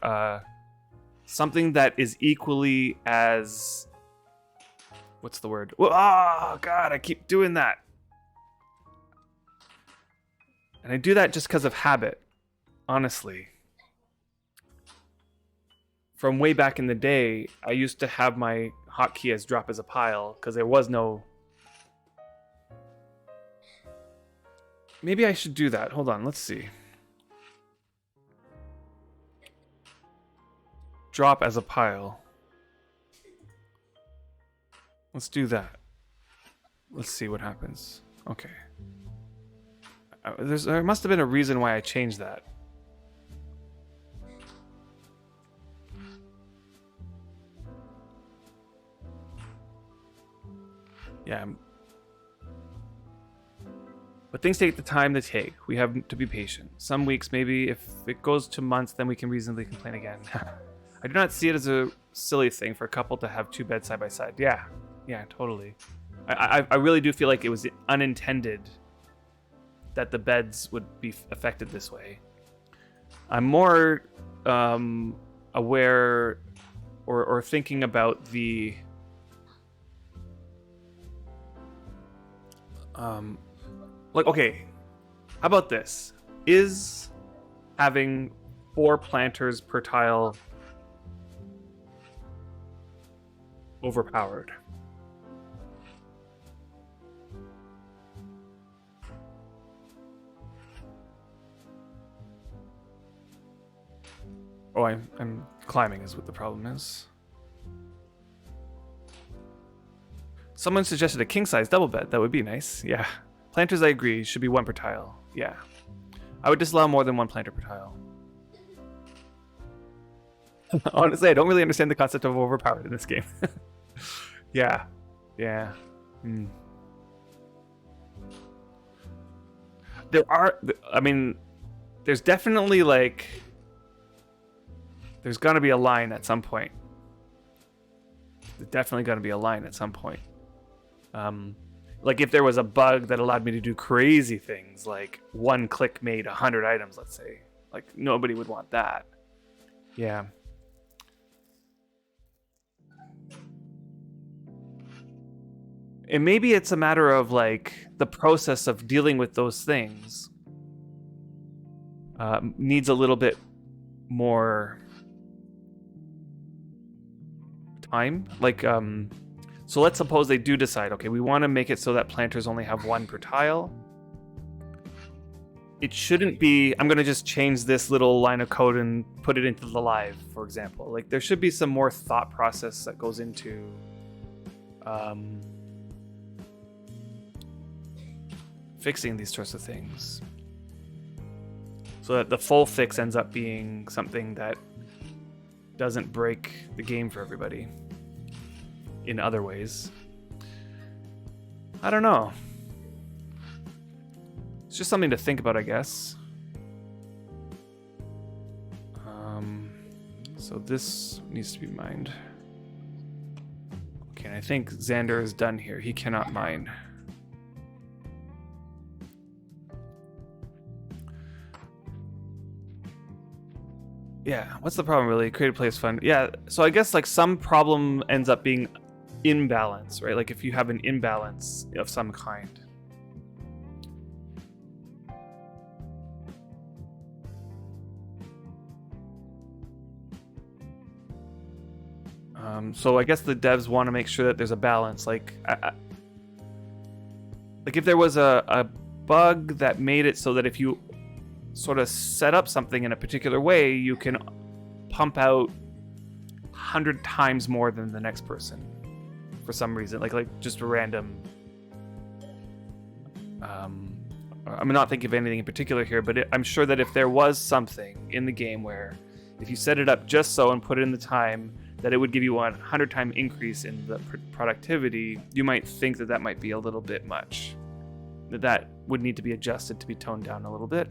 something that is equally as, what's the word? Oh God, I keep doing that, and I do that just because of habit. Honestly, from way back in the day, I used to have my hotkey as drop as a pile because there was no. Maybe I should do that. Hold on, let's see. Drop as a pile. Let's do that. Let's see what happens. Okay. There must have been a reason why I changed that. Yeah. But things take the time they take. We have to be patient. Some weeks, maybe, if it goes to months, then we can reasonably complain again. I do not see it as a silly thing for a couple to have two beds side by side. Yeah, totally. I really do feel like it was unintended that the beds would be affected this way. I'm more aware or thinking about the like, okay, how about this? Is having 4 planters per tile overpowered? Oh, I'm climbing is what the problem is. Someone suggested a king-size double bed. That would be nice. Yeah. Planters, I agree, should be 1 per tile. Yeah. I would disallow more than 1 planter per tile. Honestly, I don't really understand the concept of overpowered in this game. Yeah. There's definitely like... There's gonna be a line at some point. There's definitely gonna be a line at some point. Like if there was a bug that allowed me to do crazy things, like 1 click made 100 items, let's say. Like nobody would want that. Yeah. And maybe it's a matter of like the process of dealing with those things needs a little bit more time. Like, so let's suppose they do decide, okay, we want to make it so that planters only have 1 per tile. It shouldn't be, I'm going to just change this little line of code and put it into the live, for example. Like, there should be some more thought process that goes into fixing these sorts of things. So that the full fix ends up being something that doesn't break the game for everybody in other ways. I don't know. It's just something to think about, I guess. So this needs to be mined. Okay, and I think Xander is done here. He cannot mine. Yeah, what's the problem really? Create a place fun. Yeah, so I guess like some problem ends up being imbalance, right? Like if you have an imbalance of some kind. So I guess the devs want to make sure that there's a balance. Like if there was a bug that made it so that if you sort of set up something in a particular way, you can pump out 100 times more than the next person for some reason, like just a random. I'm not thinking of anything in particular here, but I'm sure that if there was something in the game where if you set it up just so and put it in the time, that it would give you a 100-time increase in the productivity, you might think that might be a little bit much. That would need to be adjusted to be toned down a little bit.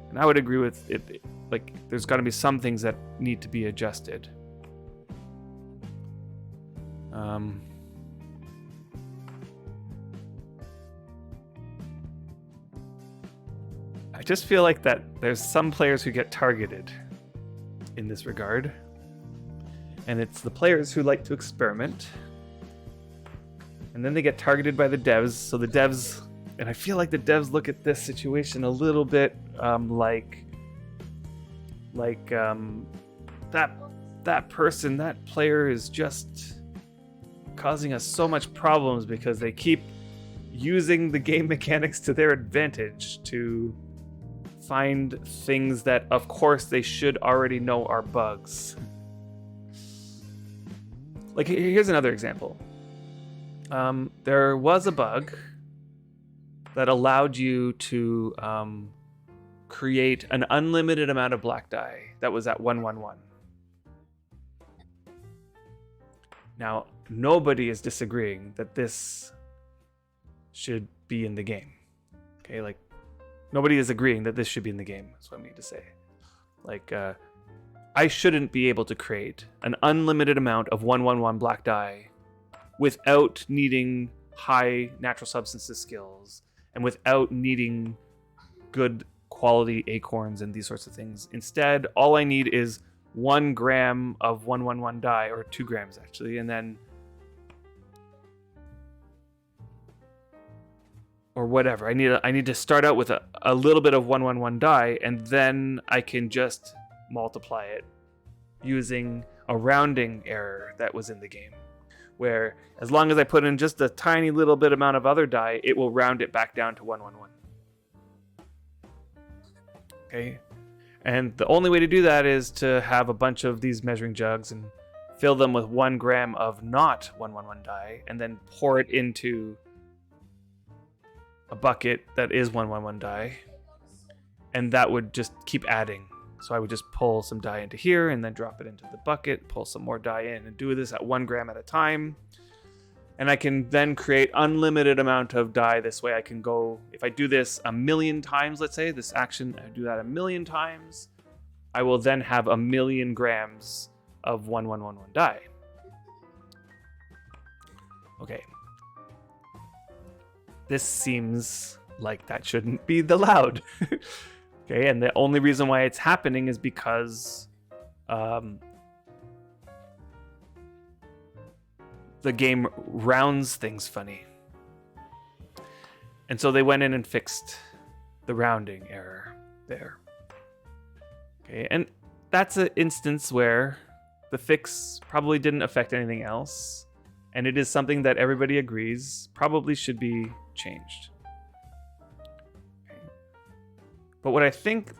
And I would agree with it. Like, there's got to be some things that need to be adjusted. I just feel like that there's some players who get targeted in this regard. And it's the players who like to experiment. And then they get targeted by the devs. So the devs... And I feel like the devs look at this situation a little bit like that person, that player is just causing us so much problems because they keep using the game mechanics to their advantage to find things that, of course, they should already know are bugs. Like, here's another example. There was a bug that allowed you to create an unlimited amount of black dye that was at 111. Now, nobody is disagreeing that this should be in the game. Okay, like, nobody is agreeing that this should be in the game, is what I mean to say. Like, I shouldn't be able to create an unlimited amount of 111 black dye without needing high natural substances skills and without needing good quality acorns and these sorts of things. Instead, all I need is 1 gram of 111 dye, or 2 grams actually, and then, or whatever. I need to start out with a little bit of 111 dye, and then I can just multiply it using a rounding error that was in the game, where as long as I put in just a tiny little bit amount of other dye, it will round it back down to 111. Okay, and the only way to do that is to have a bunch of these measuring jugs and fill them with 1 gram of not 111 dye, and then pour it into a bucket that is 111 dye, and that would just keep adding. So I would just pull some dye into here and then drop it into the bucket, pull some more dye in, and do this at 1 gram at a time. And I can then create unlimited amount of dye this way. I can go, if I do this 1,000,000 times, let's say, this action, I do that 1,000,000 times, I will then have 1,000,000 grams of 1111 dye. Okay. This seems like that shouldn't be allowed. Okay, and the only reason why it's happening is because the game rounds things funny. And so they went in and fixed the rounding error there. Okay, and that's an instance where the fix probably didn't affect anything else, and it is something that everybody agrees probably should be changed. Okay. But what I think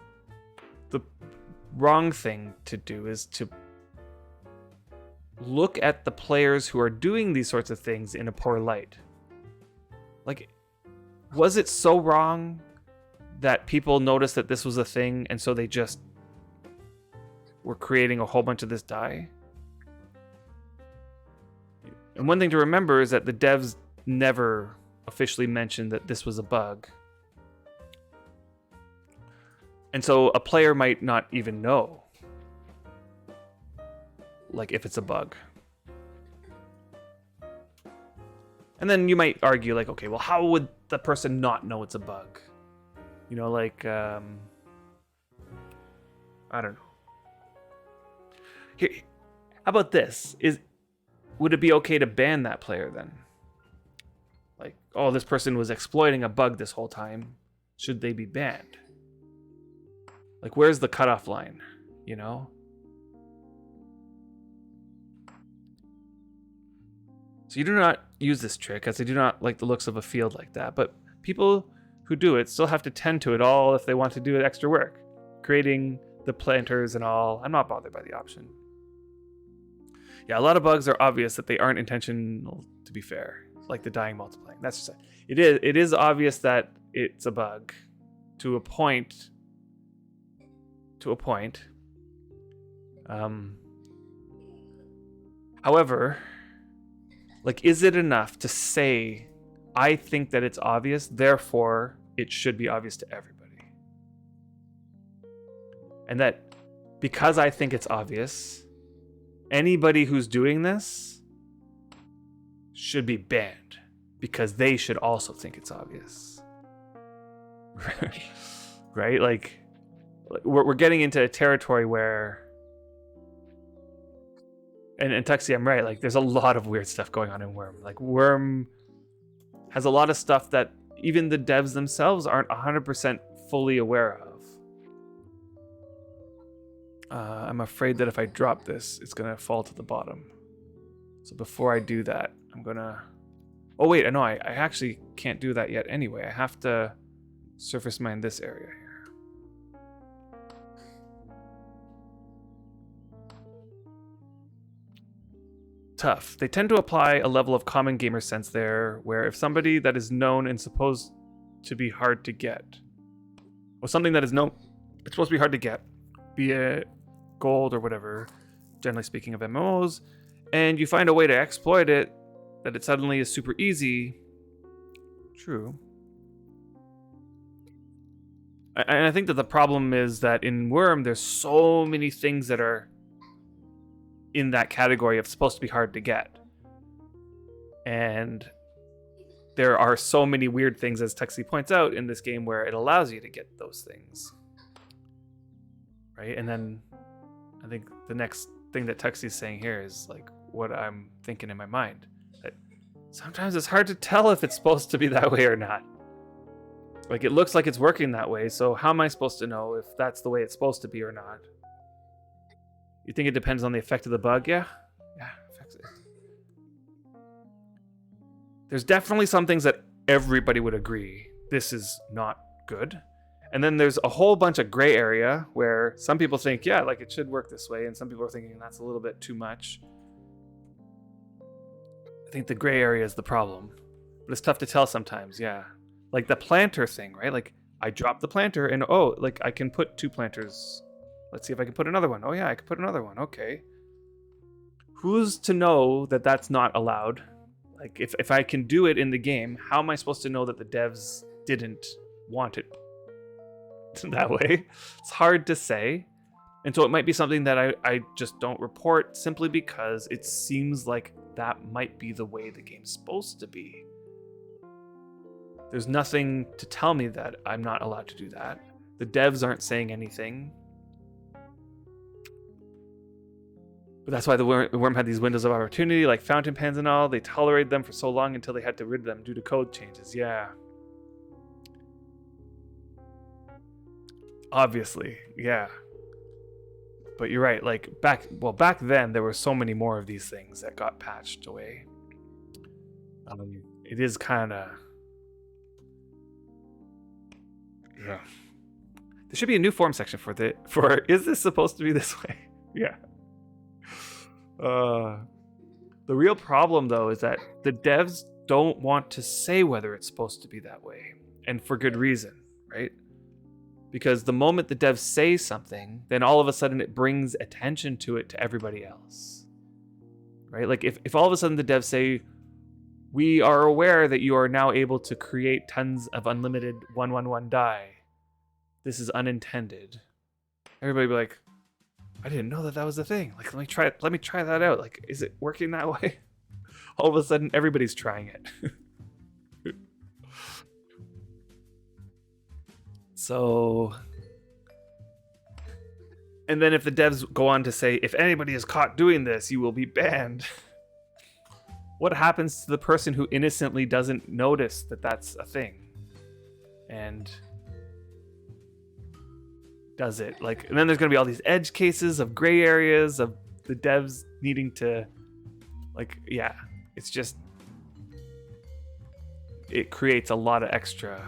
the wrong thing to do is to look at the players who are doing these sorts of things in a poor light. Like, was it so wrong that people noticed that this was a thing and so they just were creating a whole bunch of this dye? And one thing to remember is that the devs never officially mentioned that this was a bug. And so a player might not even know, like, if it's a bug. And then you might argue, like, okay, well, how would the person not know it's a bug? You know, like, I don't know. Here, how about this? Would it be okay to ban that player then? Like, oh, this person was exploiting a bug this whole time. Should they be banned? Like, where's the cutoff line? You know? So you do not use this trick, as I do not like the looks of a field like that. But people who do it still have to tend to it all if they want to do extra work. Creating the planters and all. I'm not bothered by the option. Yeah, a lot of bugs are obvious that they aren't intentional, to be fair. Like the dying multiplying. That's just it. It is obvious that it's a bug to a point. However, like, is it enough to say, I think that it's obvious, therefore it should be obvious to everybody? And that because I think it's obvious, anybody who's doing this should be banned because they should also think it's obvious. Right? Like, we're getting into a territory where, and Tuxie, I'm right, like, there's a lot of weird stuff going on in Wurm. Like, Wurm has a lot of stuff that even the devs themselves aren't 100% fully aware of. I'm afraid that if I drop this, it's going to fall to the bottom. So before I do that, I'm going to... Oh, wait, I know, I actually can't do that yet anyway. I have to surface mine this area here. tough. They tend to apply a level of common gamer sense there, where if somebody that is known and supposed to be hard to get, or something that is known, it's supposed to be hard to get, be it gold or whatever, generally speaking of MMOs, and you find a way to exploit it, that it suddenly is super easy. True. And I think that the problem is that in Wurm, there's so many things that are in that category of supposed to be hard to get. And there are so many weird things, as Tuxie points out, in this game where it allows you to get those things. Right? And then I think the next thing that Tuxie's saying here is like what I'm thinking in my mind. That sometimes it's hard to tell if it's supposed to be that way or not. Like, it looks like it's working that way, so how am I supposed to know if that's the way it's supposed to be or not? You think it depends on the effect of the bug? Yeah. Yeah, affects it. There's definitely some things that everybody would agree this is not good. And then there's a whole bunch of gray area where some people think, yeah, like it should work this way, and some people are thinking that's a little bit too much. I think the gray area is the problem. But it's tough to tell sometimes, yeah. Like the planter thing, right? Like I dropped the planter and oh, like I can put 2 planters. Let's see if I can put another one. Oh yeah, I can put another one. Okay. Who's to know that that's not allowed? Like if I can do it in the game, how am I supposed to know that the devs didn't want it that way? It's hard to say. And so it might be something that I just don't report simply because it seems like that might be the way the game's supposed to be. There's nothing to tell me that I'm not allowed to do that. The devs aren't saying anything. But that's why the Wurm had these windows of opportunity, like fountain pens and all. They tolerated them for so long until they had to rid them due to code changes. Yeah. Obviously, yeah. But you're right, like back then there were so many more of these things that got patched away. It is kind of... Yeah. There should be a new form section for is this supposed to be this way? Yeah. The real problem though is that the devs don't want to say whether it's supposed to be that way, and for good reason, right? Because the moment the devs say something, then all of a sudden it brings attention to it to everybody else, right? Like if all of a sudden the devs say, we are aware that you are now able to create tons of unlimited 111 die. This is unintended. Everybody be like, I didn't know that was a thing. Like, let me try that out. Like, is it working that way? All of a sudden, everybody's trying it. So, and then if the devs go on to say, if anybody is caught doing this, you will be banned. What happens to the person who innocently doesn't notice that that's a thing and does it? Like, and then there's going to be all these edge cases of gray areas of the devs needing to, like, yeah, it's just, it creates a lot of extra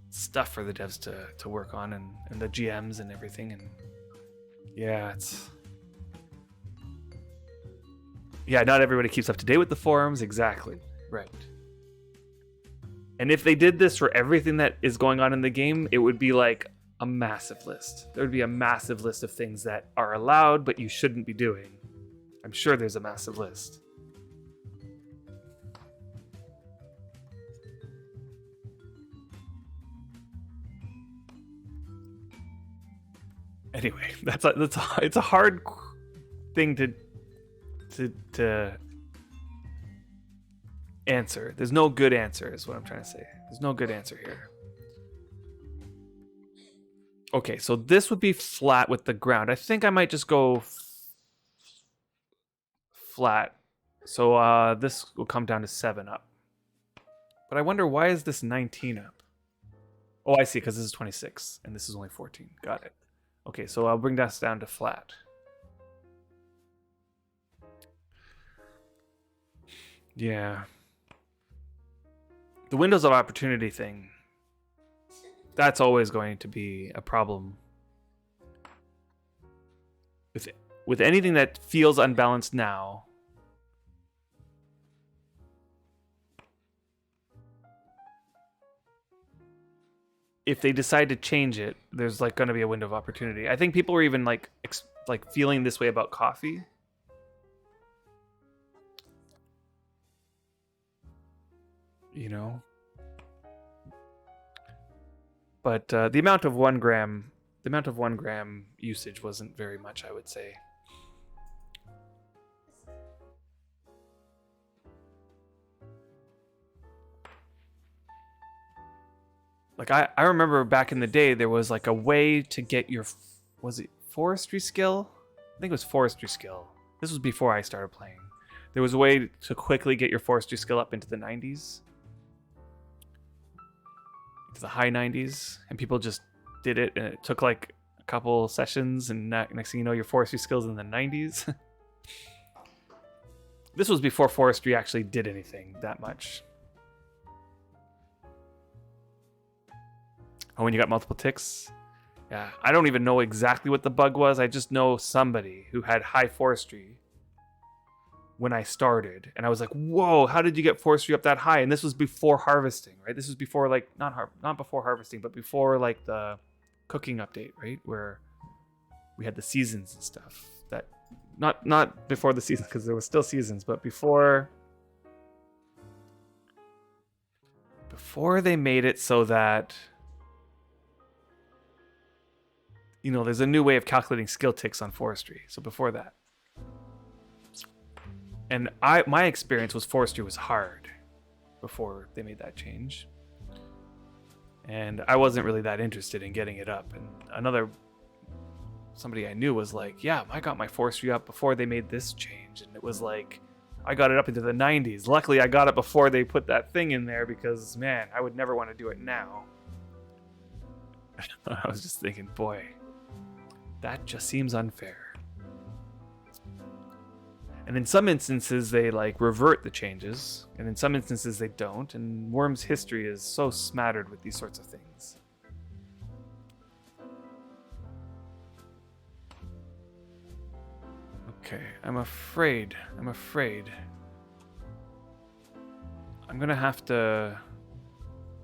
stuff for the devs to work on, and the GMs and everything. And yeah, it's... Yeah, not everybody keeps up to date with the forums. Exactly. Right. And if they did this for everything that is going on in the game, it would be like a massive list. There would be a massive list of things that are allowed, but you shouldn't be doing. I'm sure there's a massive list. Anyway, it's a hard thing to answer. There's no good answer is what I'm trying to say. There's no good answer here. Okay, so this would be flat with the ground. I think I might just go flat. So this will come down to 7 up. But I wonder, why is this 19 up? Oh, I see, because this is 26 and this is only 14. Got it. Okay, so I'll bring this down to flat. Yeah. The windows of opportunity thing, that's always going to be a problem with with anything that feels unbalanced now, if they decide to change it, there's like going to be a window of opportunity. I think people were even like feeling this way about coffee. You know, but the amount of 1 gram usage wasn't very much, I would say. Like I remember back in the day, there was like a way to get your, was it forestry skill? I think it was forestry skill. This was before I started playing. There was a way to quickly get your forestry skill up into the 90s. To the high 90s, and people just did it, and it took like a couple sessions, and next thing you know, your forestry skills in the 90s. This was before forestry actually did anything that much. Oh, when you got multiple ticks? Yeah, I don't even know exactly what the bug was. I just know somebody who had high forestry when I started, and I was like, whoa, how did you get forestry up that high? And this was before harvesting, right? This was before like not before harvesting, but before like the cooking update, right? Where we had the seasons and stuff. That not before the seasons, because there was still seasons, but before they made it so that, you know, there's a new way of calculating skill ticks on forestry. So before that. And my experience was forestry was hard before they made that change. And I wasn't really that interested in getting it up. And somebody I knew was like, yeah, I got my forestry up before they made this change. And it was like, I got it up into the 90s. Luckily, I got it before they put that thing in there because, man, I would never want to do it now. I was just thinking, boy, that just seems unfair. And in some instances, they like revert the changes, and in some instances, they don't. And Wurm's history is so smattered with these sorts of things. Okay, I'm afraid I'm gonna have to.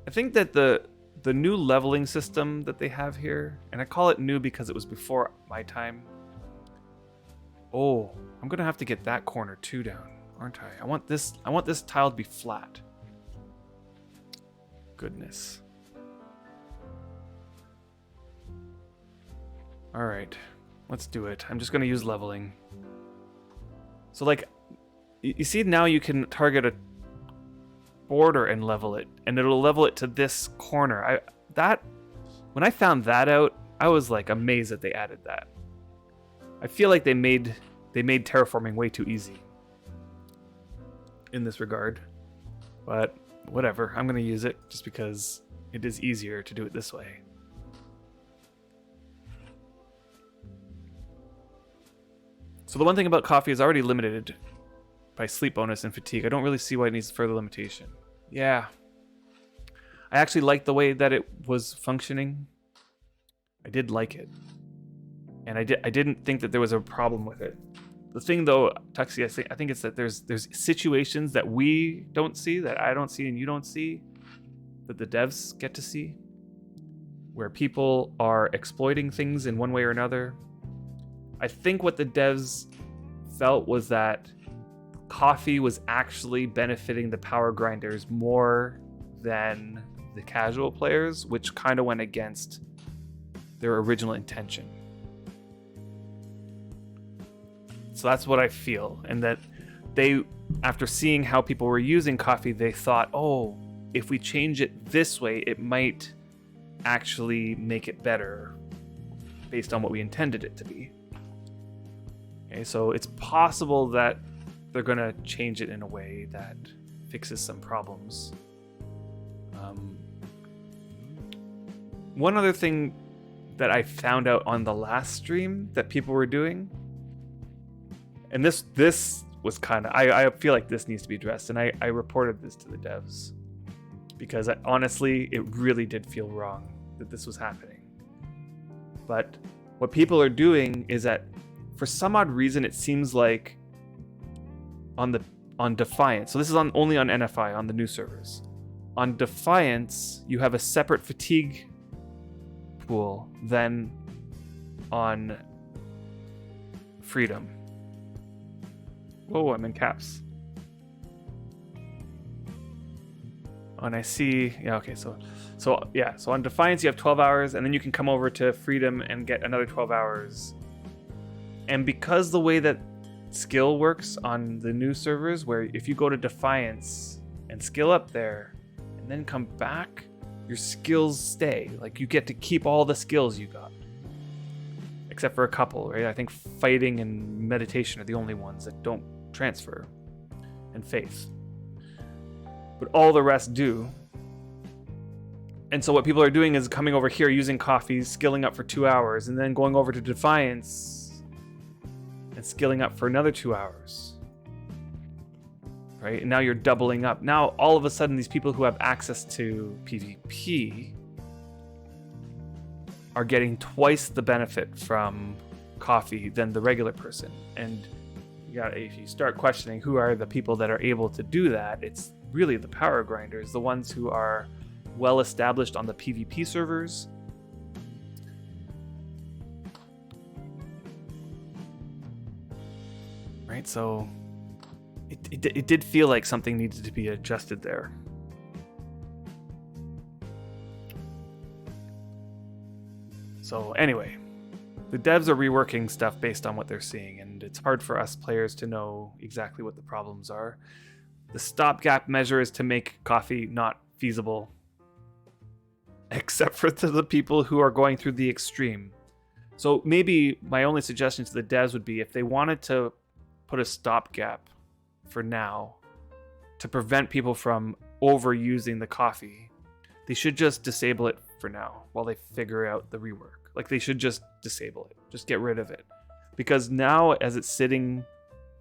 I think that the new leveling system that they have here, and I call it new because it was before my time. Oh, I'm gonna have to get that corner too down, aren't I? I want this tile to be flat. Goodness. All right, let's do it. I'm just gonna use leveling. So like, you see now you can target a border and level it, and it'll level it to this corner. When I found that out, I was like amazed that they added that. I feel like they made terraforming way too easy in this regard, but whatever. I'm gonna use it just because it is easier to do it this way. So the one thing about coffee is already limited by sleep bonus and fatigue. I don't really see why it needs further limitation. Yeah, I actually liked the way that it was functioning. I did like it. And I didn't think that there was a problem with it. The thing though, Tuxie, I think it's that there's situations that we don't see, that I don't see and you don't see, that the devs get to see, where people are exploiting things in one way or another. I think what the devs felt was that coffee was actually benefiting the power grinders more than the casual players, which kind of went against their original intention. So that's what I feel. And that they, after seeing how people were using coffee, they thought, oh, if we change it this way, it might actually make it better based on what we intended it to be. Okay, so it's possible that they're going to change it in a way that fixes some problems. One other thing that I found out on the last stream that people were doing, and this was kind of, I feel like this needs to be addressed, and I reported this to the devs because honestly, it really did feel wrong that this was happening. But what people are doing is that for some odd reason, it seems like on Defiance. So this is only on NFI, on the new servers. On Defiance, you have a separate fatigue pool than on Freedom. Whoa, I'm in caps. Oh, and I see, yeah, okay, so on Defiance you have 12 hours, and then you can come over to Freedom and get another 12 hours. And because the way that skill works on the new servers, where if you go to Defiance and skill up there and then come back, your skills stay. Like, you get to keep all the skills you got. Except for a couple, right? I think fighting and meditation are the only ones that don't transfer. And faith. But all the rest do. And so what people are doing is coming over here, using coffee, skilling up for 2 hours, and then going over to Defiance and skilling up for another 2 hours. Right? And now you're doubling up. Now, all of a sudden, these people who have access to PvP are getting twice the benefit from coffee than the regular person. And if you start questioning who are the people that are able to do that, it's really the power grinders, the ones who are well established on the PvP servers. Right, so it did feel like something needed to be adjusted there. So anyway, the devs are reworking stuff based on what they're seeing, and it's hard for us players to know exactly what the problems are. The stopgap measure is to make coffee not feasible, except for to the people who are going through the extreme. So maybe my only suggestion to the devs would be, if they wanted to put a stopgap for now to prevent people from overusing the coffee, they should just disable it for now while they figure out the rework. Like, they should just disable it, just get rid of it. Because now, as it's sitting,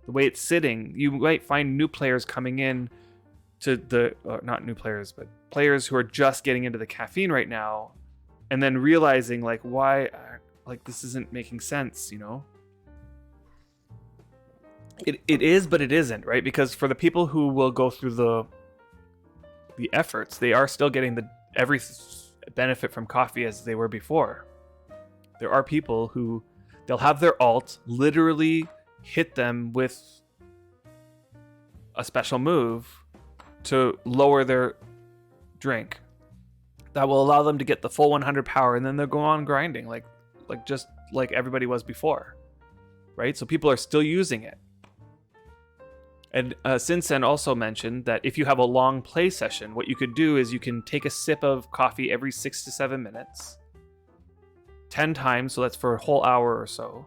the way it's sitting, you might find new players coming in to the, not new players, but players who are just getting into the caffeine right now, and then realizing, like, why, like, this isn't making sense, you know? It is, but it isn't, right? Because for the people who will go through the efforts, they are still getting every benefit from coffee as they were before. There are people who, they'll have their alt literally hit them with a special move to lower their drink. That will allow them to get the full 100 power, and then they'll go on grinding like just like everybody was before, right? So people are still using it. And Sinsen also mentioned that if you have a long play session, what you could do is you can take a sip of coffee every 6 to 7 minutes, 10 times, so that's for a whole hour or so.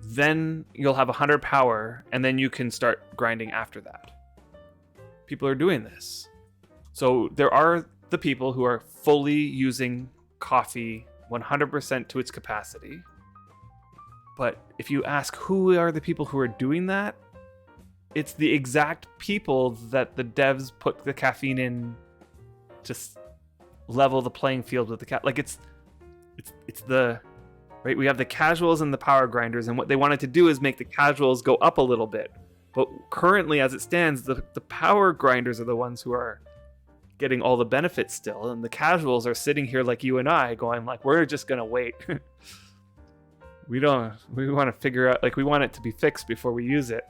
Then you'll have 100 power, and then you can start grinding after that. People are doing this. So there are the people who are fully using coffee 100% to its capacity. But if you ask who are the people who are doing that, it's the exact people that the devs put the caffeine in to level the playing field with the like it's the right. We have the casuals and the power grinders, and what they wanted to do is make the casuals go up a little bit. But currently, as it stands, the power grinders are the ones who are getting all the benefits still, and the casuals are sitting here like you and I, going like, we're just gonna wait. We want to figure out, like, we want it to be fixed before we use it.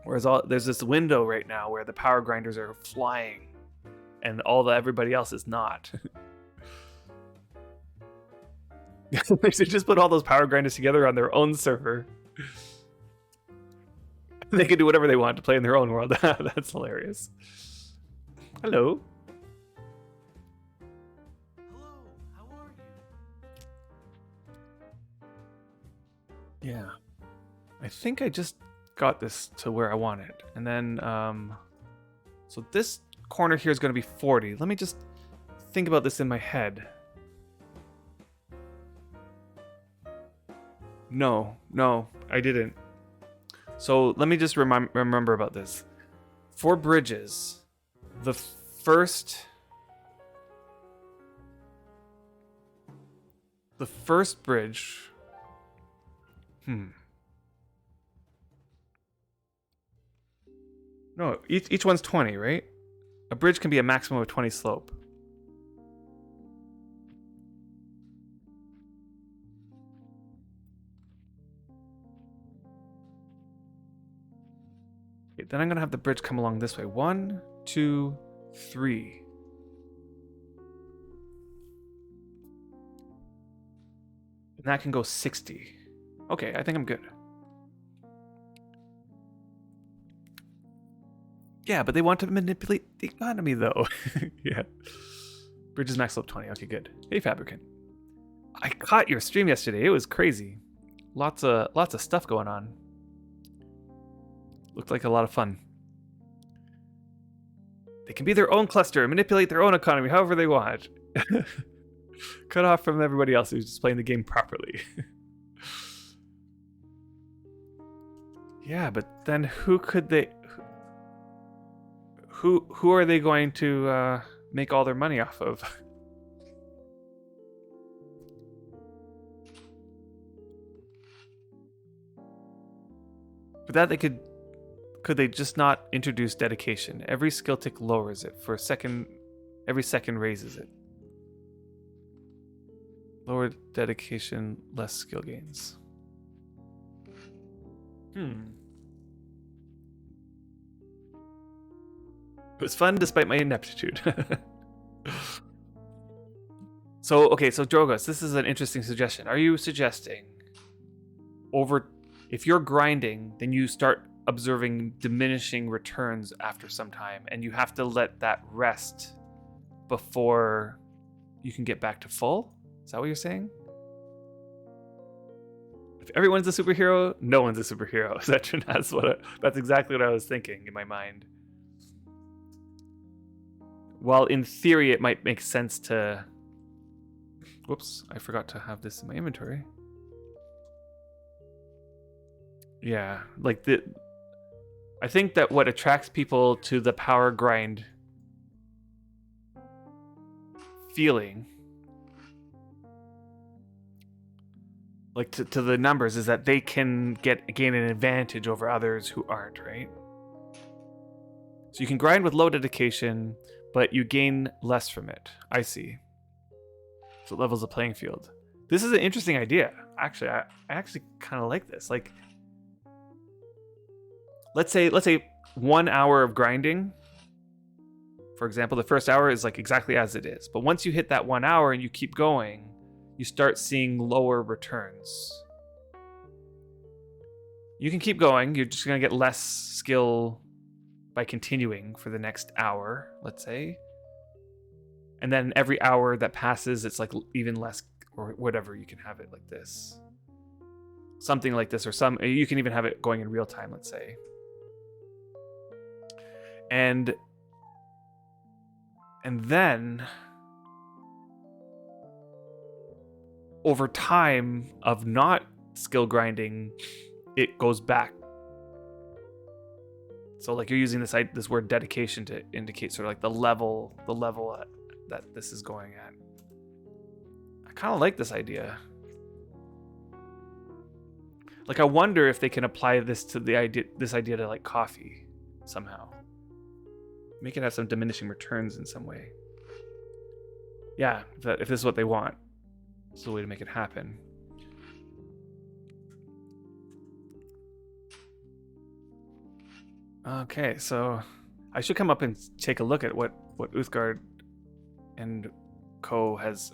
Whereas there's this window right now where the power grinders are flying and everybody else is not. They should just put all those power grinders together on their own server. They can do whatever they want to play in their own world. That's hilarious. Hello. Hello, how are you? Yeah. I think I just got this to where I want it. And then, so this corner here is going to be 40. Let me just think about this in my head. No, I didn't. So let me just remember about this. For bridges, the first bridge No, each one's 20, right? A bridge can be a maximum of 20 slope. Okay, then I'm gonna have the bridge come along this way. 1, 2, 3. And that can go 60. Okay, I think I'm good. Yeah, but they want to manipulate the economy, though. Yeah. Bridges max slope 20. Okay, good. Hey, Fabricant. I caught your stream yesterday. It was crazy. Lots of stuff going on. Looked like a lot of fun. They can be their own cluster and manipulate their own economy however they want. Cut off from everybody else who's just playing the game properly. Yeah, but then who could they... Who are they going to make all their money off of? With that, they could they just not introduce dedication? Every skill tick lowers it for a second. Every second raises it. Lower dedication, less skill gains. It was fun despite my ineptitude. So Drogos, this is an interesting suggestion. Are you suggesting if you're grinding, then you start observing diminishing returns after some time, and you have to let that rest before you can get back to full? Is that what you're saying? If everyone's a superhero, no one's a superhero. That's exactly what I was thinking in my mind. While in theory it might make sense to... Whoops, I forgot to have this in my inventory. Yeah, like I think that what attracts people to the power grind feeling, like to the numbers, is that they can gain an advantage over others who aren't, right? So you can grind with low dedication, but you gain less from it. I see. So it levels the playing field. This is an interesting idea. Actually, I actually kind of like this. Like, let's say 1 hour of grinding. For example, the first hour is like exactly as it is. But once you hit that 1 hour and you keep going, you start seeing lower returns. You can keep going. You're just going to get less skill by continuing for the next hour, let's say. And then every hour that passes, it's like even less, or whatever. You can have it like this. Something like this, or you can even have it going in real time, let's say. And then over time of not skill grinding, it goes back. So like you're using this word dedication to indicate sort of like the level that this is going at. I kind of like this idea. Like I wonder if they can apply this to this idea to like coffee somehow. Make it have some diminishing returns in some way. Yeah, if this is what they want, it's the way to make it happen. Okay, so I should come up and take a look at what Uthgard and Co has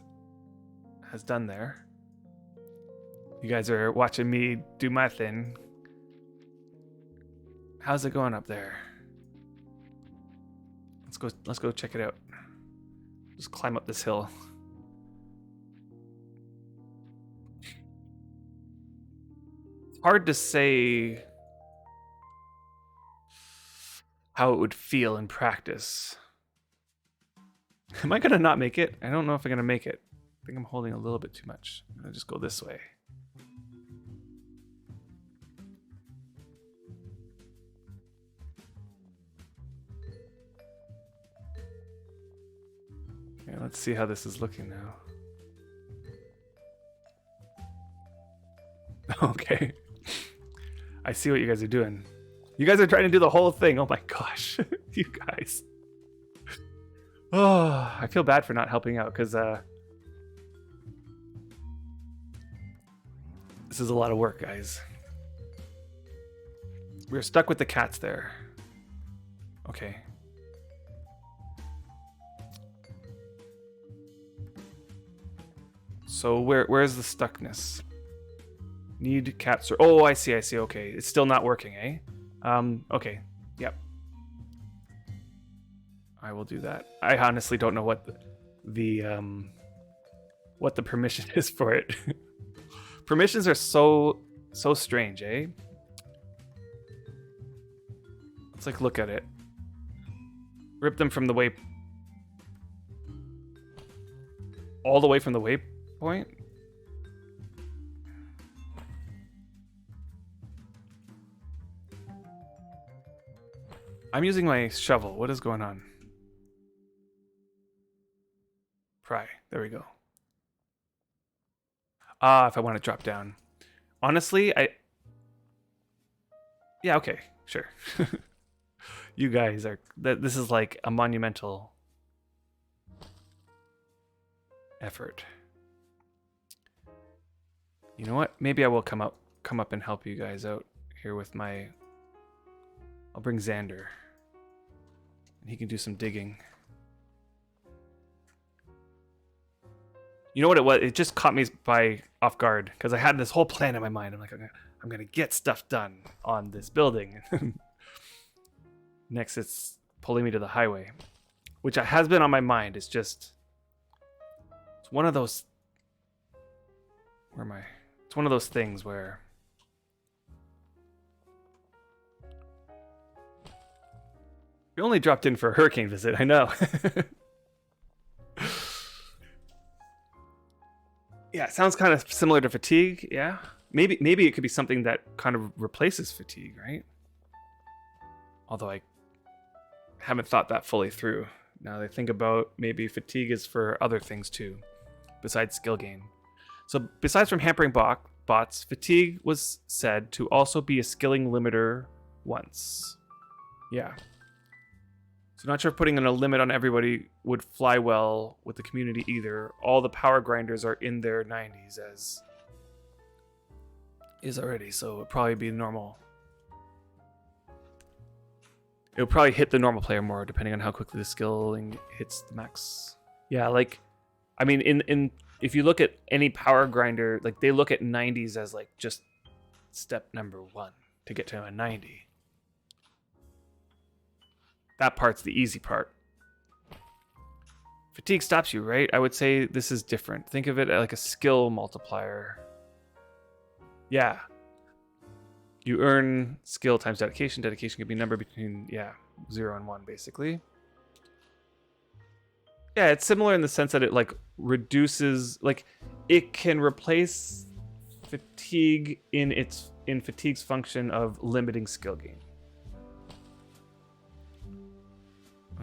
done there. You guys are watching me do my thing. How's it going up there? Let's go check it out. Just climb up this hill. It's hard to say how it would feel in practice. Am I gonna not make it? I don't know if I'm gonna make it. I think I'm holding a little bit too much. I'm gonna just go this way. Okay, let's see how this is looking now. Okay. I see what you guys are doing. You guys are trying to do the whole thing. Oh my gosh. You guys. Oh, I feel bad for not helping out because this is a lot of work, guys. We're stuck with the cats there. Okay. So where's the stuckness? Need cats. Oh, I see. Okay, it's still not working, eh? Okay. Yep. I will do that. I honestly don't know what the permission is for it. Permissions are so strange, eh? Let's like look at it. Rip them from the way all the way from the waypoint. I'm using my shovel. What is going on? Pry. There we go. If I want to drop down. Honestly, yeah, okay, sure. You guys are... This is like a monumental effort. You know what? Maybe I will come up and help you guys out here with my... I'll bring Xander. And he can do some digging. You know what it was? It just caught me off guard because I had this whole plan in my mind. I'm like, I'm gonna get stuff done on this building. Next, it's pulling me to the highway, which has been on my mind. It's one of those. Where am I? It's one of those things where we only dropped in for a hurricane visit. I know. Yeah, it sounds kind of similar to fatigue. Yeah, maybe it could be something that kind of replaces fatigue, right? Although I haven't thought that fully through. Now that I think about maybe fatigue is for other things too, besides skill gain. So besides from hampering bots, fatigue was said to also be a skilling limiter once. Yeah. So not sure if putting in a limit on everybody would fly well with the community either. All the power grinders are in their 90s as is already, so it'd probably be normal. It would probably hit the normal player more depending on how quickly the skilling hits the max. Yeah, like, I mean, in if you look at any power grinder, like they look at 90s as like just step number 1 to get to a 90. That part's the easy part. Fatigue stops you, right? I would say this is different. Think of it like a skill multiplier. Yeah. You earn skill times dedication. Dedication can be a number between, 0 and 1, basically. Yeah, it's similar in the sense that it like reduces, like it can replace fatigue in fatigue's function of limiting skill gain.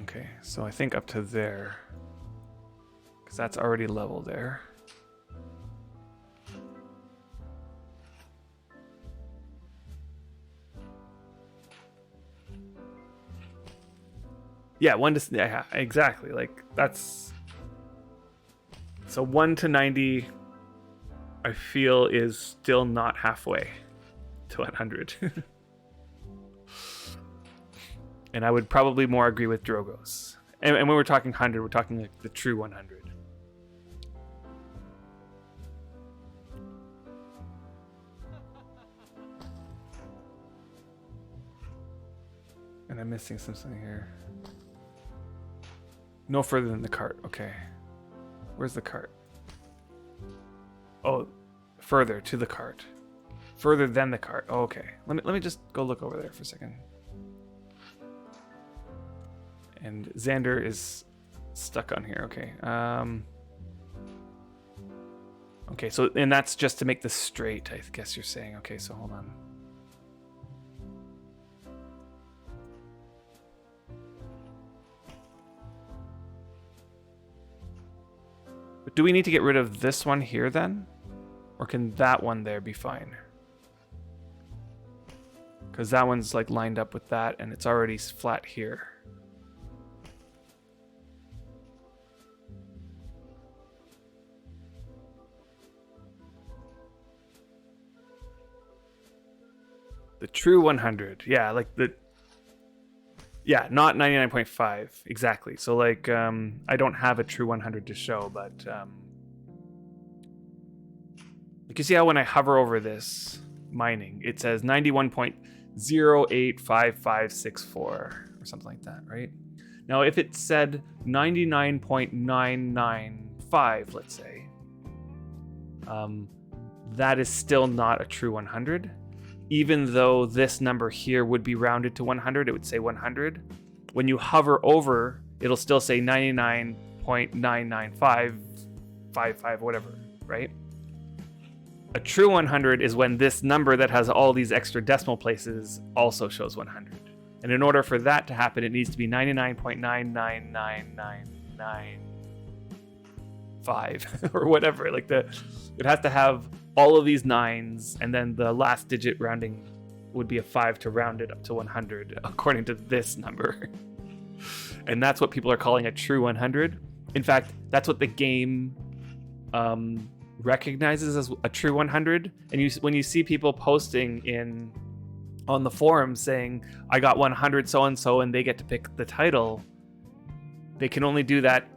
Okay, so I think up to there, because that's already level there. Yeah, exactly. Like that's so 1 to 90. I feel is still not halfway to 100. And I would probably more agree with Drogo's. And when we're talking 100, we're talking like the true 100. And I'm missing something here. No further than the cart. Okay. Where's the cart? Oh, further to the cart. Further than the cart. Oh, okay. Let me just go look over there for a second. And Xander is stuck on here. Okay. Okay, so and that's just to make this straight, I guess you're saying. Okay, so hold on. But do we need to get rid of this one here then? Or can that one there be fine? because that one's like lined up with that, and it's already flat here. The true 100. Yeah, like the... Yeah, not 99.5. Exactly. So like, I don't have a true 100 to show, but you can see how when I hover over this mining, it says 91.085564 or something like that, right? Now, if it said 99.995, let's say, that is still not a true 100. Even though this number here would be rounded to 100, it would say 100. When you hover over, it'll still say 99.99555, whatever, right? A true 100 is when this number that has all these extra decimal places also shows 100. And in order for that to happen, it needs to be 99.99999.5 or whatever. Like it has to have all of these nines, and then the last digit rounding would be a 5 to round it up to 100, according to this number. And that's what people are calling a true 100. In fact, that's what the game recognizes as a true 100. And when you see people posting on the forums saying, I got 100 so-and-so, and they get to pick the title, they can only do that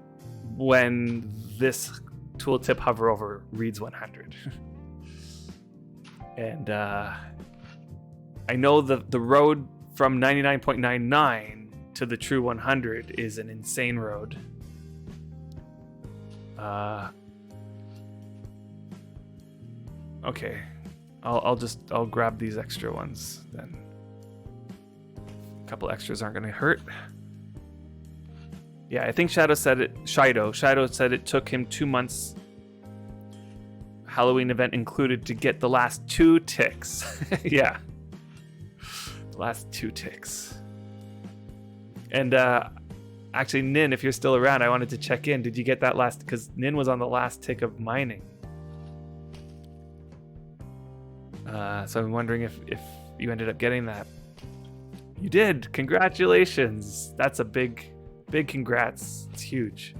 when this tooltip hover over reads 100. And I know the road from 99.99 to the true 100 is an insane road. Okay, I'll grab these extra ones then. A couple extras aren't gonna hurt. Yeah, I think Shido said it took him 2 months, Halloween event included, to get the last 2 ticks. Yeah. The last 2 ticks. And actually, Nin, if you're still around, I wanted to check in. Did you get that last? Because Nin was on the last tick of mining. So I'm wondering if you ended up getting that. You did. Congratulations. That's a big congrats. It's huge.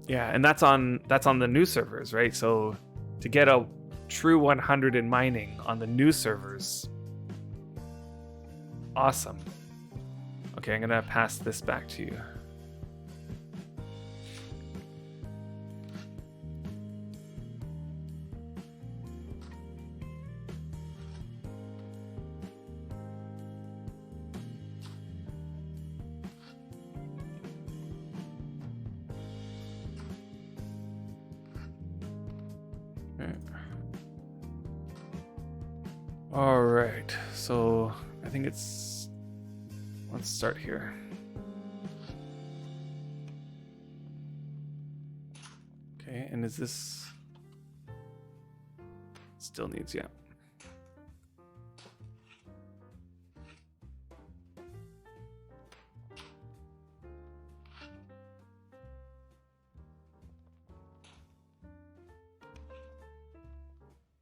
Yeah, and that's on the new servers, right? So to get a true 100 in mining on the new servers, awesome. Okay, I'm gonna pass this back to you. All right, so I think let's start here. Okay, and is this still needs, yeah.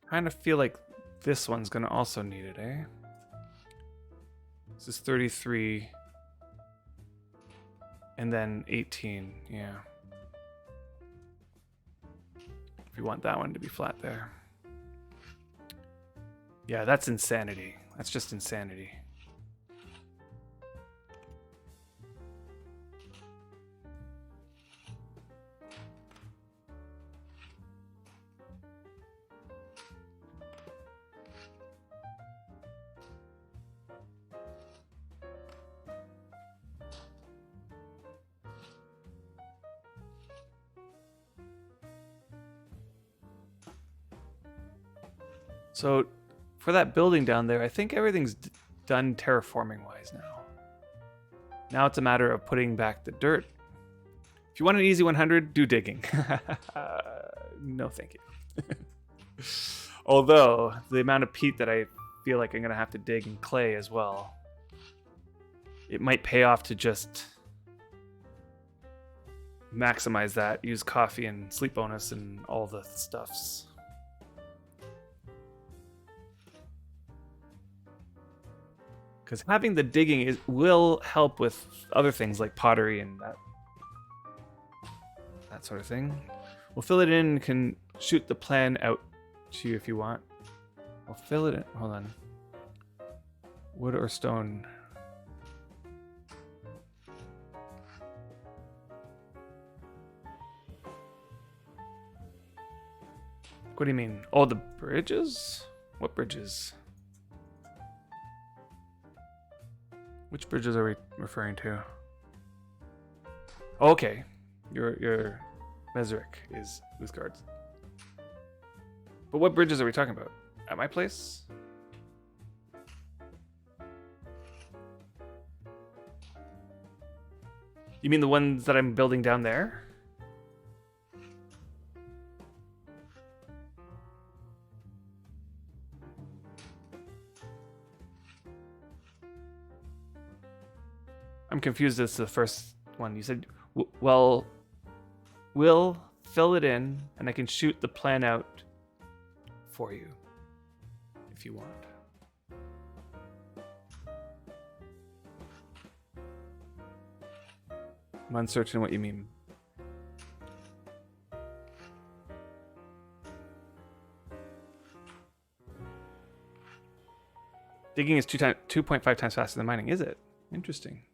Kind of feel like this one's gonna also need it, eh? This is 33. And then 18, yeah. If you want that one to be flat there. Yeah, that's insanity. That's just insanity. So for that building down there, I think everything's done terraforming wise now. Now it's a matter of putting back the dirt. If you want an easy 100, do digging. No, thank you. Although the amount of peat that I feel like I'm going to have to dig in clay as well, it might pay off to just maximize that, use coffee and sleep bonus and all the stuffs. Because having the digging will help with other things like pottery and that sort of thing. We'll fill it in and can shoot the plan out to you if you want. I'll fill it in. Hold on. Wood or stone? What do you mean? Oh, the bridges? What bridges? Which bridges are we referring to? Oh, okay. Your Mesric is Uthgard's. But what bridges are we talking about? At my place? You mean the ones that I'm building down there? I'm confused as to the first one. You said, well, we'll fill it in and I can shoot the plan out for you if you want. I'm uncertain what you mean. Digging is 2.5 times faster than mining, is it? Interesting.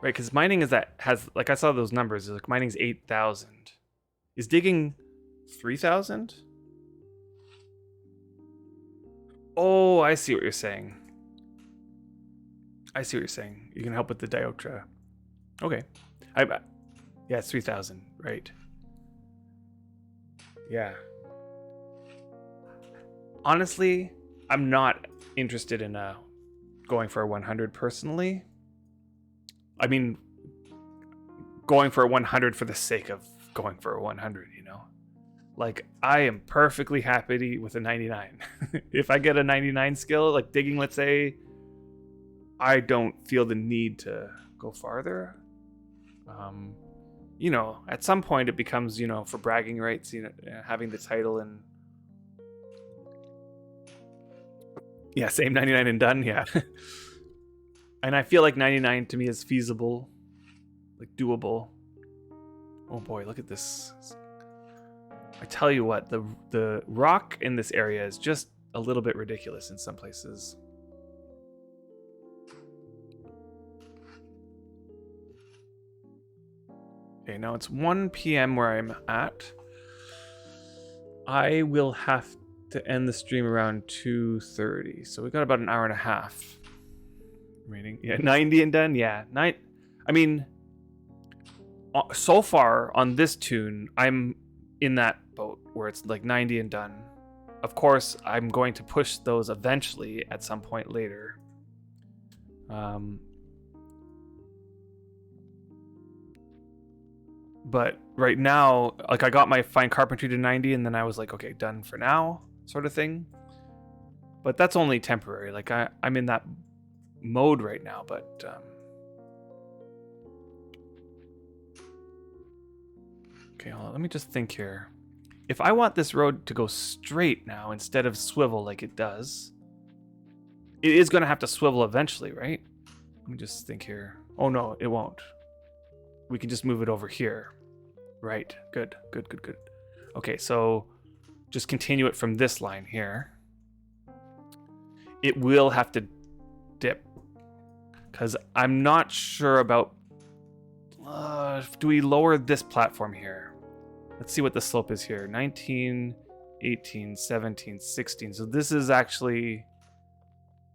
Right, because mining has like I saw those numbers. Like mining's 8,000. Is digging 3,000? Oh, I see what you're saying. I see what you're saying. You can help with the Diotra. Okay. Yeah, it's 3,000, right? Yeah. Honestly, I'm not interested in going for a 100 personally. I mean, going for a 100 for the sake of going for a 100, you know? Like, I am perfectly happy with a 99. If I get a 99 skill, like digging, let's say, I don't feel the need to go farther. You know, at some point it becomes, you know, for bragging rights, you know, having the title and... Yeah, same 99 and done, yeah. And I feel like 99 to me is feasible, like doable. Oh boy, look at this. I tell you what, the rock in this area is just a little bit ridiculous in some places. Okay, now it's 1 p.m. where I'm at. I will have to end the stream around 2:30, so we got about an hour and a half. Rating, yeah, 90 and done, yeah. I mean, so far on this tune, I'm in that boat where it's like 90 and done. Of course, I'm going to push those eventually at some point later. But right now, like I got my fine carpentry to 90 and then I was like, okay, done for now, sort of thing. But that's only temporary. Like I'm in that mode right now, but okay, hold on, let me just think here. If I want this road to go straight now instead of swivel like it does, it is going to have to swivel eventually, right? Let me just think here. Oh no, it won't. We can just move it over here. Right, good. Okay, so just continue it from this line here. It will have to dip, because I'm not sure about... do we lower this platform here? Let's see what the slope is here. 19, 18, 17, 16. So this is actually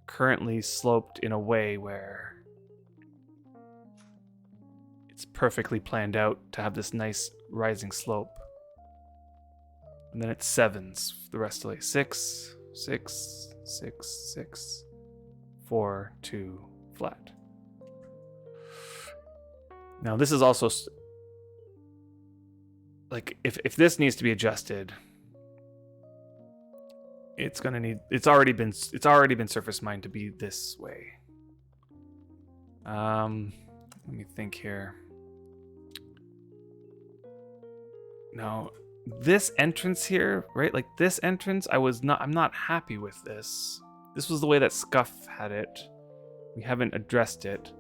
currently sloped in a way where it's perfectly planned out to have this nice rising slope. And then it's sevens for the rest of the 6, 6, 6, 6, 4, 2, flat. Now this is also like if this needs to be adjusted, it's already been surface mined to be this way. Let me think here. Now this entrance here, right? Like this entrance, I'm not happy with this. This was the way that Scuff had it. We haven't addressed it.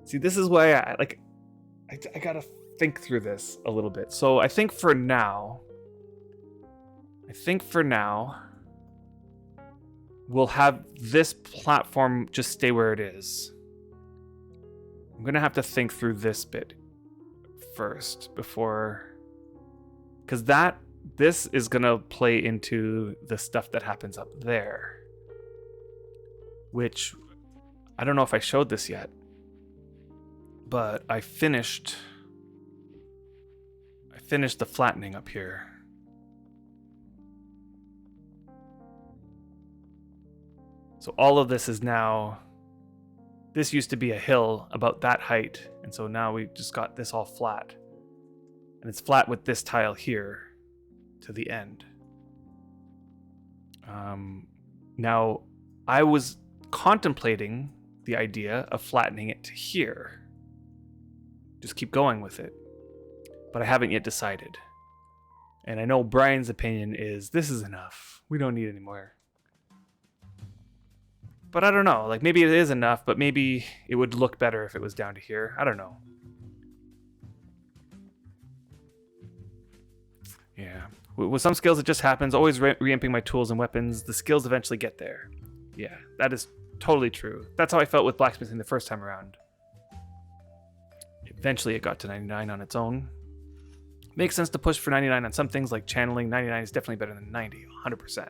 See, this is why I gotta think through this a little bit. So I think for now, we'll have this platform just stay where it is. I'm gonna have to think through this bit first before, because this is gonna play into the stuff that happens up there, which I don't know if I showed this yet, but I finished the flattening up here. So all of this is now, this used to be a hill about that height, and so now we just got this all flat. And it's flat with this tile here to the end. Now, I was contemplating the idea of flattening it to here. Just keep going with it. But I haven't yet decided. And I know Brian's opinion is, this is enough. We don't need any more. But I don't know. Like, maybe it is enough, but maybe it would look better if it was down to here. I don't know. Yeah. With some skills, it just happens. Always re-amping my tools and weapons. The skills eventually get there. Yeah, that is totally true. That's how I felt with blacksmithing the first time around. Eventually, it got to 99 on its own. Makes sense to push for 99 on some things, like channeling. 99 is definitely better than 90, 100%.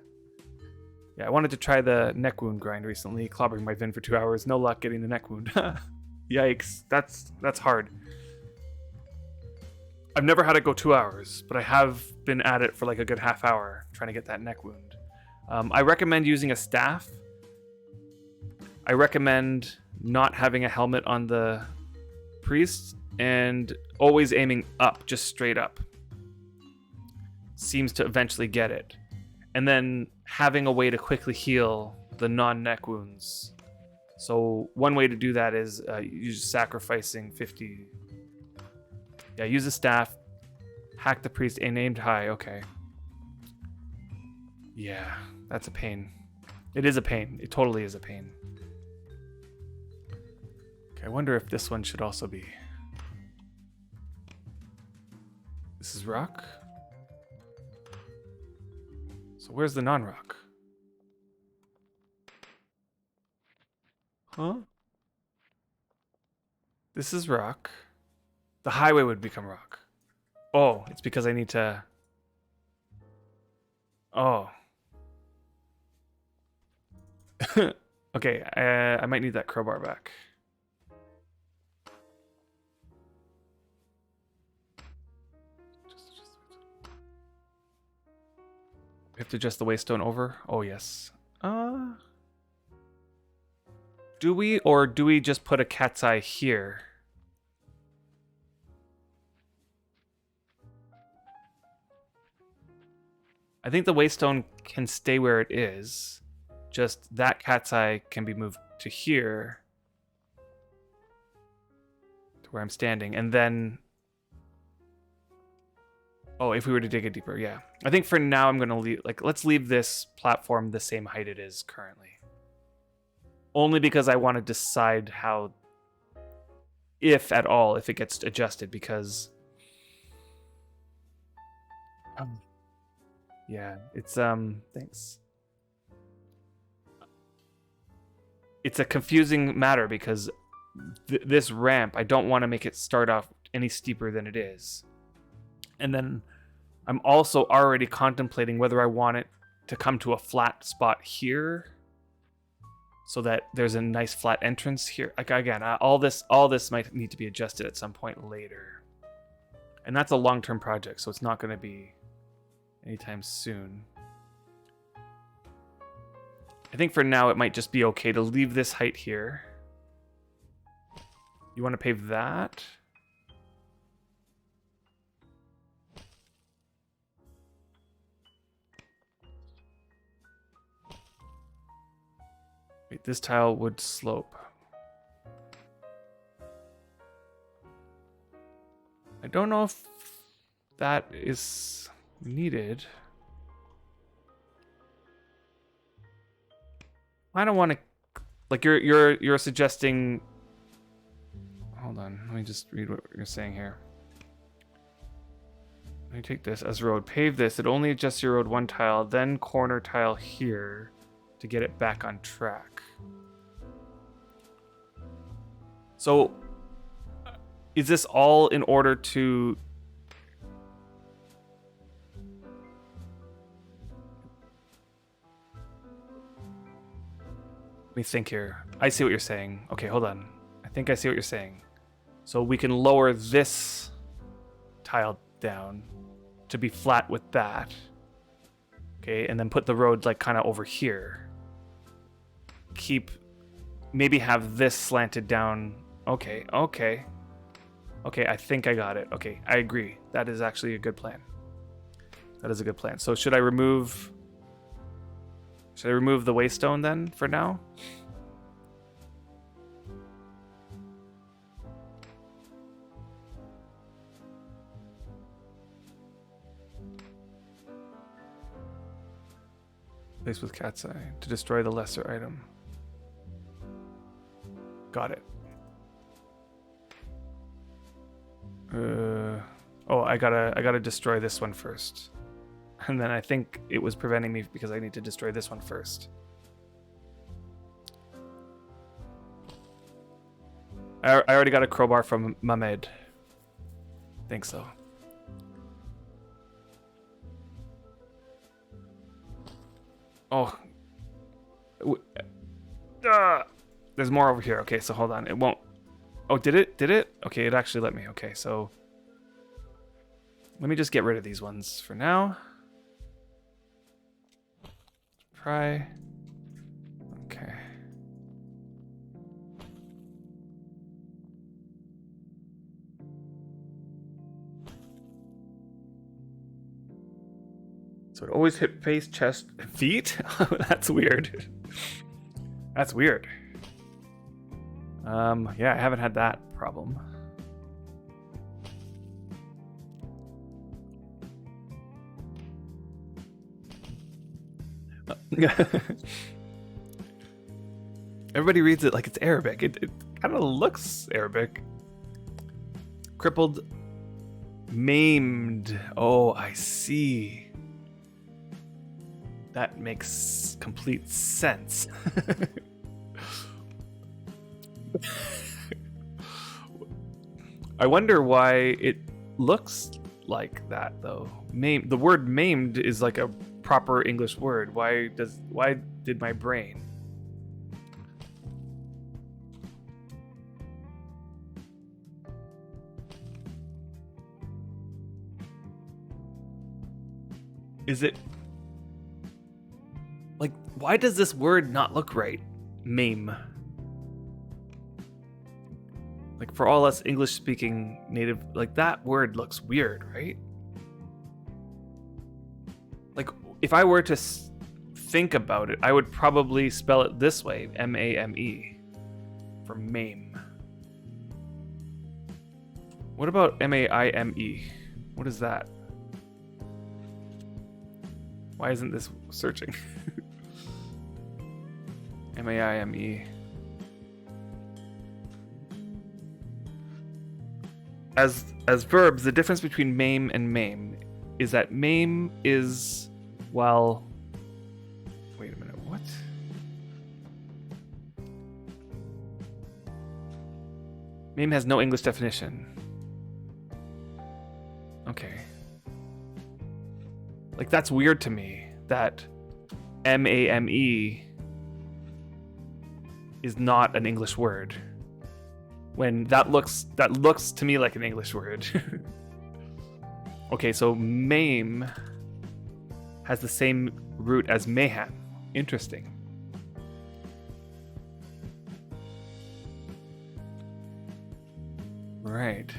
Yeah, I wanted to try the neck wound grind recently, clobbering my Vin for 2 hours. No luck getting the neck wound. Yikes, that's hard. I've never had it go 2 hours, but I have been at it for like a good half hour trying to get that neck wound. I recommend using a staff. I recommend not having a helmet on the priest and always aiming up, just straight up. Seems to eventually get it. And then having a way to quickly heal the non-neck wounds. So one way to do that is use sacrificing 50. Yeah, use a staff, hack the priest, and aimed high. Okay. Yeah, that's a pain. It is a pain. It totally is a pain. Okay, I wonder if this one should also be. This is rock. So where's the non-rock? Huh? This is rock. The highway would become rock. Oh, it's because I need to... Oh. Okay, I might need that crowbar back. We have to adjust the waystone over? Oh, yes. Do we, or do we just put a cat's eye here? I think the waystone can stay where it is. Just that cat's eye can be moved to here. To where I'm standing. And then... Oh, if we were to dig it deeper, yeah. I think for now I'm going to leave... Like, let's leave this platform the same height it is currently. Only because I want to decide how... If at all, if it gets adjusted, because... Yeah, it's, thanks. It's a confusing matter because this ramp, I don't want to make it start off any steeper than it is. And then I'm also already contemplating whether I want it to come to a flat spot here so that there's a nice flat entrance here. Like, again, all this might need to be adjusted at some point later. And that's a long-term project, so it's not going to be anytime soon. I think for now it might just be okay to leave this height here. You want to pave that? Wait, this tile would slope. I don't know if that is needed. I don't want to. Like you're suggesting. Hold on. Let me just read what you're saying here. Let me take this as road. Pave this. It only adjusts your road one tile, then corner tile here to get it back on track. So, is this all in order to... Let me think here. I see what you're saying. Okay, hold on. I think I see what you're saying. So we can lower this tile down to be flat with that. Okay, and then put the road like kind of over here. Maybe have this slanted down. Okay, I think I got it. Okay, I agree. That is actually a good plan. That is a good plan. So should I remove the waystone then for now? Place with cat's eye to destroy the lesser item. Got it. I gotta destroy this one first. And then I think it was preventing me because I need to destroy this one first. I already got a crowbar from Mehmed. Think so. Oh. There's more over here. Okay, so hold on. It won't. Oh, did it? Did it? Okay, it actually let me. Okay, so let me just get rid of these ones for now. Try. Okay. So it always hit face, chest, feet? That's weird. That's weird. Yeah, I haven't had that problem. Everybody reads it like it's Arabic. It kind of looks Arabic. Crippled, maimed. Oh, I see. That makes complete sense. I wonder why it looks like that though. The word maimed is like a proper English word. Why did my brain? Is it like, why does this word not look right? Maim. Like, for all us English-speaking native, like, that word looks weird, right? Like, if I were to think about it, I would probably spell it this way, M-A-M-E, for maim. What about M-A-I-M-E? What is that? Why isn't this searching? M-A-I-M-E. As verbs, the difference between maim and maim is that maim is, well... Wait a minute, what? Maim has no English definition. Okay. Like, that's weird to me, that M-A-M-E is not an English word. When that looks to me like an English word. Okay, so maim has the same root as mayhem. Interesting. Right.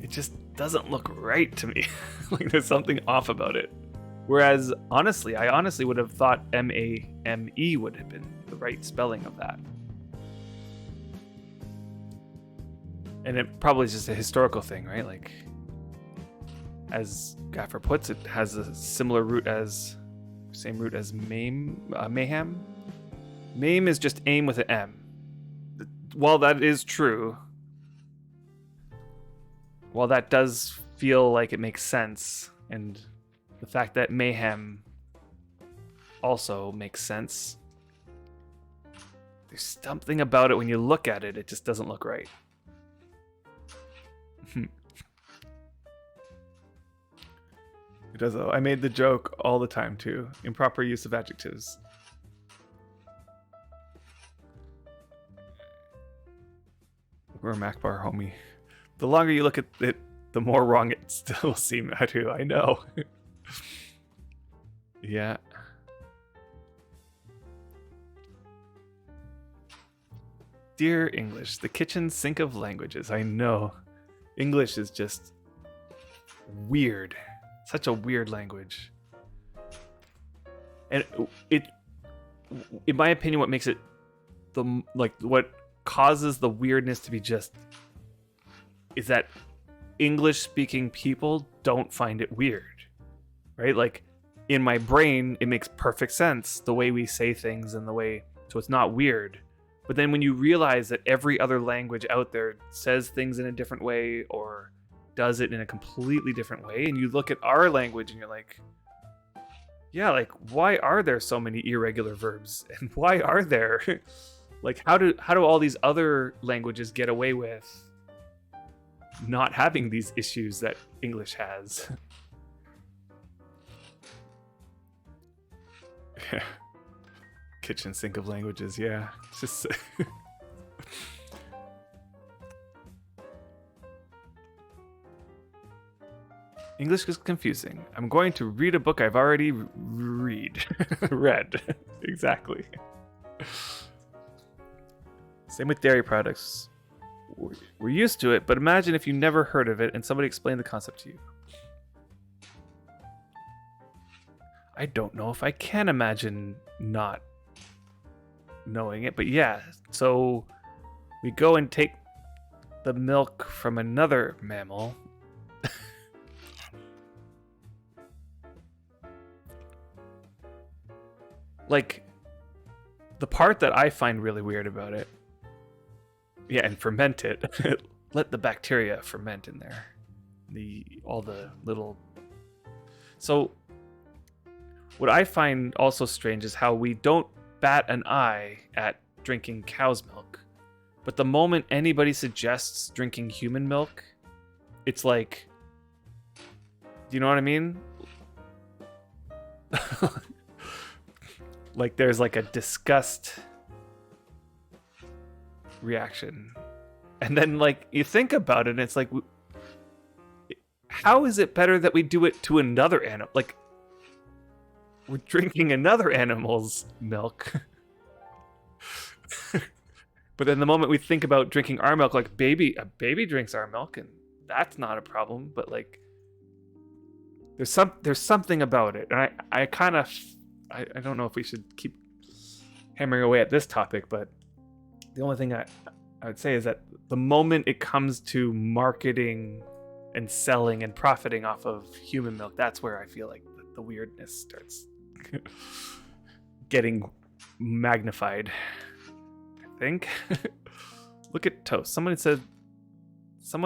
It just doesn't look right to me. Like there's something off about it. Whereas, honestly, I honestly would have thought M-A-M-E would have been the right spelling of that. And it probably is just a historical thing, right? Like, as Gaffer puts it, has a similar root as, same root as mayhem. Name is just aim with an M. While that is true, while that does feel like it makes sense, and the fact that mayhem also makes sense, there's something about it when you look at it, it just doesn't look right. It does though. I made the joke all the time too. Improper use of adjectives. We're a Macbar, homie. The longer you look at it, the more wrong it still seems to. I know. Yeah. Dear English, the kitchen sink of languages. I know. English is just weird. Such a weird language. And it, in my opinion, what makes it what causes the weirdness to be just is that English-speaking people don't find it weird, right? Like, in my brain, it makes perfect sense the way we say things and the way, so it's not weird. But then when you realize that every other language out there says things in a different way or does it in a completely different way, and you look at our language and you're like, yeah, like, why are there so many irregular verbs? And why are there like, how do all these other languages get away with not having these issues that English has? Yeah. Kitchen sink of languages, yeah. It's just English is confusing. I'm going to read a book I've already read. Exactly. Same with dairy products. We're used to it, but imagine if you never heard of it and somebody explained the concept to you. I don't know if I can imagine not knowing it, but yeah. So we go and take the milk from another mammal. Like, the part that I find really weird about it, yeah, and ferment it. Let the bacteria ferment in there. All the little. So, what I find also strange is how we don't bat an eye at drinking cow's milk, but the moment anybody suggests drinking human milk, it's like, do you know what I mean? Like, there's like a disgust reaction. And then, like, you think about it and it's like, how is it better that we do it to another animal? Like, we're drinking another animal's milk. But then the moment we think about drinking our milk, like, a baby drinks our milk and that's not a problem. But like, there's something about it. And I kind of, I don't know if we should keep hammering away at this topic, but the only thing I would say is that the moment it comes to marketing and selling and profiting off of human milk, that's where I feel like the weirdness starts getting magnified, I think. Look at toast. Someone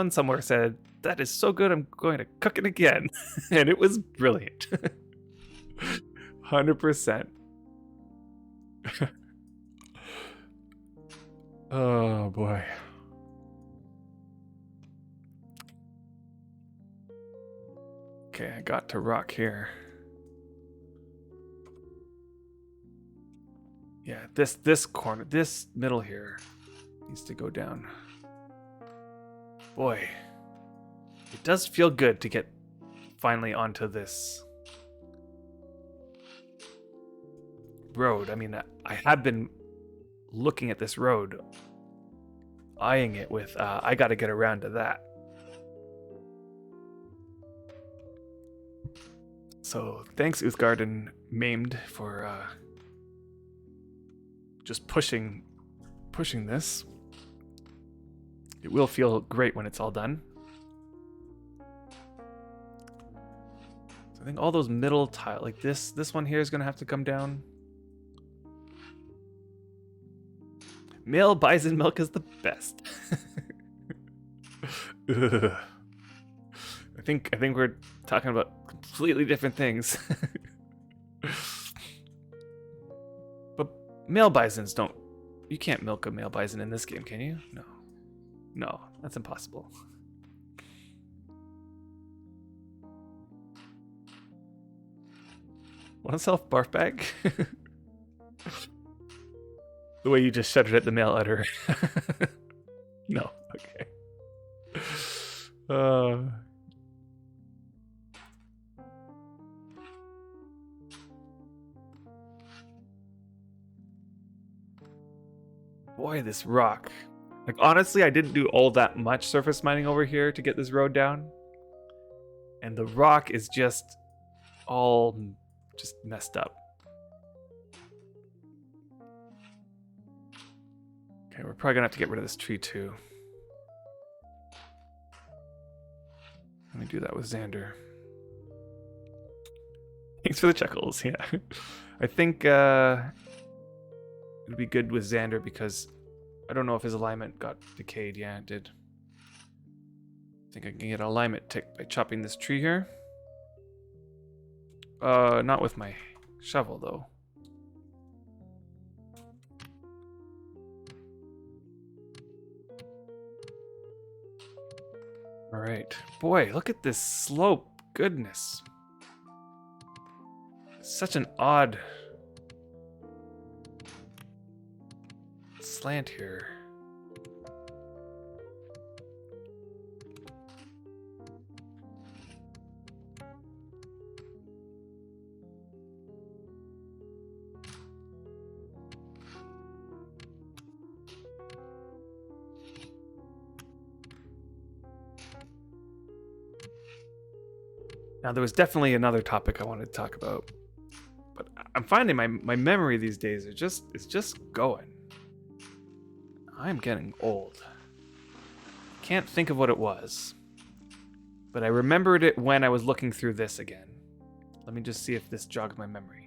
somewhere said, that is so good, I'm going to cook it again. And it was brilliant. 100%. Oh boy. Okay, I got to rock here. Yeah, this corner, this middle here needs to go down. Boy, it does feel good to get finally onto this road. I mean, I had been looking at this road, eyeing it with, I gotta get around to that. So thanks, Uthgarden Maimed, for just pushing this. It will feel great when it's all done. So I think all those middle tile, like this one here is gonna have to come down. Male bison milk is the best. Ugh. I think we're talking about completely different things. But male bisons don't. You can't milk a male bison in this game, can you? No. No, that's impossible. Want to sell barf bag? The way you just shuddered at the male udder. No, okay. Boy, this rock. Like, honestly, I didn't do all that much surface mining over here to get this road down. And the rock is just all just messed up. Okay, we're probably gonna have to get rid of this tree too. Let me do that with Xander. Thanks for the chuckles, yeah. I think it'd be good with Xander because I don't know if his alignment got decayed. Yeah, it did. I think I can get alignment tick by chopping this tree here. Not with my shovel though. All right, boy, look at this slope. Goodness, such an odd slant here. Now, there was definitely another topic I wanted to talk about, but I'm finding my memory these days it's just going. I'm getting old. Can't think of what it was, but I remembered it when I was looking through this again. Let me just see if this jogs my memory.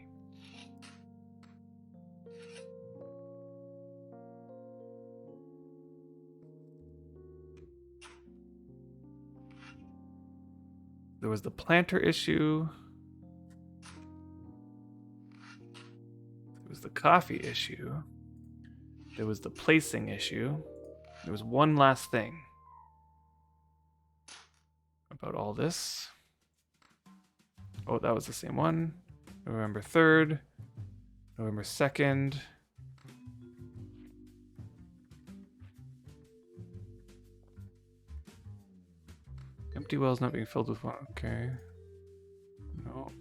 There was the planter issue. There was the coffee issue. There was the placing issue. There was one last thing about all this. Oh, that was the same one. November 3rd, November 2nd. Empty wells not being filled with water. Okay. No.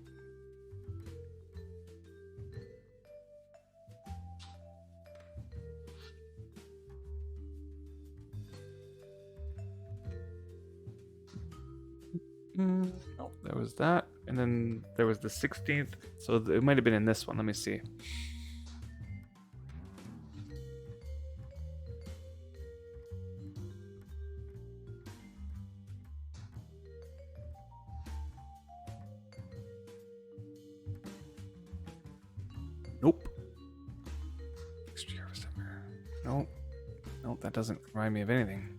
No, there was that. And then there was the 16th. So it might have been in this one. Let me see. Nope. Nope. Nope, that doesn't remind me of anything.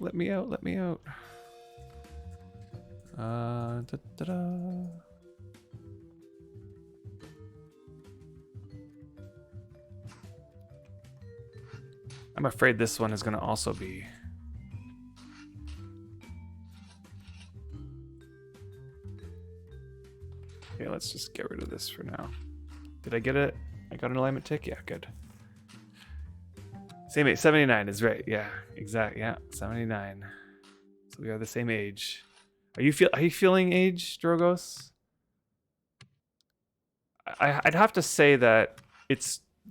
Let me out, let me out. I'm afraid this one is going to also be... Okay, let's just get rid of this for now. Did I get it? I got an alignment tick? Yeah, good. Same age, 79 is right. Yeah, exact. Yeah, 79. So we are the same age. Are you feeling age, Drogos? I'd have to say that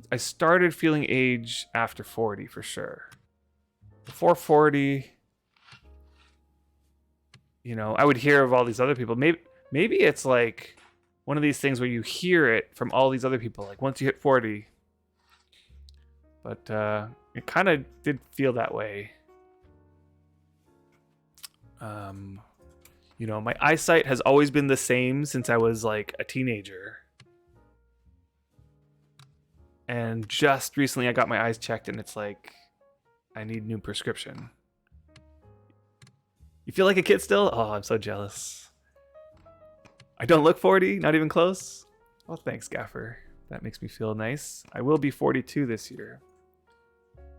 I started feeling age after 40 for sure. Before 40, you know, I would hear of all these other people. Maybe it's like one of these things where you hear it from all these other people, like once you hit 40. But it kind of did feel that way. You know, my eyesight has always been the same since I was like a teenager. And just recently I got my eyes checked and it's like, I need new prescription. You feel like a kid still? Oh, I'm so jealous. I don't look 40, not even close. Oh, thanks, Gaffer. That makes me feel nice. I will be 42 this year.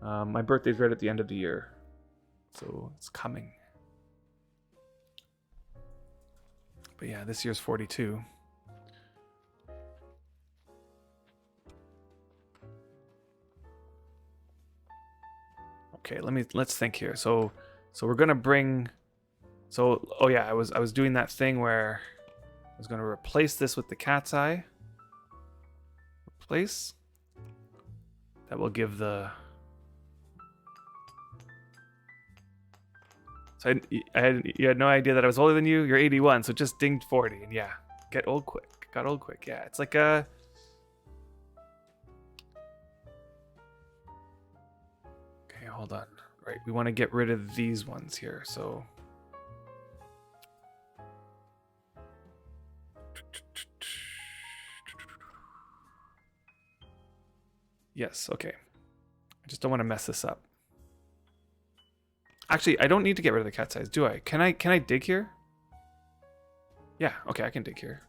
My birthday's right at the end of the year, so it's coming. But yeah, this year's 42. Okay, let's think here. So we're gonna bring. So oh yeah, I was doing that thing where I was gonna replace this with the cat's eye. Replace. That will give the. So you had no idea that I was older than you. You're 81, so just dinged 40, and yeah, get old quick. Got old quick. Yeah, it's like a. Okay, hold on. Right, we want to get rid of these ones here. So. Yes. Okay. I just don't want to mess this up. Actually, I don't need to get rid of the cat's eyes, do I? Can I dig here? Yeah, okay, I can dig here.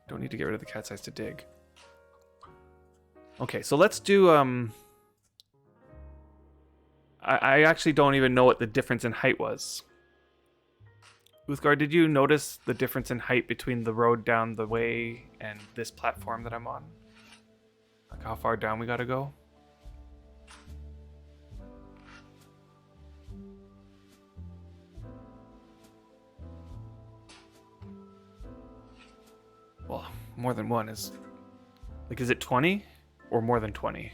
Don't need to get rid of the cat's eyes to dig. Okay, so let's do I actually don't even know what the difference in height was. Uthgar, did you notice the difference in height between the road down the way and this platform that I'm on? Like how far down we gotta go? Well, more than one is... Like, is it 20? Or more than 20?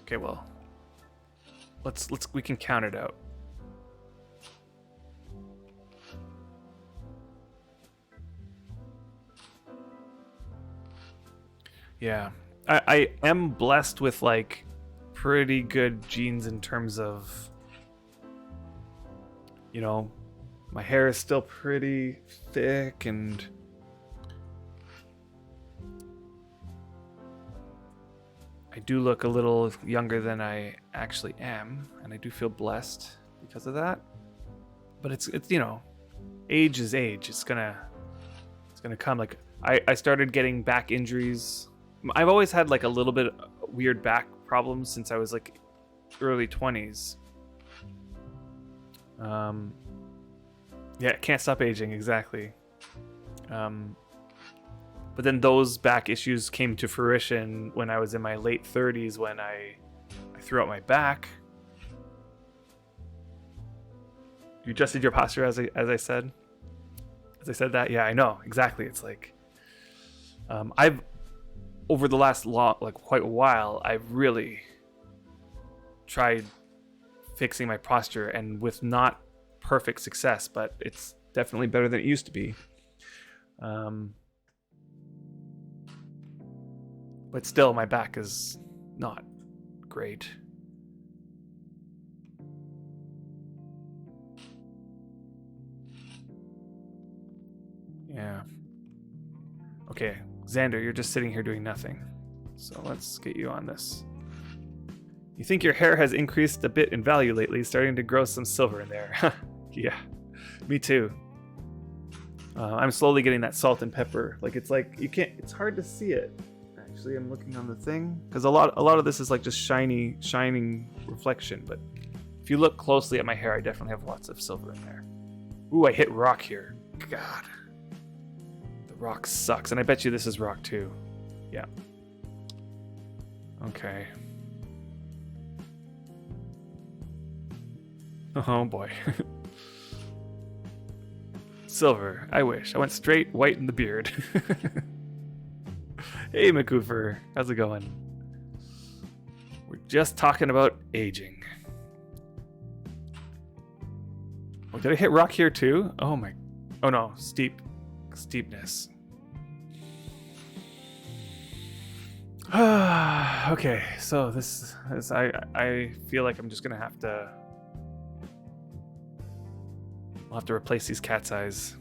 Okay, well... we can count it out. Yeah. I am blessed with like pretty good genes in terms of, you know, my hair is still pretty thick and I do look a little younger than I actually am, and I do feel blessed because of that. But it's you know, age is age. It's gonna come. Like I started getting back injuries. I've always had like a little bit weird back problems since I was like early 20s. Yeah, can't stop aging, exactly. But then those back issues came to fruition when I was in my late 30s when I threw out my back. You adjusted your posture as I said? As I said that? Yeah, I know. Exactly. It's like I've over the last quite a while, I've really tried fixing my posture, and with not perfect success, but it's definitely better than it used to be. But still, my back is not great. Yeah. Okay, Xander, you're just sitting here doing nothing. So let's get you on this. You think your hair has increased a bit in value lately, starting to grow some silver in there. Yeah, me too. I'm slowly getting that salt and pepper. Like it's it's hard to see it. Actually, I'm looking on the thing because a lot of this is like just shining reflection. But if you look closely at my hair, I definitely have lots of silver in there. Ooh, I hit rock here. God. Rock sucks, and I bet you this is rock too. Yeah. Okay. Oh boy. Silver. I wish. I went straight white in the beard. Hey, McCoofer. How's it going? We're just talking about aging. Oh, did I hit rock here too? Oh my. Oh no. Steepness. Okay, so this I feel like I'm just gonna have to I'll have to replace these cat's eyes.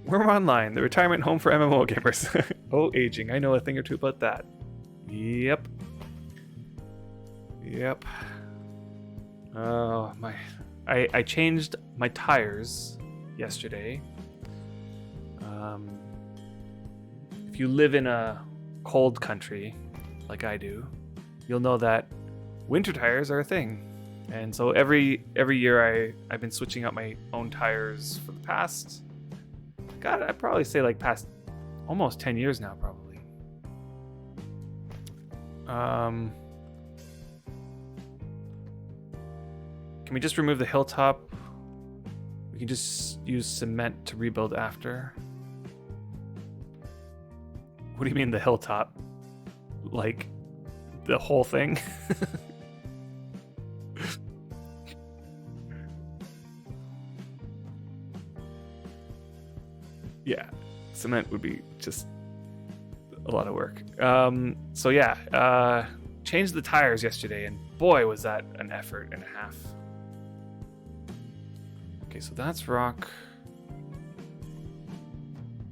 Wurm Online, the retirement home for MMO gamers. Oh, aging. I know a thing or two about that. Yep. Yep. Oh, my. I changed my tires yesterday. If you live in a cold country, like I do, you'll know that winter tires are a thing. And so every year I've been switching out my own tires for the past, God, I'd probably say like past almost 10 years now, probably. Can we just remove the hilltop? We can just use cement to rebuild after. What do you mean the hilltop? Like the whole thing? Yeah, cement would be just a lot of work. So yeah, changed the tires yesterday, and boy, was that an effort and a half. Okay, so that's rock.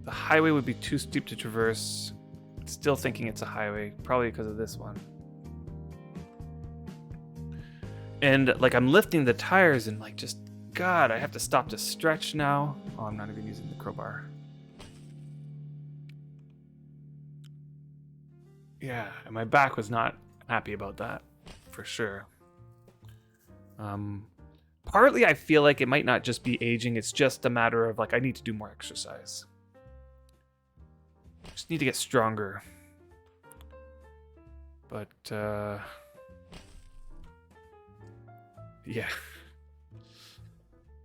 The highway would be too steep to traverse. Still thinking it's a highway, probably because of this one. And like I'm lifting the tires and like just, God, I have to stop to stretch now. Oh, I'm not even using the crowbar. Yeah, and my back was not happy about that, for sure. Partly I feel like it might not just be aging, it's just a matter of like I need to do more exercise. Just need to get stronger. But yeah.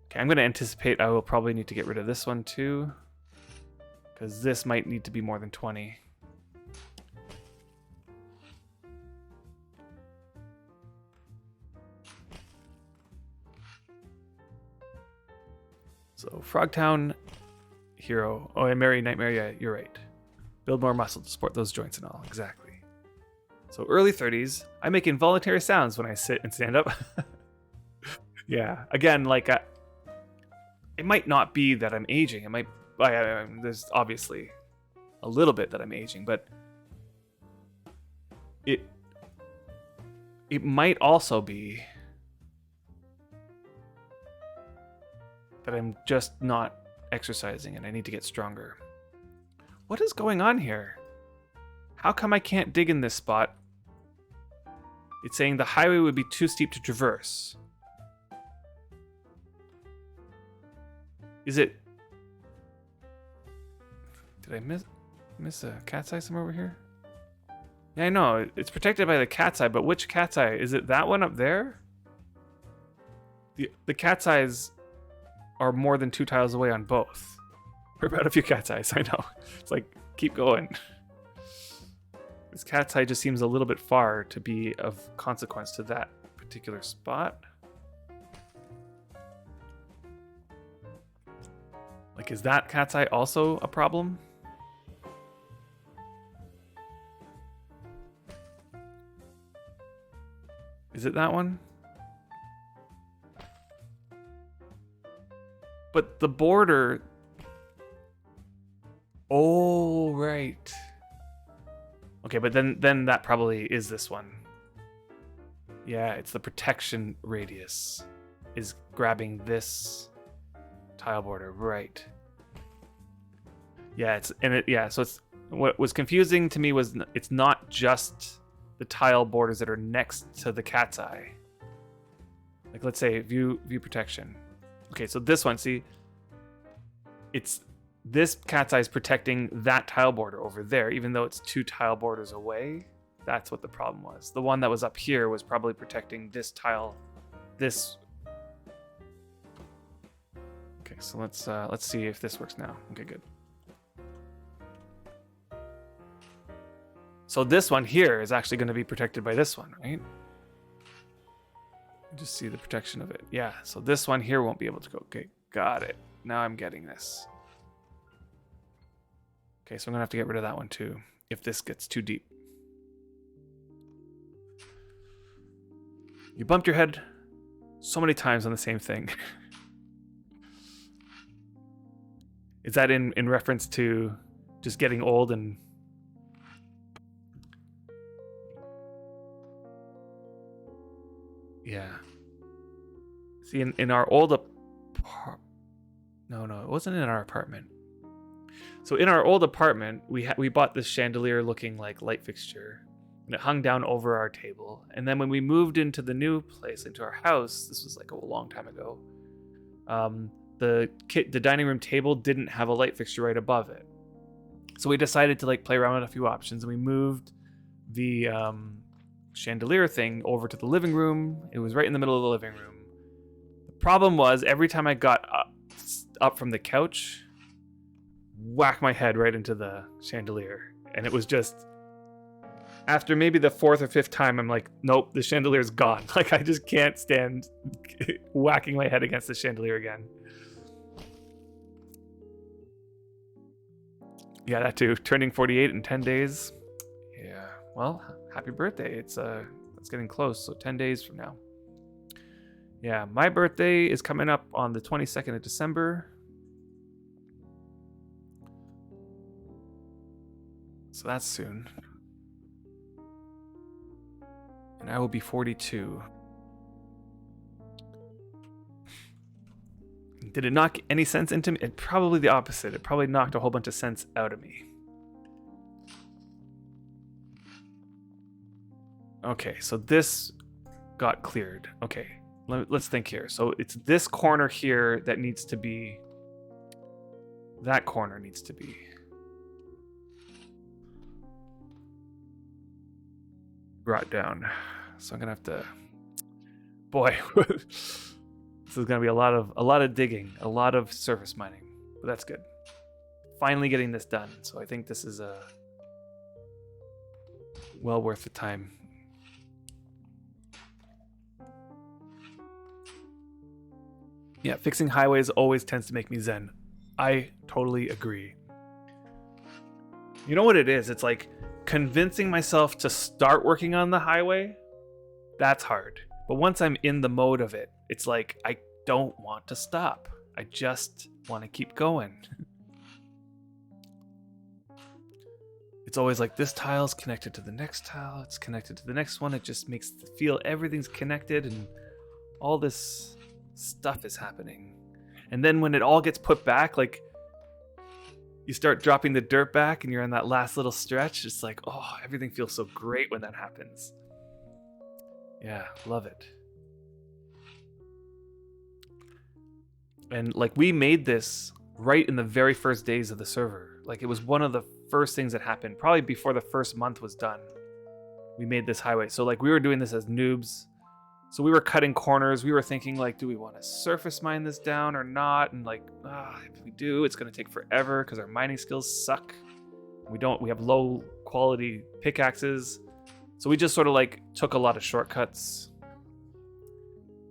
Okay, I'm gonna anticipate I will probably need to get rid of this one too, because this might need to be more than 20. So Frogtown Hero. Oh, and Merry Nightmare. Yeah, you're right. Build more muscle to support those joints and all. Exactly. So early 30s. I make involuntary sounds when I sit and stand up. Yeah. Again, like it might not be that I'm aging. It might. There's obviously a little bit that I'm aging, but it might also be that I'm just not exercising and I need to get stronger. What is going on here? How come I can't dig in this spot? It's saying the highway would be too steep to traverse. Is it... Did I miss a cat's eye somewhere over here? Yeah, I know. It's protected by the cat's eye, but which cat's eye? Is it that one up there? The cat's eyes are more than 2 tiles away on both. We're about a few cat's eyes, I know. It's like, keep going. This cat's eye just seems a little bit far to be of consequence to that particular spot. Like, is that cat's eye also a problem? Is it that one? But the border... Oh, right. Okay, but then that probably is this one. Yeah, it's the protection radius is grabbing this tile border, right? Yeah, so it's what was confusing to me was it's not just the tile borders that are next to the cat's eye. Like, let's say view protection. Okay, so this one, see, it's this cat's eye is protecting that tile border over there, even though it's 2 tile borders away. That's what the problem was. The one that was up here was probably protecting this tile. This. Okay, so let's see if this works now. Okay, good. So this one here is actually going to be protected by this one, right? Just see the protection of it. Yeah, so this one here won't be able to go. Okay, got it. Now I'm getting this. Okay, so I'm going to have to get rid of that one too, if this gets too deep. You bumped your head so many times on the same thing. Is that in reference to just getting old and... Yeah. See, in our old No, it wasn't in our apartment. So in our old apartment, we bought this chandelier looking like light fixture, and it hung down over our table. And then when we moved into the new place, into our house, this was like a long time ago, the dining room table didn't have a light fixture right above it. So we decided to like play around with a few options, and we moved the chandelier thing over to the living room. It was right in the middle of the living room. The problem was every time I got up from the couch, whack my head right into the chandelier, and it was just, after maybe the fourth or fifth time, I'm like, nope, the chandelier's gone. Like, I just can't stand whacking my head against the chandelier again. Yeah, that too. Turning 48 in 10 days. Yeah, well, happy birthday. It's getting close, so 10 days from now. Yeah, my birthday is coming up on the 22nd of December. So that's soon. And I will be 42. Did it knock any sense into me? Probably the opposite. It probably knocked a whole bunch of sense out of me. Okay, so this got cleared. Okay, let's think here. So it's this corner here that needs to be... That corner needs to be... brought down. So I'm gonna have to... Boy, this is gonna be a lot of digging, a lot of surface mining, but that's good. Finally getting this done. So I think this is well worth the time. Yeah, fixing highways always tends to make me zen. I totally agree. You know what it is? It's like convincing myself to start working on the highway. That's hard. But once I'm in the mode of it, it's like I don't want to stop. I just want to keep going. It's always like this tile's connected to the next tile. It's connected to the next one. It just makes it feel everything's connected and all this stuff is happening. And then when it all gets put back, like you start dropping the dirt back and you're in that last little stretch. It's like, oh, everything feels so great when that happens. Yeah, love it. And like we made this right in the very first days of the server. Like it was one of the first things that happened, probably before the first month was done. We made this highway. So like we were doing this as noobs. So we were cutting corners. We were thinking like, do we want to surface mine this down or not? And like, if we do, it's going to take forever because our mining skills suck. We have low quality pickaxes. So we just sort of like took a lot of shortcuts.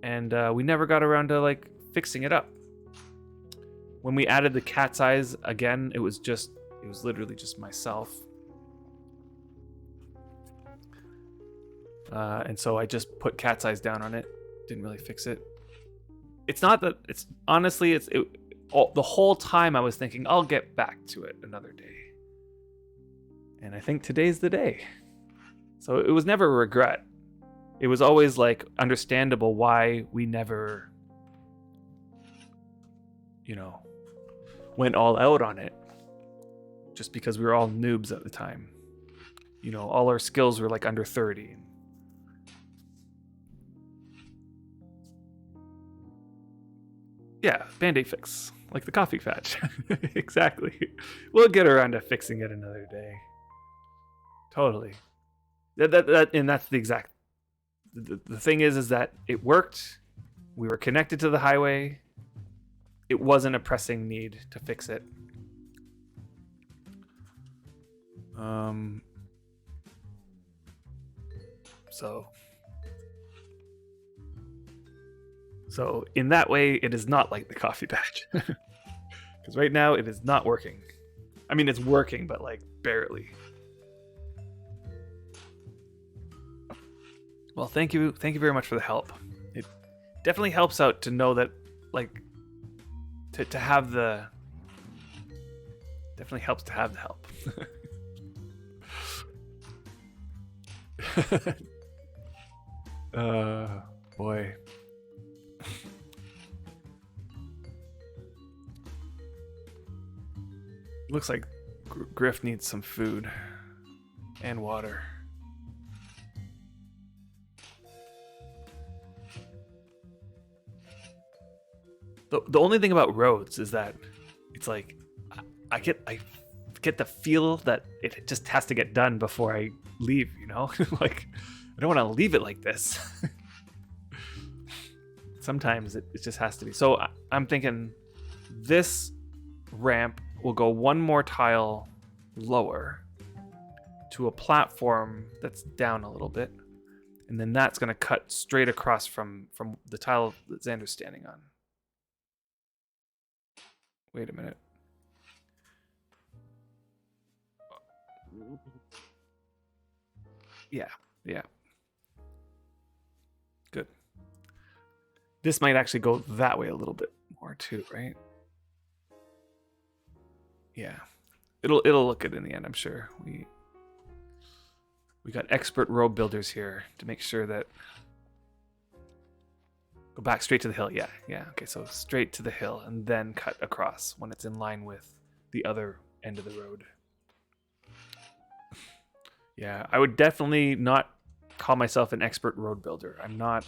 And we never got around to like fixing it up. When we added the cat's eyes again, it was literally just myself. And so I just put cat's eyes down on it. Didn't really fix it. It's not that, it's honestly, the whole time I was thinking, I'll get back to it another day. And I think today's the day. So it was never a regret. It was always like understandable why we never, went all out on it. Just because we were all noobs at the time. All our skills were like under 30. Yeah, Band-Aid fix. Like the coffee patch. Exactly. We'll get around to fixing it another day. Totally. And that's the exact... The thing is that it worked. We were connected to the highway. It wasn't a pressing need to fix it. So in that way, it is not like the coffee patch. Because right now, it is not working. I mean, it's working, but like barely. Well, thank you very much for the help. It definitely helps out to know that, like, to have the. Definitely helps to have the help. Boy. Looks like Griff needs some food and water. The only thing about roads is that it's like I get the feel that it just has to get done before I leave, you know? Like, I don't want to leave it like this. Sometimes it just has to be. So I'm thinking this ramp will go one more tile lower to a platform that's down a little bit. And then that's going to cut straight across from the tile that Xander's standing on. Wait a minute. Yeah. Good. This might actually go that way a little bit more too, right? Yeah. It'll look good in the end, I'm sure. We got expert road builders here to make sure that. Go back straight to the hill. Yeah. Okay, so straight to the hill and then cut across when it's in line with the other end of the road. Yeah, I would definitely not call myself an expert road builder. I'm not.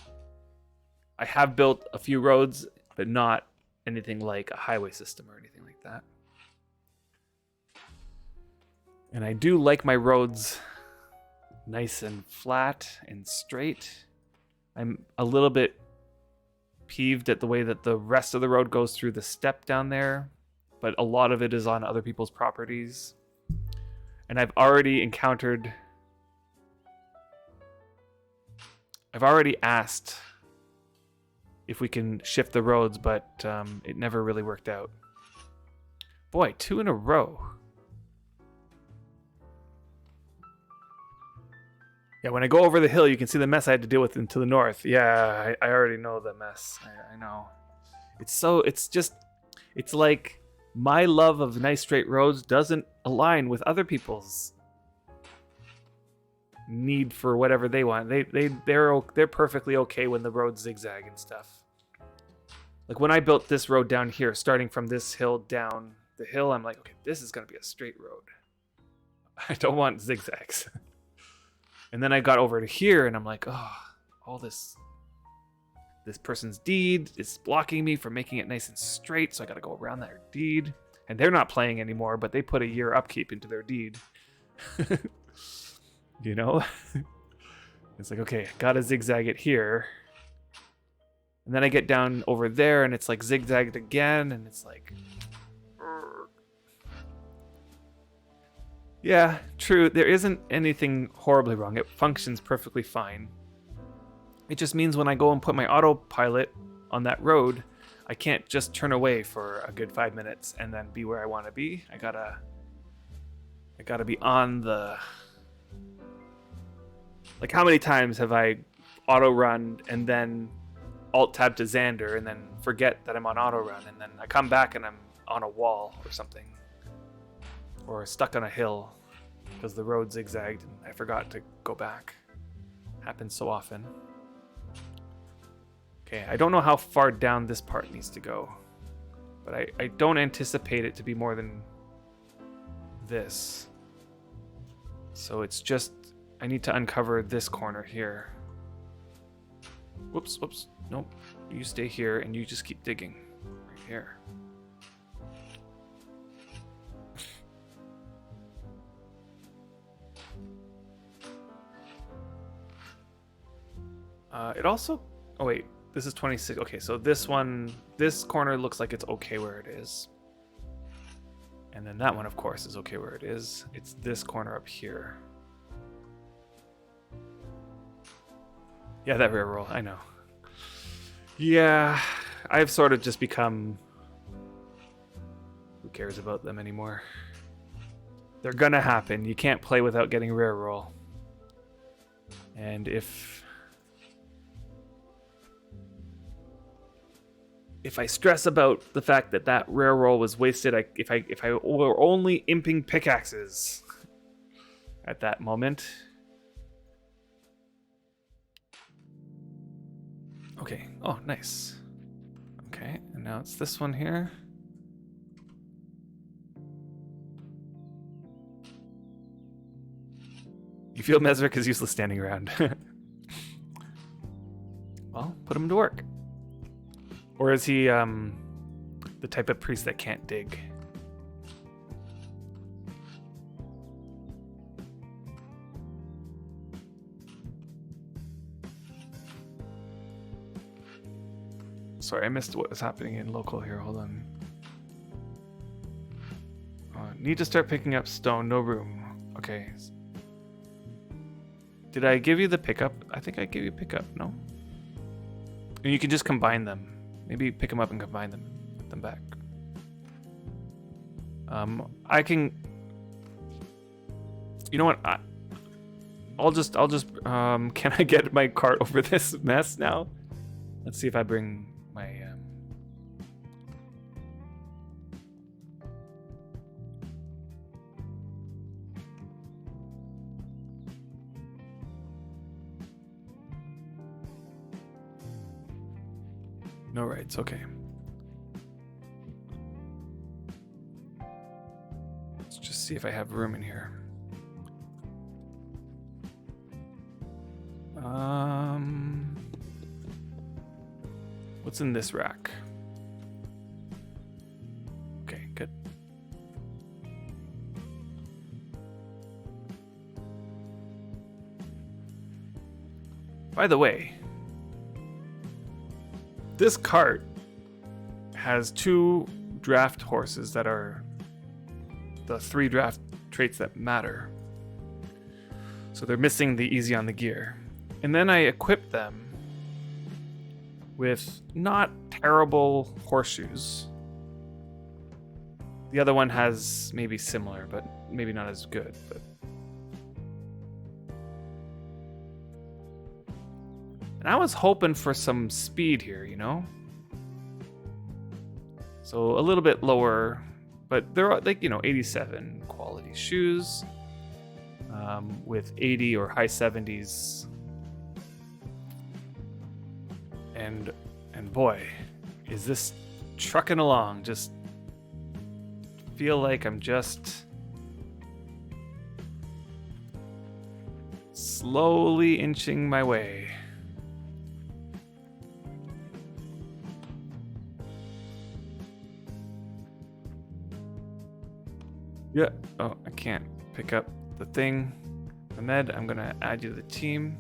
I have built a few roads, but not anything like a highway system or anything like that. And I do like my roads nice and flat and straight. I'm a little bit peeved at the way that the rest of the road goes through the step down there, but a lot of it is on other people's properties. And I've already asked if we can shift the roads, but it never really worked out. Boy, 2 in a row. Yeah, when I go over the hill, you can see the mess I had to deal with to the north. Yeah, I already know the mess. I know. It's like my love of nice straight roads doesn't align with other people's need for whatever they want. They're perfectly okay when the roads zigzag and stuff. Like when I built this road down here, starting from this hill down the hill, I'm like, okay, this is gonna be a straight road. I don't want zigzags. And then I got over to here and I'm like, oh, all this person's deed is blocking me from making it nice and straight, so I gotta go around their deed. And they're not playing anymore, but they put a year upkeep into their deed. You know? It's like, okay, gotta zigzag it here. And then I get down over there and it's like zigzagged again, and it's like... Yeah, true. There isn't anything horribly wrong. It functions perfectly fine. It just means when I go and put my autopilot on that road, I can't just turn away for a good 5 minutes and then be where I want to be. I gotta be on the... Like, how many times have I auto-run and then alt-tab to Xander and then forget that I'm on auto-run, and then I come back and I'm on a wall or something. Or stuck on a hill because the road zigzagged and I forgot to go back. Happens so often. Okay, I don't know how far down this part needs to go, but I don't anticipate it to be more than this. So it's just, I need to uncover this corner here. Whoops. Nope. You stay here and you just keep digging. Right here. It also... Oh, wait. This is 26. Okay, so this corner looks like it's okay where it is. And then that one, of course, is okay where it is. It's this corner up here. Yeah, that rear roll. I know. Yeah, I've sort of just become... Who cares about them anymore? They're gonna happen. You can't play without getting rear roll. And if if I stress about the fact that that rare roll was wasted, if I were only imping pickaxes at that moment. Okay. Oh, nice. Okay, and now it's this one here. You feel Mesric is useless standing around. Well, put him to work. Or is he the type of priest that can't dig? Sorry, I missed what was happening in local here. Hold on. Need to start picking up stone. No room. Okay. Did I give you the pickup? I think I gave you pickup. No? And you can just combine them. Maybe pick them up and combine them. Put them back. I can... You know what? I'll just can I get my cart over this mess now? Let's see if I bring my no rights, okay. Let's just see if I have room in here. What's in this rack? Okay, good. By the way, this cart has 2 draft horses that are the 3 draft traits that matter. So they're missing the easy on the gear. And then I equip them with not terrible horseshoes. The other one has maybe similar, but maybe not as good. But and I was hoping for some speed here, you know? So a little bit lower, but they're like, 87 quality shoes with 80 or high 70s. And boy, is this trucking along. Just feel like I'm just slowly inching my way. Yeah. Oh, I can't pick up the thing. Ahmed, I'm gonna add you to the team.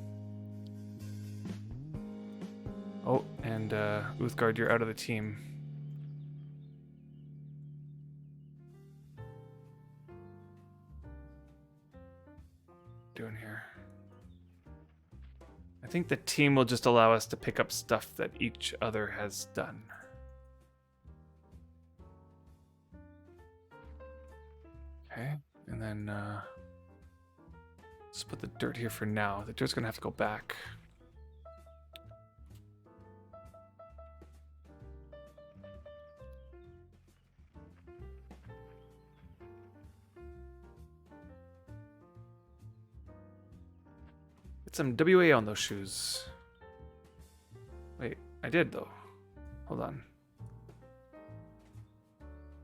Oh, and Uthgard, you're out of the team. Doing here. I think the team will just allow us to pick up stuff that each other has done. Okay, and then let's put the dirt here for now. The dirt's gonna have to go back. Get some WA on those shoes. Wait, I did though. Hold on.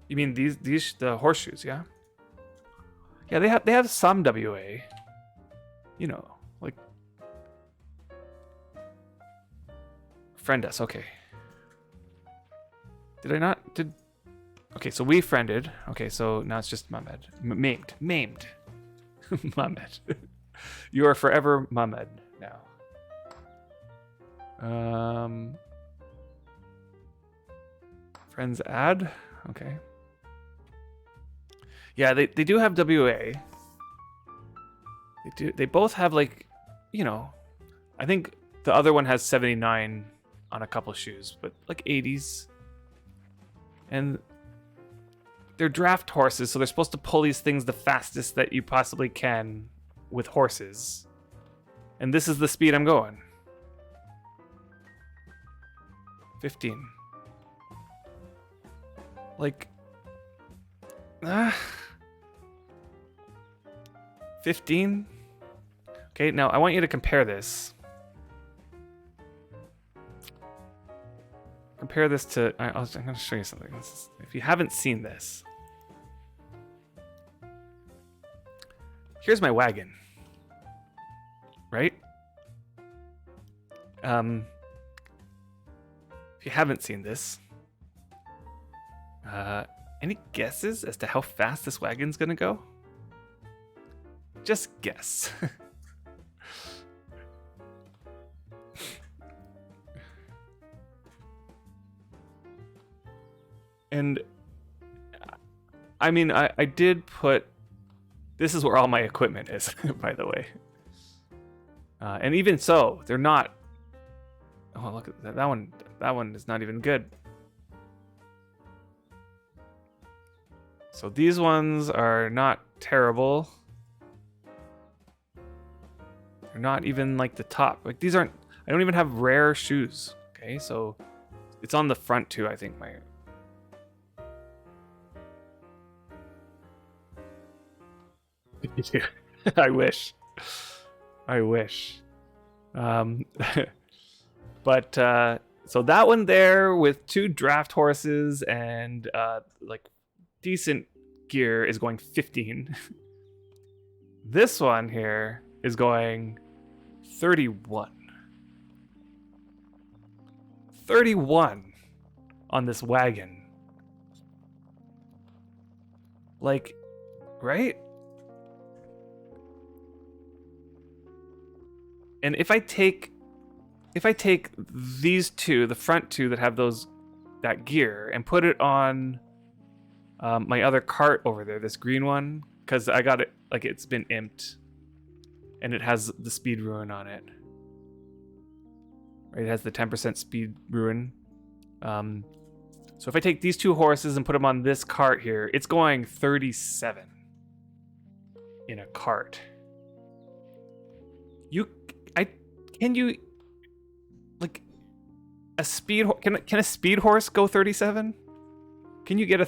You mean these the horseshoes, yeah? Yeah, they have some WA. You know, like friend us, okay. Did I not okay, so we friended. Okay, so now it's just Mehmed. Maimed. Mehmed. You are forever Mehmed now. Friends add. Okay. Yeah, they do have WA. They both have like, I think the other one has 79 on a couple shoes, but like 80s. And they're draft horses, so they're supposed to pull these things the fastest that you possibly can with horses. And this is the speed I'm going. 15. Like, 15? Okay, now I want you to compare this. Compare this to... I'm going to show you something. If you haven't seen this. Here's my wagon. Right? If you haven't seen this, any guesses as to how fast this wagon's gonna go? Just guess. And I mean, I did put... This is where all my equipment is, by the way. And even so, they're not... Oh, look at that. That one is not even good. So these ones are not terrible. They're not even like the top. Like these aren't... I don't even have rare shoes. Okay, so it's on the front too, I think. I wish. I wish. But so that one there with 2 draft horses and like decent gear is going 15. This one here is going 31. 31 on this wagon. Like, right? And if I take these 2, the front 2 that have that gear, and put it on my other cart over there, this green one, because I got it, like it's been imped, and it has the speed ruin on it. Right, it has the 10% speed ruin. So if I take these 2 horses and put them on this cart here, it's going 37 in a cart. Can you like a speed can a speed horse go 37? Can you get a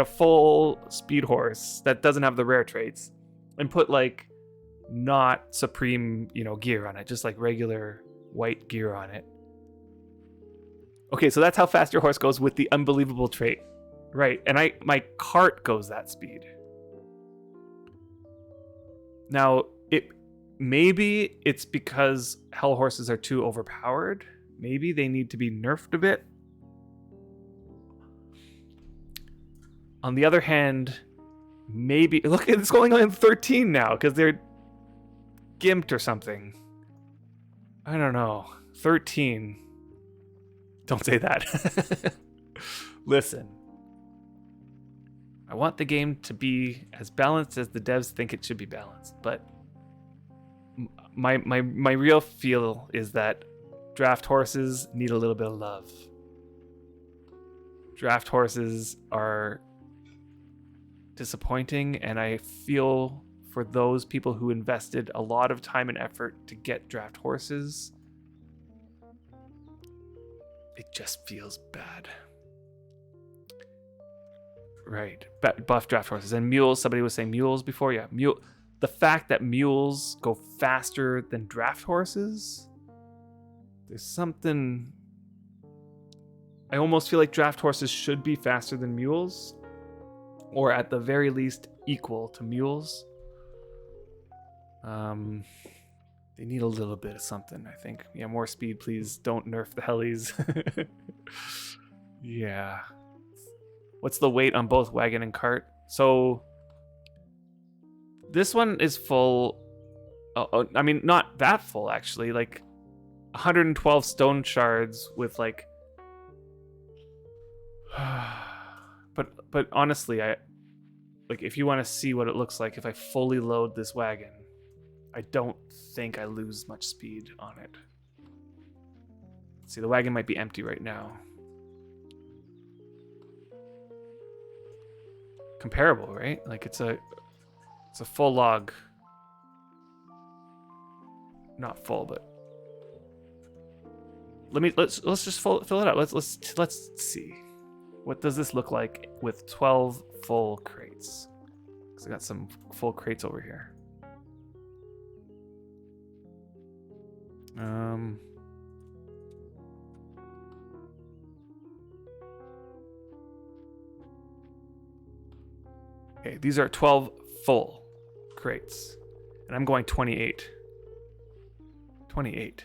full speed horse that doesn't have the rare traits and put like not supreme, gear on it, just like regular white gear on it? Okay, so that's how fast your horse goes with the unbelievable trait. Right. And my cart goes that speed. Now, maybe it's because hell horses are too overpowered. Maybe they need to be nerfed a bit. On the other hand, maybe... Look, it's going on 13 now because they're gimped or something. I don't know. 13. Don't say that. Listen. I want the game to be as balanced as the devs think it should be balanced, but my real feel is that draft horses need a little bit of love. Draft horses are disappointing, and I feel for those people who invested a lot of time and effort to get draft horses. It just feels bad. Right. Buff draft horses. And mules, somebody was saying mules before. Yeah, the fact that mules go faster than draft horses, there's something... I almost feel like draft horses should be faster than mules, or at the very least equal to mules. They need a little bit of something, I think. Yeah, more speed, please. Don't nerf the helis. Yeah. What's the weight on both wagon and cart? So this one is full. I mean, not that full actually. Like 112 stone shards with like. But honestly, like if you want to see what it looks like if I fully load this wagon, I don't think I lose much speed on it. See, the wagon might be empty right now. Comparable, right? Like it's a full log. Not full, but let's just fill it up. Let's see. What does this look like with 12 full crates? Because I got some full crates over here. Okay, these are 12 full crates. And I'm going 28. 28.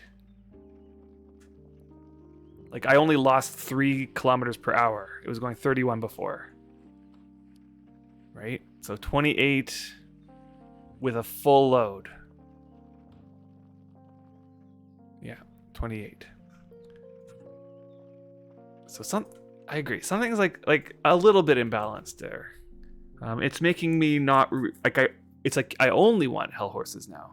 Like, I only lost 3 kilometers per hour. It was going 31 before. Right? So 28 with a full load. Yeah, 28. So I agree. Something's like a little bit imbalanced there. It's making me not it's like I only want hell horses now.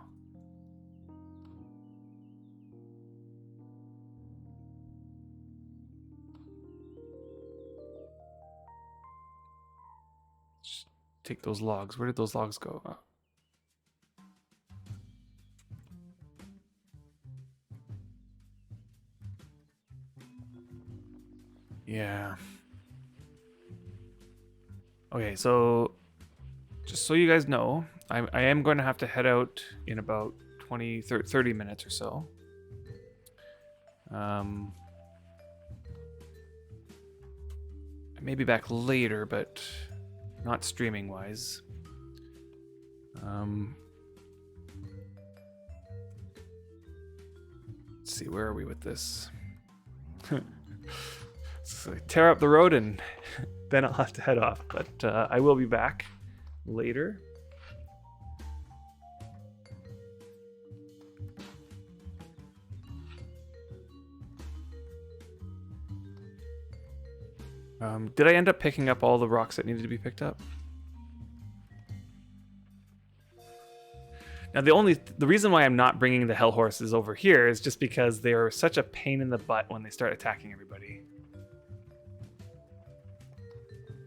Just take those logs. Where did those logs go? Oh. Yeah. Okay, so just so you guys know, I am going to have to head out in about 30 minutes or so. I may be back later, but not streaming wise. Let's see, where are we with this? So tear up the road and then I'll have to head off, but I will be back later. Did I end up picking up all the rocks that needed to be picked up? Now the reason why I'm not bringing the hell horses over here is just because they are such a pain in the butt when they start attacking everybody.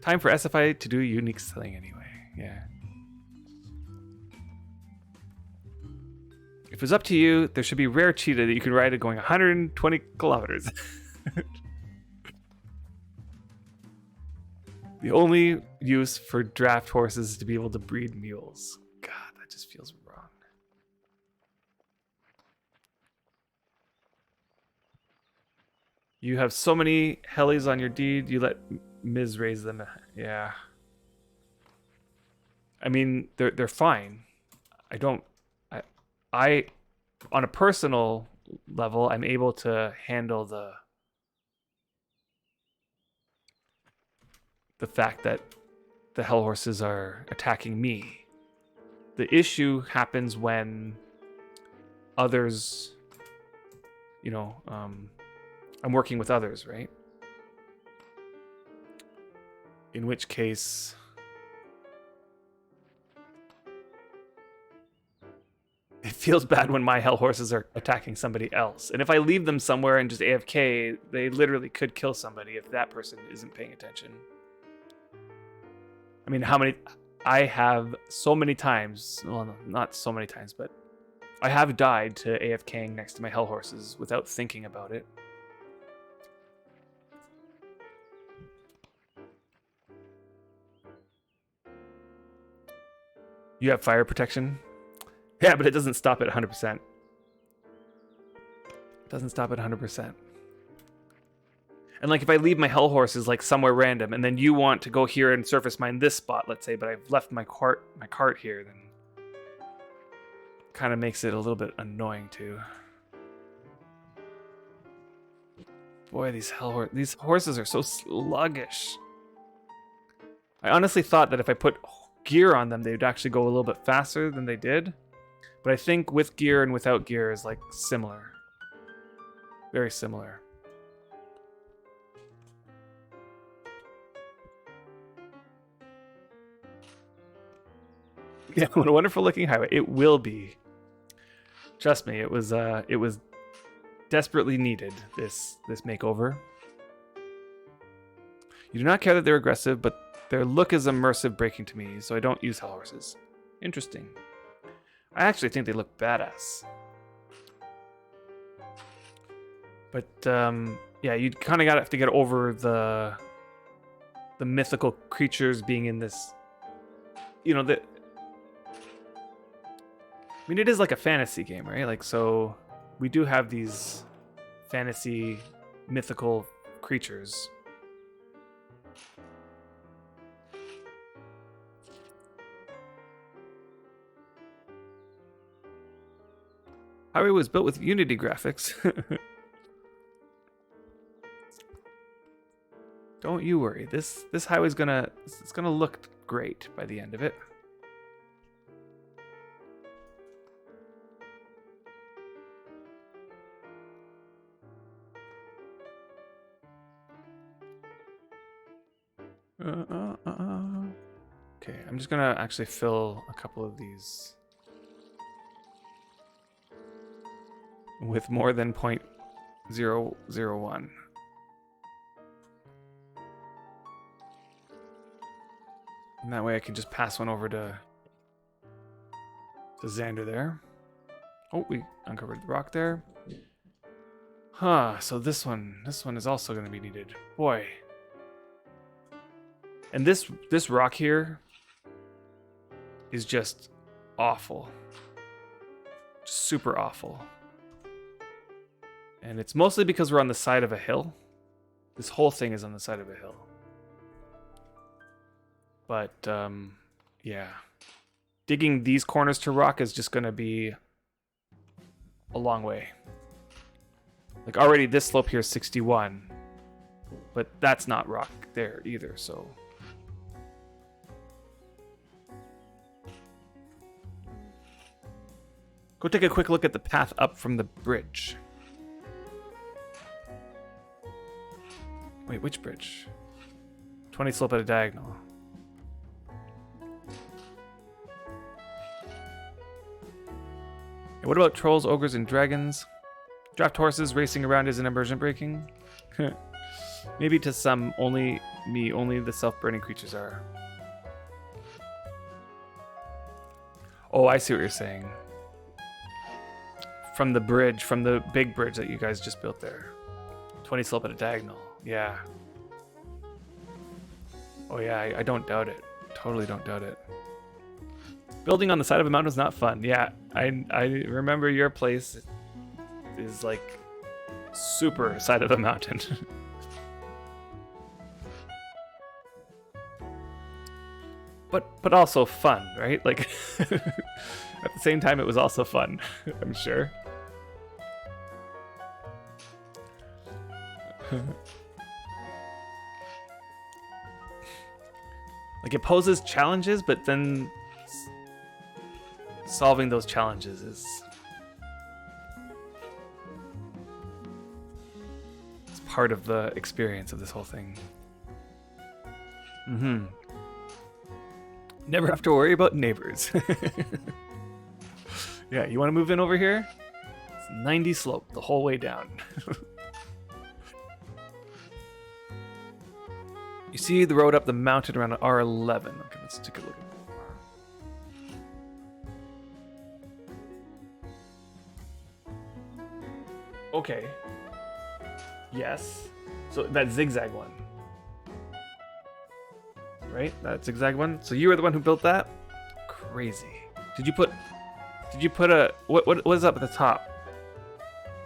Time for SFI to do unique thing anyway. Yeah. If it was up to you, there should be rare cheetah that you can ride it going 120 kilometers. The only use for draft horses is to be able to breed mules. God, that just feels wrong. You have so many helis on your deed, you let Ms. raise them. Yeah. I mean, they're fine. I on a personal level, I'm able to handle the fact that the hell horses are attacking me. The issue happens when others, I'm working with others, right? In which case, it feels bad when my hell horses are attacking somebody else. And if I leave them somewhere and just AFK, they literally could kill somebody if that person isn't paying attention. I mean, I have so many times, well, no, not so many times, but I have died to AFKing next to my hell horses without thinking about it. You have fire protection? Yeah, but it doesn't stop at 100%. It doesn't stop at 100%. And like if I leave my hell horses like somewhere random and then you want to go here and surface mine this spot, let's say, but I've left my cart here, then kind of makes it a little bit annoying too. Boy, these horses are so sluggish. I honestly thought that if I put gear on them, they would actually go a little bit faster than they did. But I think with gear and without gear is like similar. Very similar. Yeah, what a wonderful looking highway. It will be. Trust me, it was desperately needed, this makeover. You do not care that they're aggressive, but their look is immersive breaking to me, so I don't use hell horses. Interesting. I actually think they look badass. But yeah, you kind of have to get over the mythical creatures being in this, you know, that. I mean, it is like a fantasy game, right? Like, so we do have these fantasy mythical creatures. Highway was built with Unity graphics. Don't you worry. This highway's gonna look great by the end of it. Okay, I'm just gonna actually fill a couple of these with more than 0.001. And that way I can just pass one over to Xander there. Oh, we uncovered the rock there. Huh, so this one is also gonna be needed. Boy. And this rock here is just awful. Super awful. And it's mostly because we're on the side of a hill. This whole thing is on the side of a hill. But, yeah. Digging these corners to rock is just going to be a long way. Like, already this slope here is 61. But that's not rock there either, so... Go take a quick look at the path up from the bridge. Wait, which bridge? 20 slope at a diagonal. And what about trolls, ogres, and dragons? Draft horses racing around isn't immersion breaking? Maybe to some, only the self-burning creatures are. Oh, I see what you're saying. From the bridge, from the big bridge that you guys just built there. 20 slope at a diagonal. Yeah. Oh yeah, I don't doubt it. Totally don't doubt it. Building on the side of a mountain is not fun. Yeah, I remember your place is like super side of a mountain. but also fun, right? Like at the same time it was also fun, I'm sure. Like it poses challenges, but then solving those challenges is it's part of the experience of this whole thing. Never have to worry about neighbors. Yeah, you want to move in over here? It's 90 slope the whole way down. You see the road up the mountain around R11. Okay, let's take a look at that. Okay. Yes. So that zigzag one. Right? That zigzag one? So you were the one who built that? Crazy. Did you put a what is up at the top?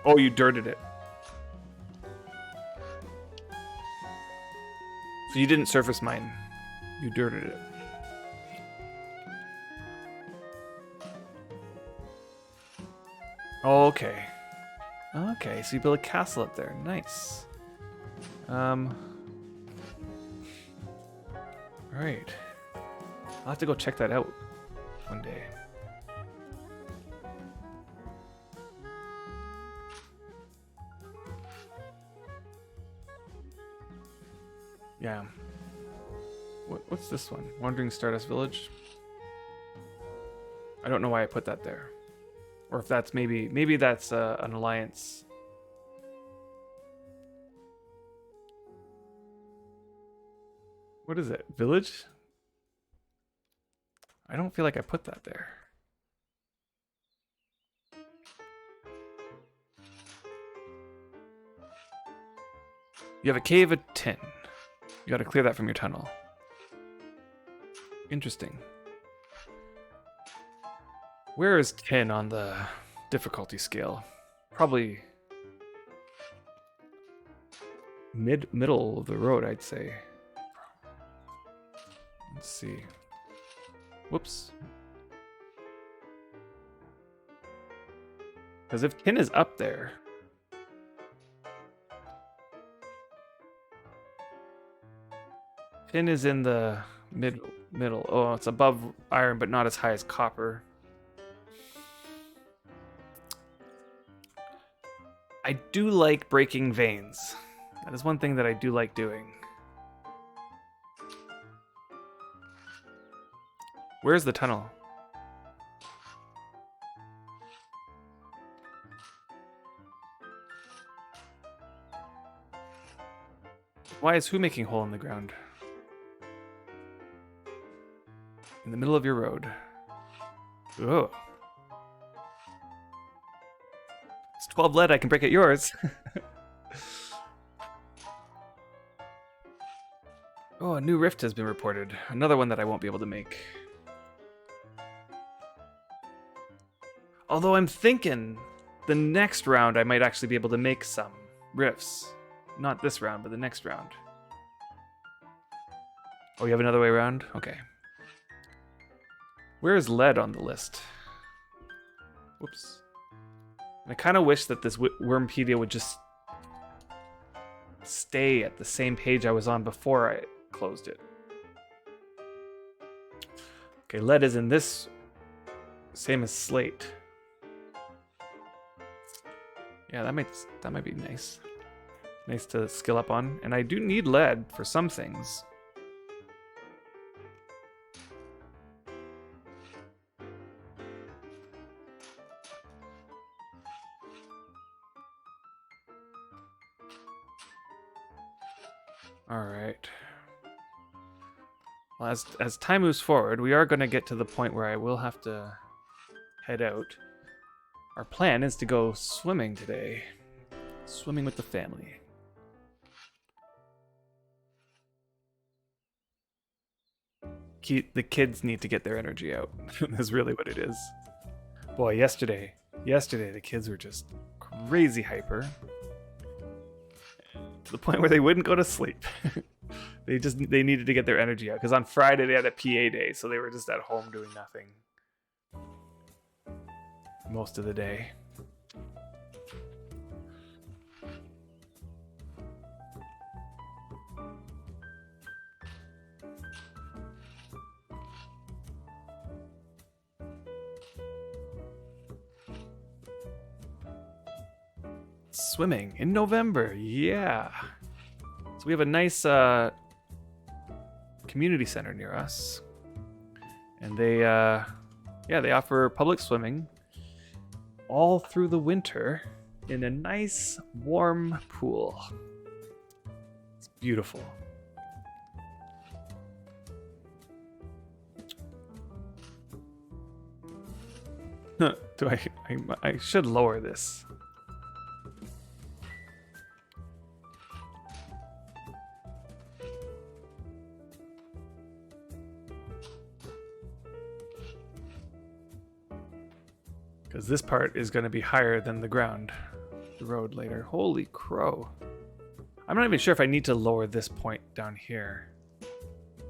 Oh, you dirted it. So you didn't surface mine. You dirted it. Okay. Okay, so you built a castle up there. Nice. Alright. I'll have to go check that out one day. Yeah. What's this one? Wandering Stardust Village? I don't know why I put that there. Or if that's maybe that's an alliance. What is it? Village? I don't feel like I put that there. You have a cave of tin. You got to clear that from your tunnel. Interesting. Where is tin on the difficulty scale? Probably middle of the road, I'd say. Let's see. Whoops. Because if tin is up there, tin is in the middle. Oh, it's above iron, but not as high as copper. I do like breaking veins. That is one thing that I do like doing. Where's the tunnel? Why is who making hole in the ground? In the middle of your road. Oh. It's 12 lead, I can break at yours. Oh, a new rift has been reported. Another one that I won't be able to make. Although I'm thinking the next round I might actually be able to make some rifts. Not this round, but the next round. Oh, you have another way around? Okay. Where is lead on the list? Whoops. And I kind of wish that this Wurmpedia would just stay at the same page I was on before I closed it. Okay, lead is in this, same as slate. Yeah, that might be nice. Nice to skill up on. And I do need lead for some things. All right. Well, as time moves forward, we are going to get to the point where I will have to head out. Our plan is to go swimming today. Swimming with the family. The kids need to get their energy out. That's really what it is. Boy, yesterday the kids were just crazy hyper. To the point where they wouldn't go to sleep. They needed to get their energy out. Because on Friday they had a PA day, so they were just at home doing nothing. Most of the day. Swimming in November, yeah. So we have a nice community center near us, and they offer public swimming all through the winter in a nice warm pool. It's beautiful. I should lower this. Because this part is going to be higher than the ground, the road later. Holy crow. I'm not even sure if I need to lower this point down here.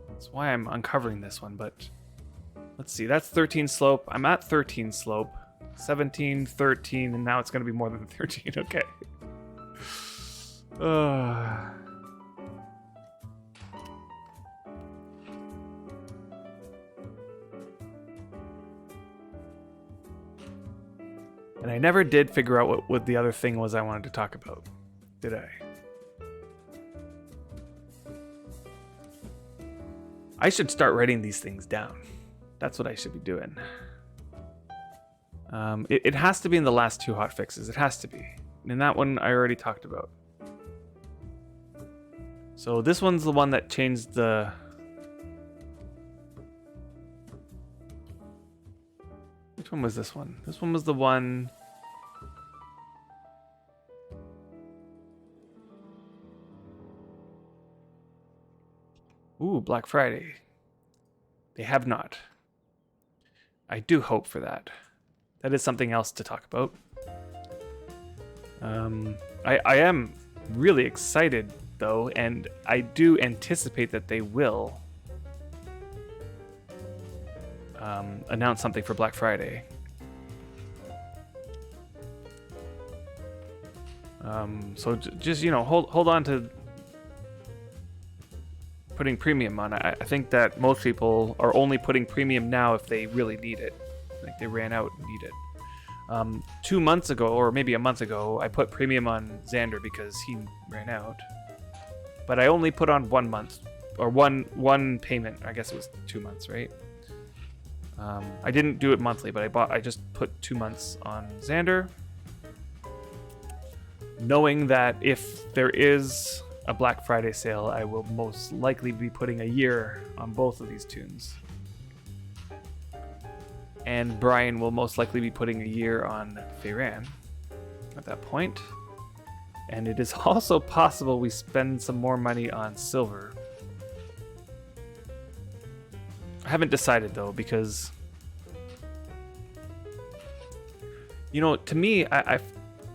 That's why I'm uncovering this one, but let's see. That's 13 slope. I'm at 13 slope. 17, 13, and now it's going to be more than 13. Okay. And I never did figure out what the other thing was I wanted to talk about, did I? I should start writing these things down. That's what I should be doing. It has to be in the last two hotfixes. It has to be. And that one I already talked about. So this one's the one that changed the... Which one was this one? This one was the one... Ooh, Black Friday. They have not. I do hope for that. That is something else to talk about. I am really excited though, and I do anticipate that they will announce something for Black Friday. So just hold on to putting premium on. I think that most people are only putting premium now if they really need it, like they ran out and need it. 2 months ago, or maybe a month ago, I put premium on Xander because he ran out. But I only put on 1 month, or one payment. I guess it was 2 months, right? I didn't do it monthly, but I just put 2 months on Xander, knowing that if there is a Black Friday sale, I will most likely be putting a year on both of these tunes. And Brian will most likely be putting a year on Feyran at that point. And it is also possible we spend some more money on silver. I haven't decided though, because to me, I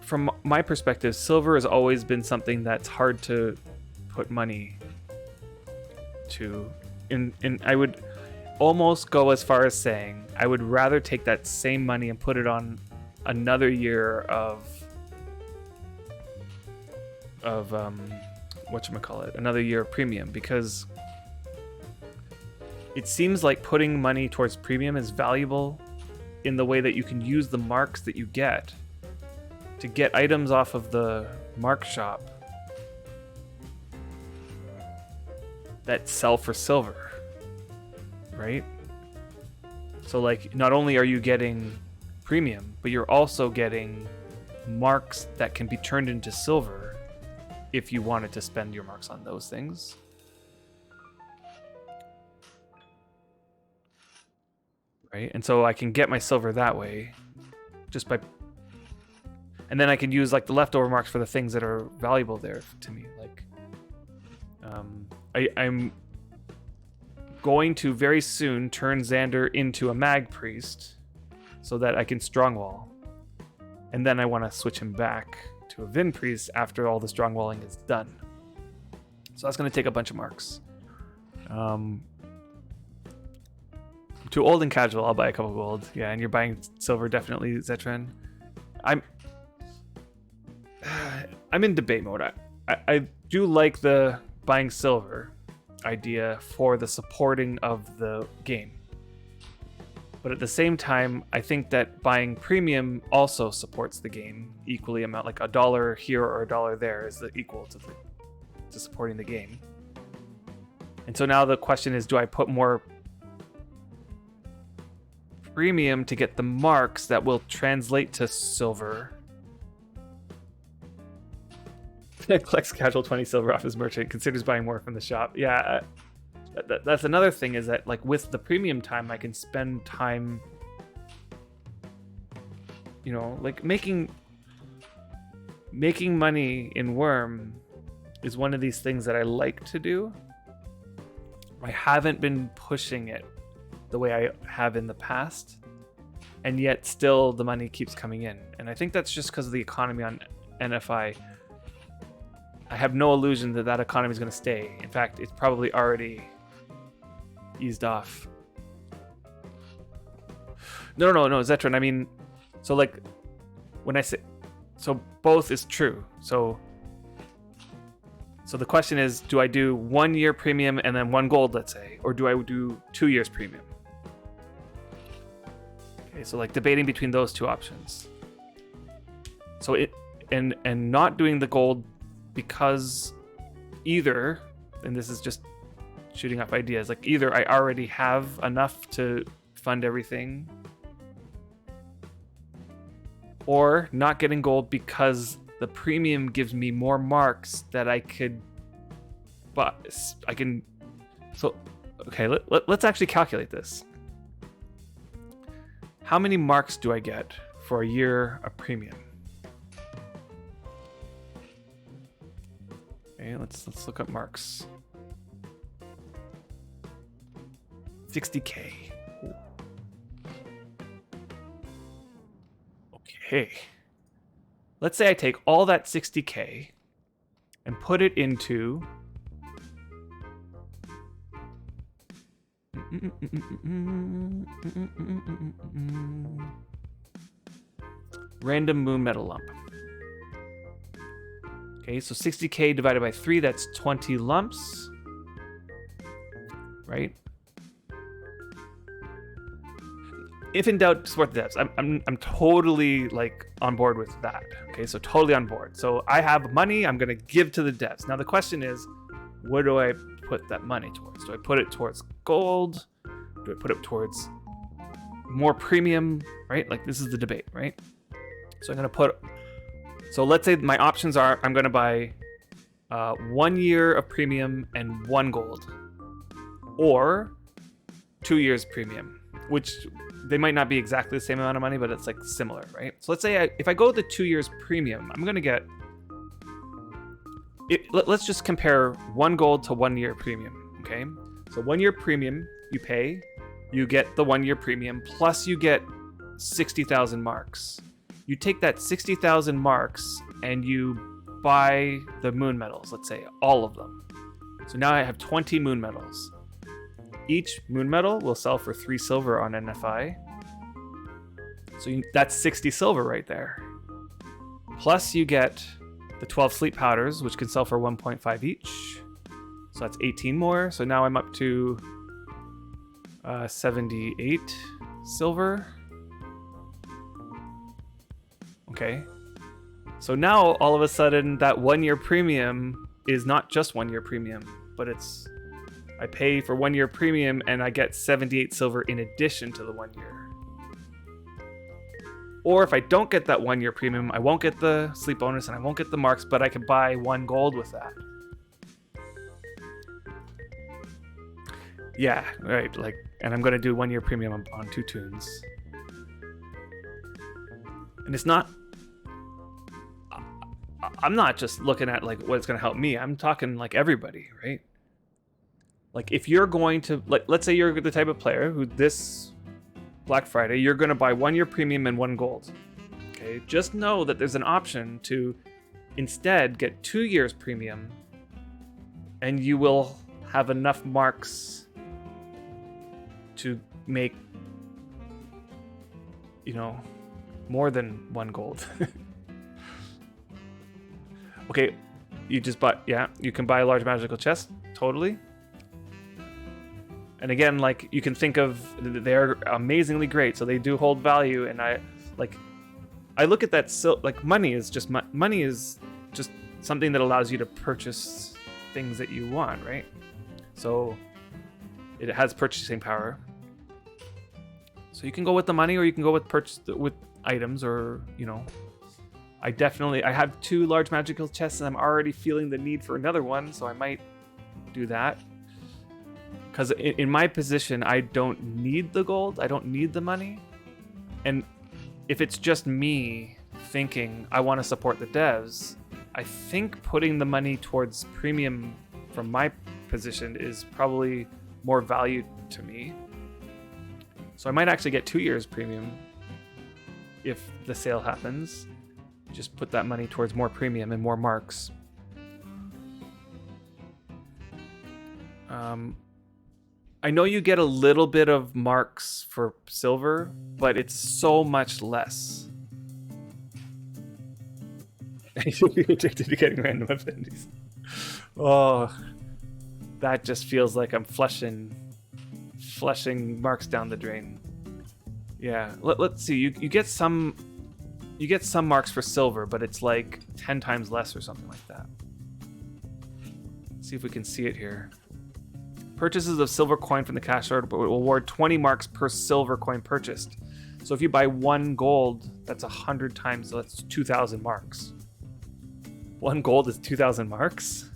from my perspective, silver has always been something that's hard to put money to. And I would almost go as far as saying I would rather take that same money and put it on another year of whatchamacallit, another year of premium, because it seems like putting money towards premium is valuable in the way that you can use the marks that you get to get items off of the mark shop that sell for silver, right? So like, not only are you getting premium, but you're also getting marks that can be turned into silver if you wanted to spend your marks on those things. Right? And so I can get my silver that way just by, and then I can use like the leftover marks for the things that are valuable there to me. Like I'm going to very soon turn Xander into a mag priest so that I can strongwall, and then I want to switch him back to a Vin priest after all the strongwalling is done. So that's going to take a bunch of marks. Too old and casual, I'll buy a couple gold. Yeah, and you're buying silver, definitely, Zetran. I'm in debate mode. I do like the buying silver idea for the supporting of the game. But at the same time, I think that buying premium also supports the game equally amount, like $1 here or $1 there is equal to supporting the game. And so now the question is, do I put more premium to get the marks that will translate to silver? Collects casual 20 silver off his merchant, considers buying more from the shop. Yeah, that's another thing, is that like with the premium time, I can spend time, like making money in Wurm is one of these things that I like to do. I haven't been pushing it the way I have in the past, and yet still the money keeps coming in. And I think that's just because of the economy on NFI. I have no illusion that that economy is going to stay. In fact, it's probably already eased off. No, Zetran. I mean, so like when I say, so both is true. So the question is, do I do 1 year premium and then 1 gold, let's say, or do I do 2 years premium? Okay, so like debating between those two options. So it and not doing the gold, because either, and this is just shooting off ideas, like either I already have enough to fund everything, or not getting gold because the premium gives me more marks that I could, but I can. So okay, let's actually calculate this. How many marks do I get for a year of premium? Okay, let's look up marks. 60K. Okay. Let's say I take all that 60K and put it into random moon metal lump. Okay, so 60K divided by 3, that's 20 lumps. Right? If in doubt, support the devs. I'm totally like on board with that. Okay, so totally on board. So I have money I'm gonna give to the devs. Now the question is, where do I put that money towards? Do I put it towards gold? Do I put it towards more premium? Right? Like this is the debate, right? So I'm gonna put. So let's say my options are: I'm gonna buy 1 year of premium and 1 gold, or 2 years premium, which they might not be exactly the same amount of money, but it's like similar, right? So let's say if I go the 2 years premium, I'm gonna get. Let's just compare 1 gold to 1 year premium, okay? So 1 year premium, you pay, you get the 1 year premium, plus you get 60,000 marks. You take that 60,000 marks and you buy the moon medals, let's say, all of them. So now I have 20 moon medals. Each moon medal will sell for 3 silver on NFI. So that's 60 silver right there. Plus you get the 12 sleep powders, which can sell for 1.5 each. So that's 18 more. So now I'm up to 78 silver. Okay. So now all of a sudden that 1 year premium is not just 1 year premium, but it's I pay for 1 year premium and I get 78 silver in addition to the 1 year. Or if I don't get that 1 year premium, I won't get the sleep bonus and I won't get the marks, but I can buy 1 gold with that. Yeah, right. Like, and I'm gonna do 1 year premium on 2 tunes. And it's not. I'm not just looking at like what's gonna help me. I'm talking like everybody, right? Like if you're going to, like, let's say you're the type of player who this Black Friday, you're going to buy 1 year premium and 1 gold. Okay, just know that there's an option to instead get 2 years premium and you will have enough marks to make, more than 1 gold. Okay, you just bought, you can buy a large magical chest, totally. And again, like you can think of, they're amazingly great, so they do hold value. And I look at that. So like money is just something that allows you to purchase things that you want, right? So it has purchasing power. So you can go with the money, or you can go with items, or I have 2 large magical chests, and I'm already feeling the need for another one, so I might do that. Because in my position, I don't need the gold, I don't need the money. And if it's just me thinking I want to support the devs, I think putting the money towards premium from my position is probably more value to me. So I might actually get 2 years premium if the sale happens. Just put that money towards more premium and more marks. I know you get a little bit of marks for silver, but it's so much less. You're addicted to getting random affinities. Oh, that just feels like I'm flushing marks down the drain. Yeah, let's see. You get some marks for silver, but it's like 10 times less or something like that. Let's see if we can see it here. Purchases of silver coin from the cash order will award 20 marks per silver coin purchased. So if you buy 1 gold, that's 100 times, so that's 2,000 marks. 1 gold is 2,000 marks?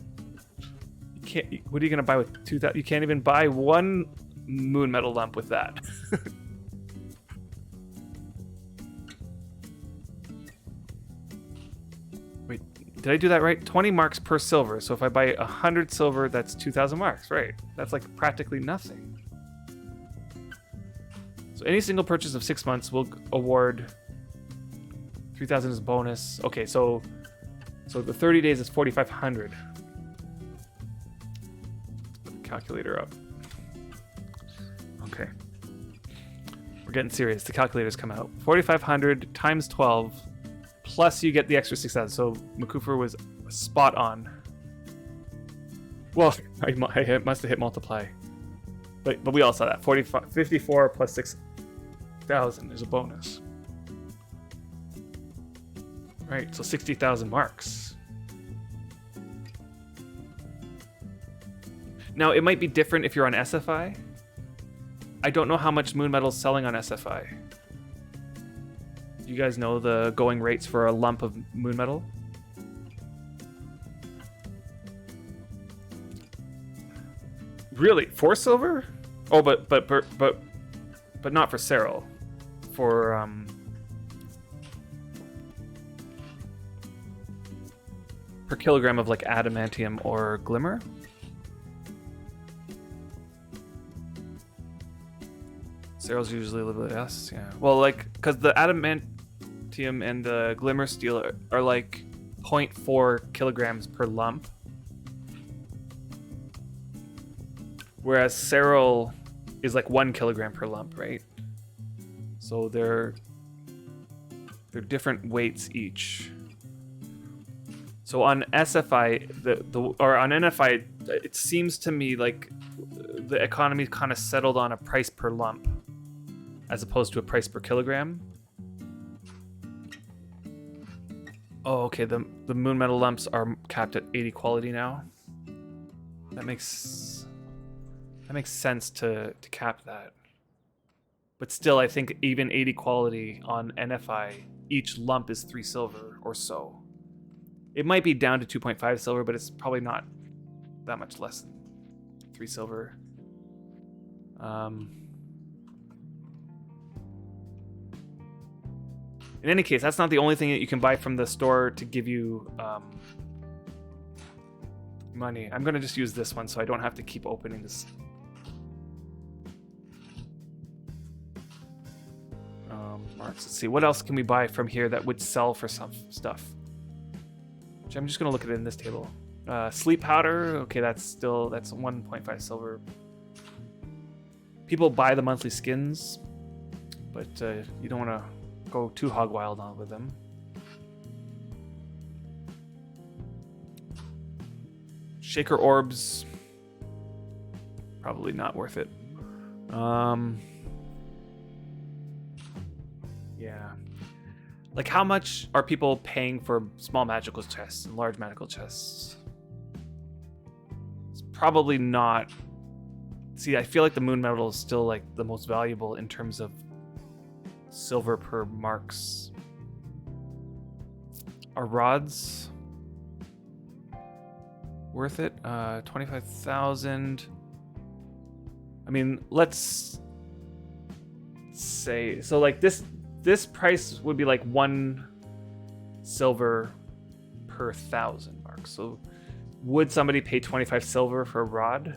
What are you gonna buy with 2,000? You can't even buy 1 moon metal lump with that. Wait, did I do that right? 20 marks per silver. So if I buy 100 silver, that's 2,000 marks, right? That's like practically nothing. So any single purchase of 6 months will award 3,000 as a bonus. Okay, so the 30 days is 4,500. Put the calculator up. Okay. We're getting serious. The calculators come out. 4,500 times 12, plus you get the extra 6,000. So Makufer was spot on. Well, I must have hit multiply. But we all saw that. 54 plus 6,000 is a bonus. Right, so 60,000 marks. Now, it might be different if you're on SFI. I don't know how much moon metal's selling on SFI. You guys know the going rates for a lump of moon metal? Really? 4 silver? Oh, but not for Serral. For per kilogram of like adamantium or glimmer. Serral's usually a little bit less, yeah. Well, like, because the adamantium and the glimmer steel are like 0.4 kilograms per lump. Whereas Serral is like 1 kilogram per lump, right? So they're different weights each. So on SFI, or on NFI, it seems to me like the economy kind of settled on a price per lump, as opposed to a price per kilogram. Oh, okay. The moon metal lumps are capped at 80 quality now. That makes sense to cap that. But still, I think even 80 quality on NFI, each lump is 3 silver or so. It might be down to 2.5 silver, but it's probably not that much less than 3 silver. In any case, that's not the only thing that you can buy from the store to give you money. I'm going to just use this one so I don't have to keep opening this. Marks. Let's see, what else can we buy from here that would sell for some stuff? Which I'm just going to look at it in this table. Sleep powder, okay, that's 1.5 silver. People buy the monthly skins, but you don't want to go too hog wild on with them. Shaker orbs, probably not worth it. Yeah. Like, how much are people paying for small magical chests and large magical chests? It's probably not. See, I feel like the moon metal is still like the most valuable in terms of silver per marks. Are rods worth it? 25,000. I mean, let's say, so like this price would be like 1 silver per 1,000 marks. So would somebody pay 25 silver for a rod?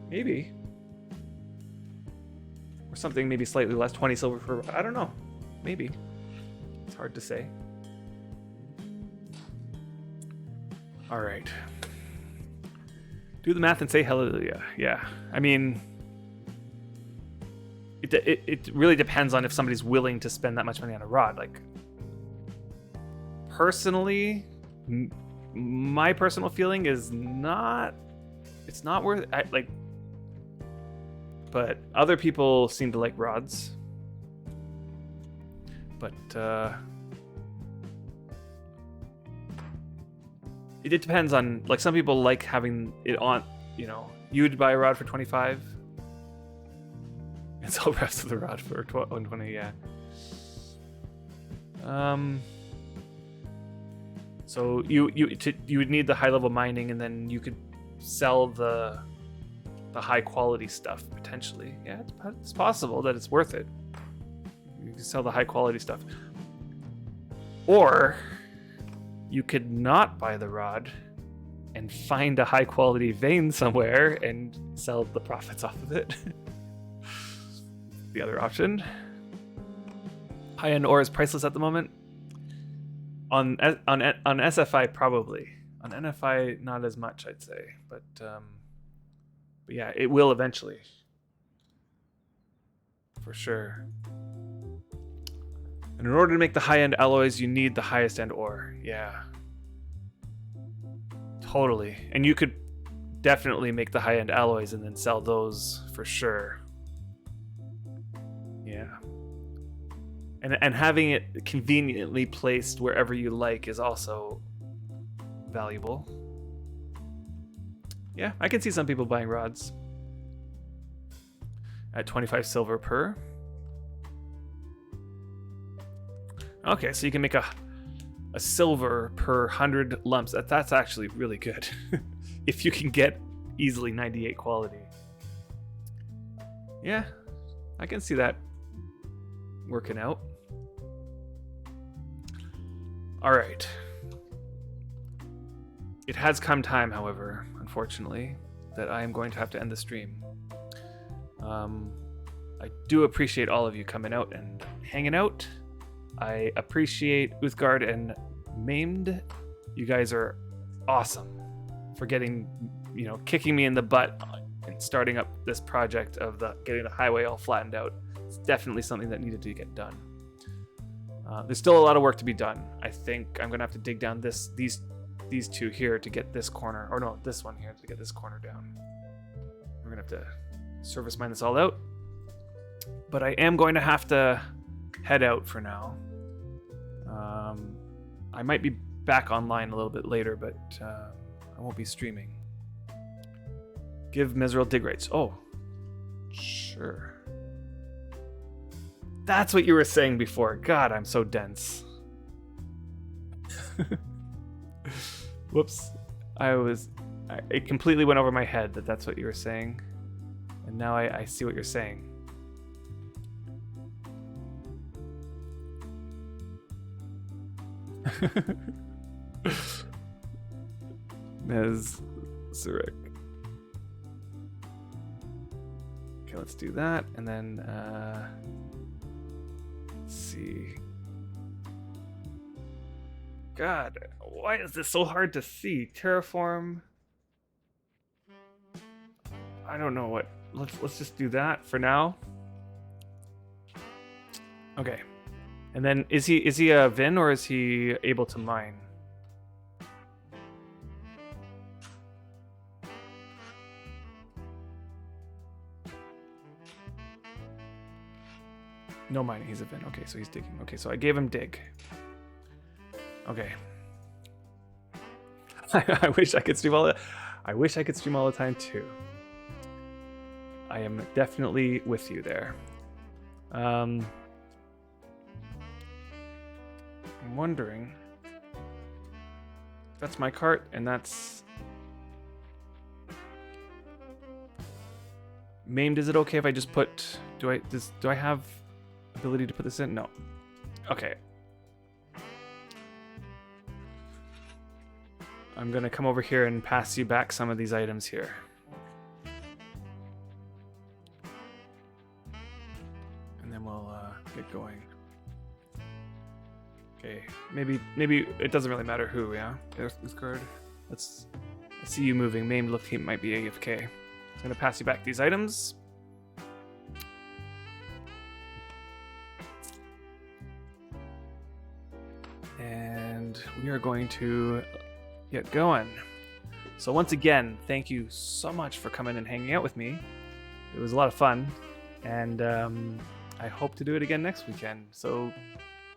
Maybe. Or something maybe slightly less, 20 silver for, I don't know. Maybe. It's hard to say. All right. Do the math and say hallelujah. Yeah. I mean, it really depends on if somebody's willing to spend that much money on a rod. Like, personally, my personal feeling is it's not worth it. But other people seem to like rods. But it depends on, like, some people like having it on, you'd buy a rod for 25 and sell the rest of the rod for 120, yeah. So you would need the high level mining, and then you could sell the high quality stuff potentially. Yeah, it's possible that it's worth it. You can sell the high quality stuff, or you could not buy the rod and find a high quality vein somewhere and sell the profits off of it. the other option. High-end ore is priceless at the moment. On SFI probably. On NFI not as much, I'd say, but yeah, it will eventually, for sure. And in order to make the high-end alloys, you need the highest-end ore. Yeah, totally. And you could definitely make the high-end alloys and then sell those for sure. Yeah. And having it conveniently placed wherever you like is also valuable. Yeah, I can see some people buying rods at 25 silver per. Okay, so you can make a silver per 100 lumps. That's actually really good. If you can get easily 98 quality. Yeah, I can see that working out. All right. It has come time, however, unfortunately, that I am going to have to end the stream. I do appreciate all of you coming out and hanging out. I appreciate Uthgard and Maimed. You guys are awesome for getting, kicking me in the butt and starting up this project of getting the highway all flattened out. It's definitely something that needed to get done. There's still a lot of work to be done. I think I'm gonna have to dig down these two here to get this corner, or no, this one here to get this corner down. We're gonna have to service mine this all out. But I am going to have to head out for now. I might be back online a little bit later, but I won't be streaming. Give Misril dig rates. Oh, sure. That's what you were saying before. God, I'm so dense. Whoops. It completely went over my head that's what you were saying. And now I see what you're saying. Mez Zurich. Okay, let's do that, and then let's see. God, why is this so hard to see? Terraform. I don't know what. Let's just do that for now. Okay. And then is he a Vin or is he able to mine? No mining, he's a Vin. Okay, so he's digging. Okay, so I gave him dig. Okay. I wish I could stream all the time too. I am definitely with you there. I'm wondering. That's my cart, and that's Maimed. Is it okay if I just put? Do I have ability to put this in? No. Okay. I'm gonna come over here and pass you back some of these items here. And then we'll get going. Okay, maybe it doesn't really matter who, yeah? There's this card. I see you moving. Maimed look, he might be AFK. I'm gonna pass you back these items. And we are going to get going. So once again, thank you so much for coming and hanging out with me. It was a lot of fun, and I hope to do it again next weekend. So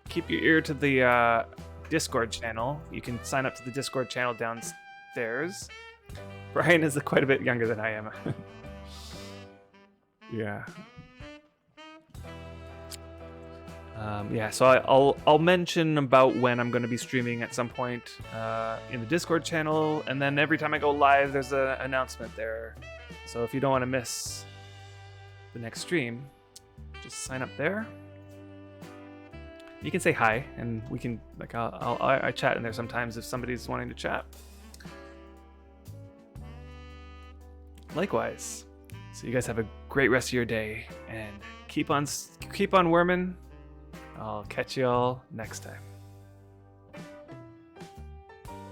keep your ear to the Discord channel. You can sign up to the Discord channel downstairs. Brian is quite a bit younger than I am. Yeah. Yeah, so I'll mention about when I'm going to be streaming at some point in the Discord channel, and then every time I go live, there's an announcement there. So if you don't want to miss the next stream, just sign up there. You can say hi, and we can I chat in there sometimes if somebody's wanting to chat. Likewise. So you guys have a great rest of your day, and keep on worming. I'll catch y'all next time.